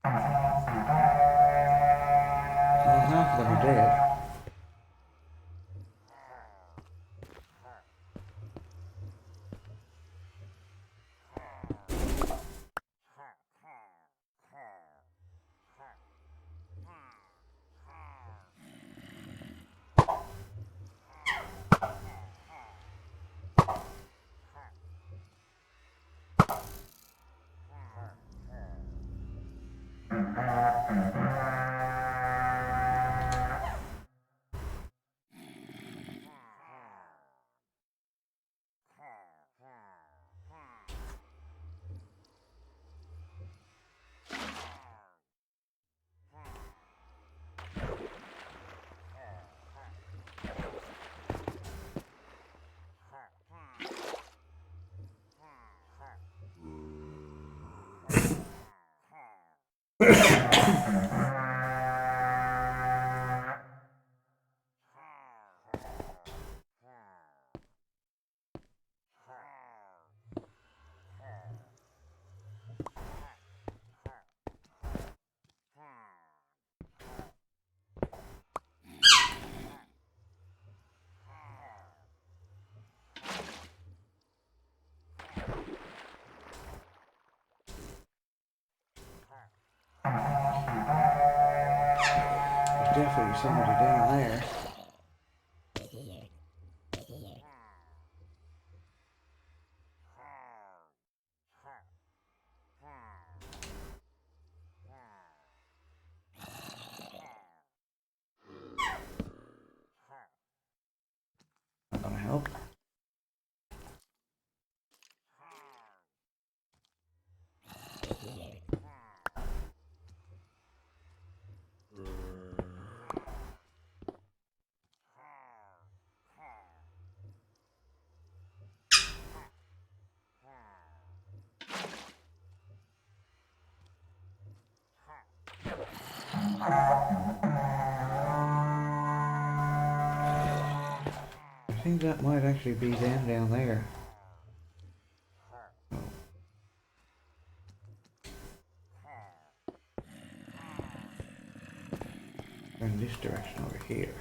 Well, half of them are dead. There's definitely somebody down there. Not gonna help. I think that might actually be them down there. Oh. In this direction over here.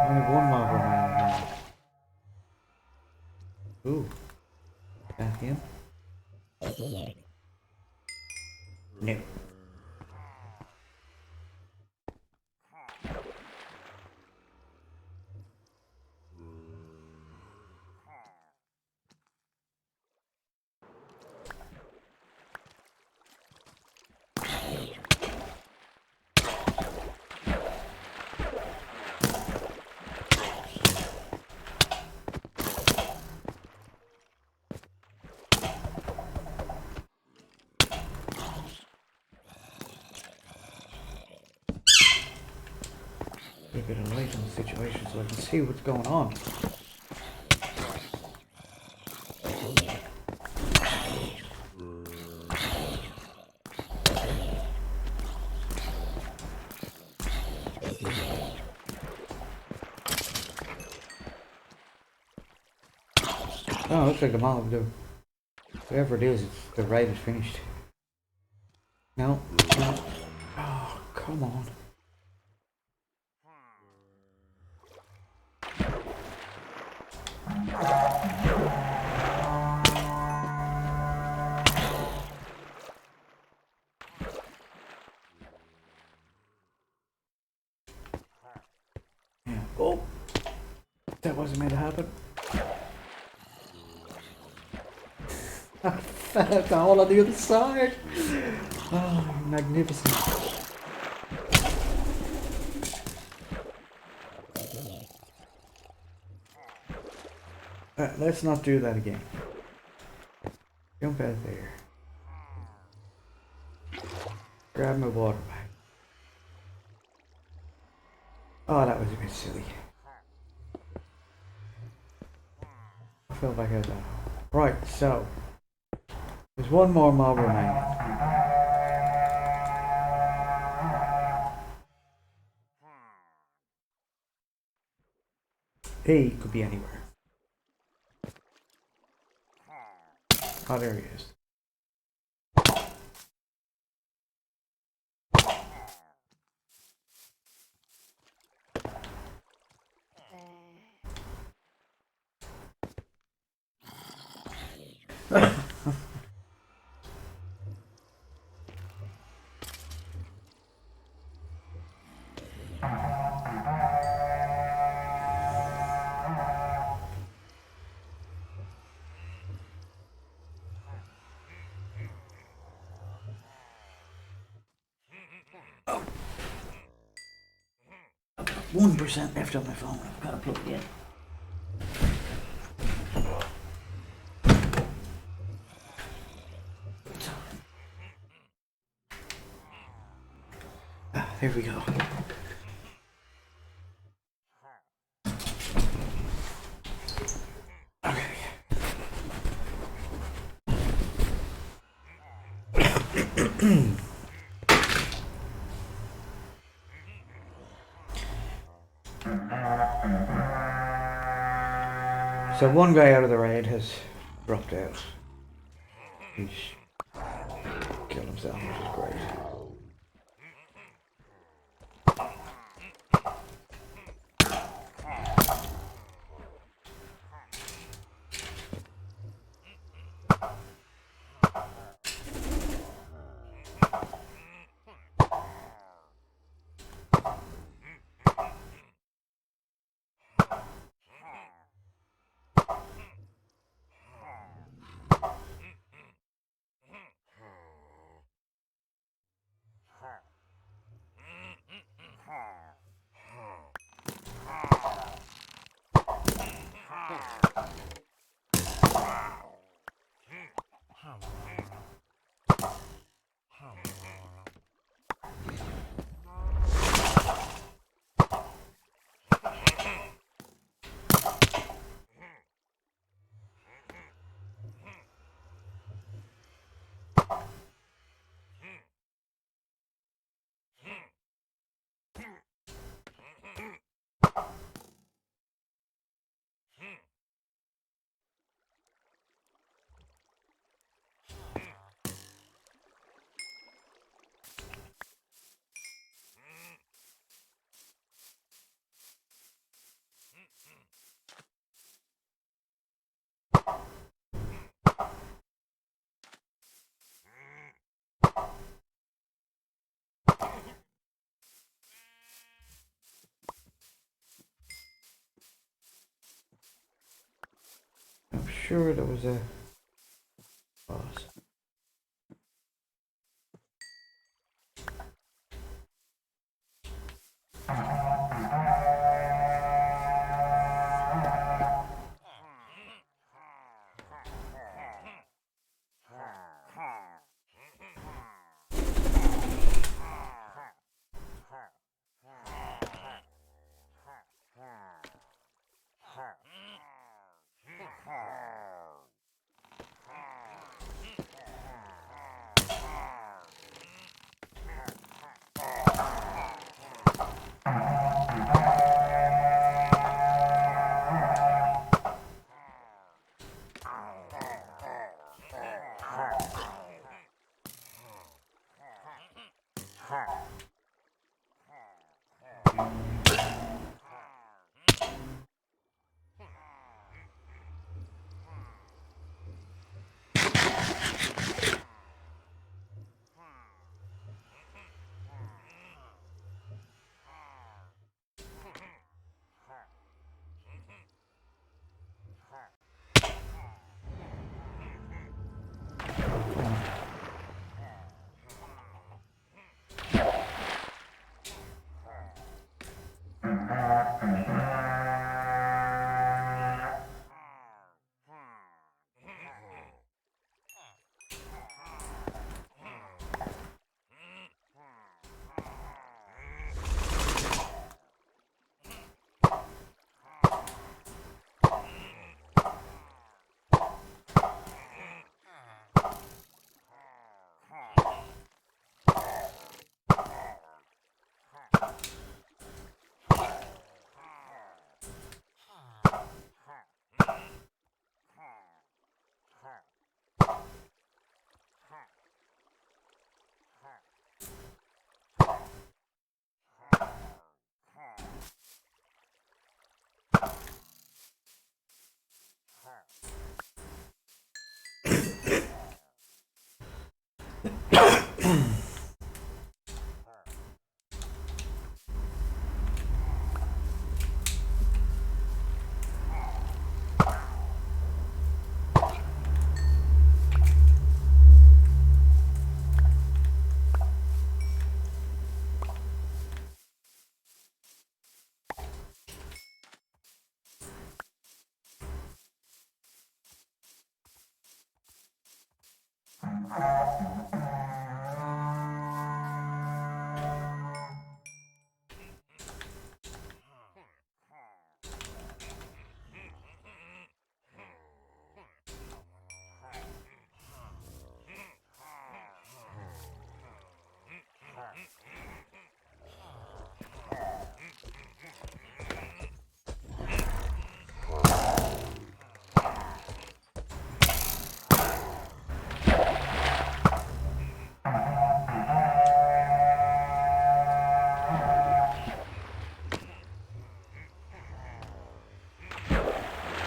Only one mob remaining now. Ooh. That him? No. A bit of light on the situation so I can see what's going on. Oh, looks like the mob do. Whatever it is, the raid is finished. No, no. Oh, come on. Yeah. Oh, that wasn't meant to happen. I found the hole on the other side. Oh, magnificent. Let's not do that again. Jump out there. Grab my water bag. Oh, that was a bit silly. I fell back out that. Right, so there's one more mob remaining. He could be anywhere. Oh, there he is. Oh. 1% left on my phone. I've got to plug it in. There we go. Okay. So one guy out of the raid has dropped out. He's killed himself, which is great. I'm sure there was a boss.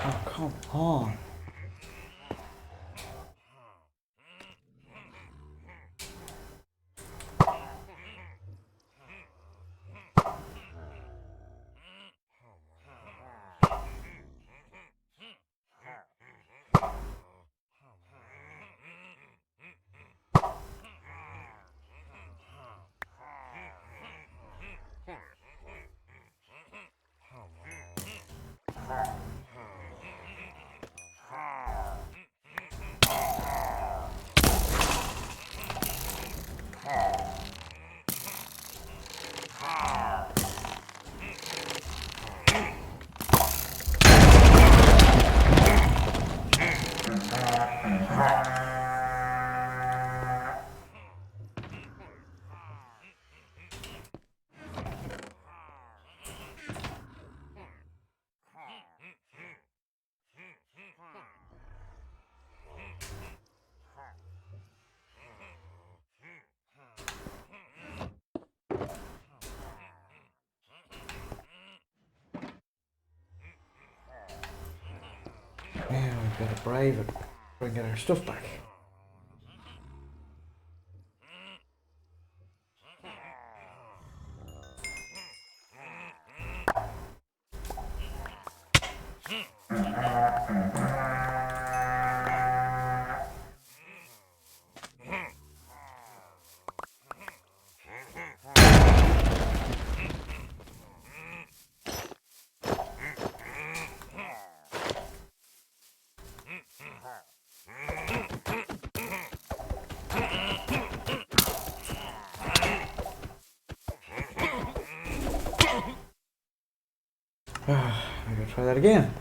Oh, come on. Yeah, we've got to brave it. Bring our stuff back. I'm gonna try that again.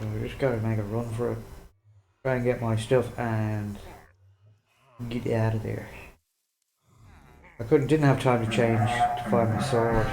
So we just gotta make a run for it. Try and get my stuff and get out of there. Didn't have time to change to find my sword.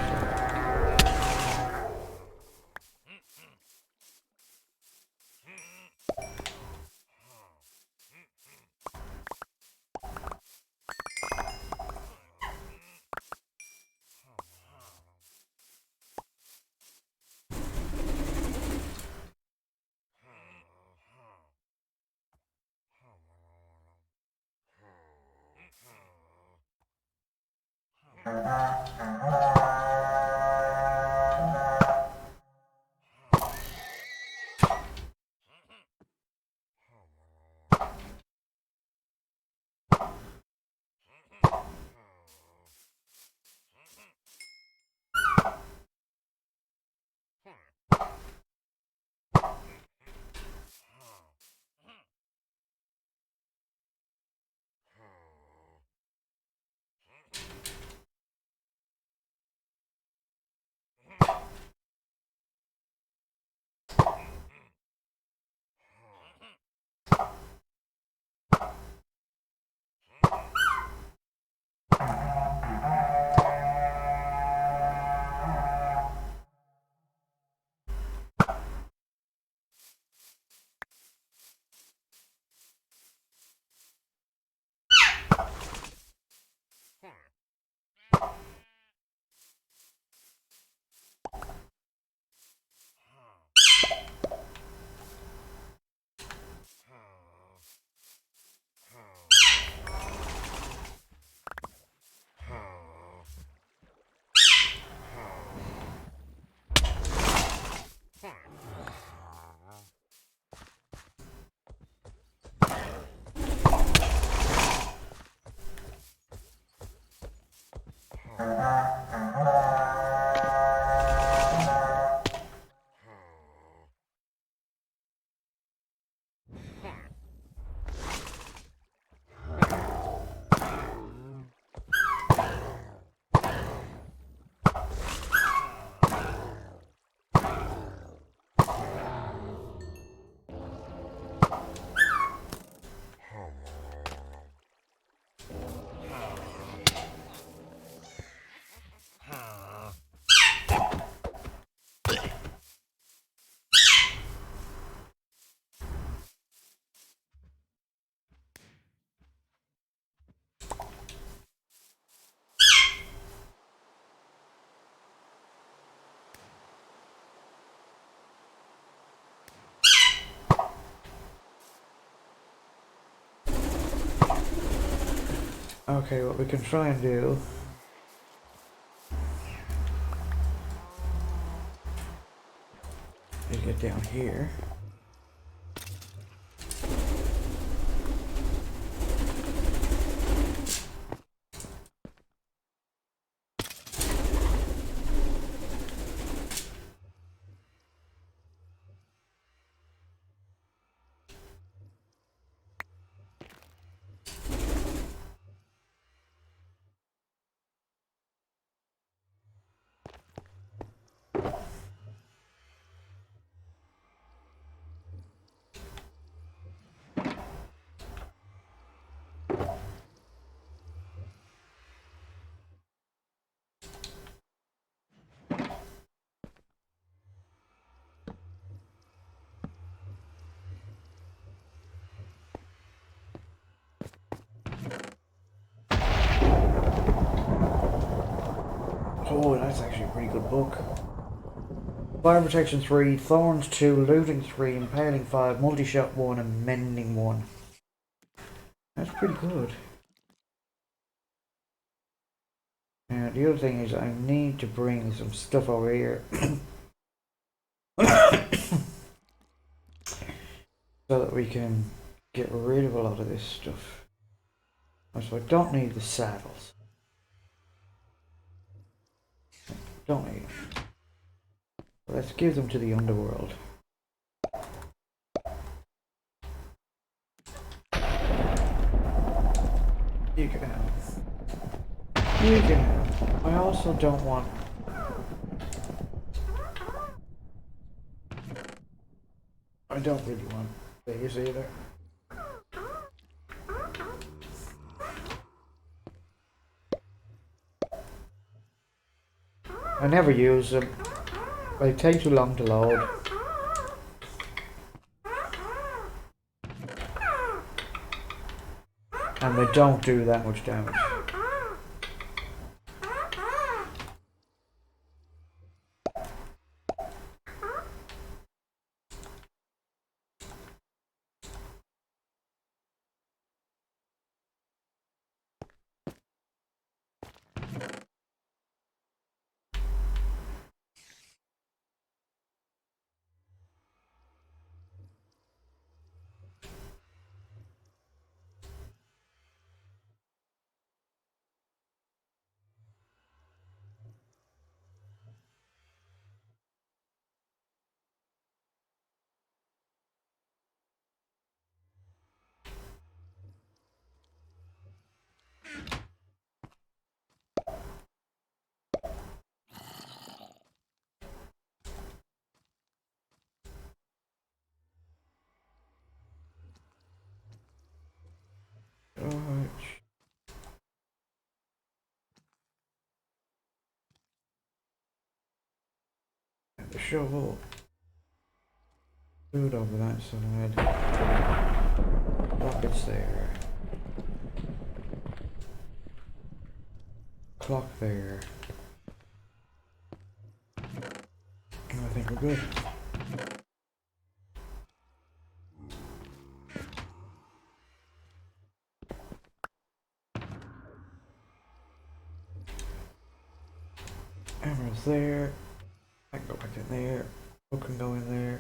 So. Okay, what we can try and do is get down here. Oh, that's actually a pretty good book. Fire Protection 3, Thorns 2, Looting 3, Impaling 5, Multi-Shot 1, and Mending 1. That's pretty good. Now, the other thing is I need to bring some stuff over here. So that we can get rid of a lot of this stuff. So I don't need the saddles. Don't need them. Let's give them to the underworld. You can have. You can have. I also don't want. I don't really want these either. I never use them. They take too long to load. And they don't do that much damage. And the shovel. Food over that side. Buckets there. Clock there. And I think we're good. Emerald's there. I can go back in there. Hook can go in there.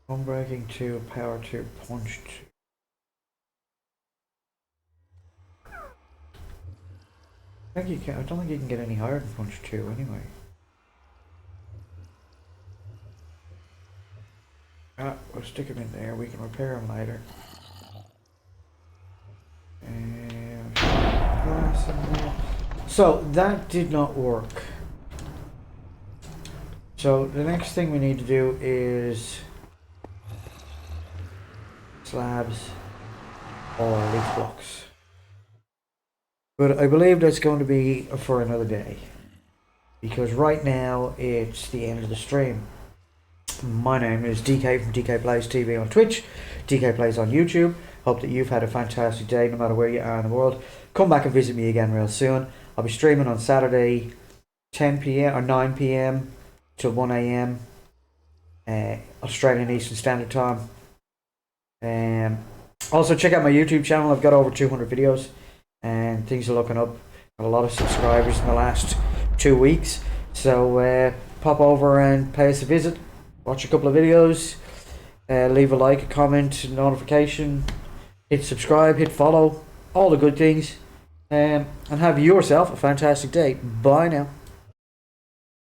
Unbreaking 2, power 2, punch 2. I don't think you can get any higher than punch 2 anyway. We'll stick him in there. We can repair him later. And glass in there. So that did not work. So the next thing we need to do is slabs or leaf blocks. But I believe that's going to be for another day. Because right now it's the end of the stream. My name is DK from DK Plays TV on Twitch, DK Plays on YouTube. Hope that you've had a fantastic day no matter where you are in the world. Come back and visit me again real soon. I'll be streaming on Saturday 10 PM or 9 PM till 1 AM Australian Eastern Standard Time. Also, check out my YouTube channel. I've got over 200 videos and things are looking up. Got a lot of subscribers in the last 2 weeks. So pop over and pay us a visit. Watch a couple of videos. Leave a like, a comment, notification. Hit subscribe, hit follow. All the good things. And have yourself a fantastic day. Bye now.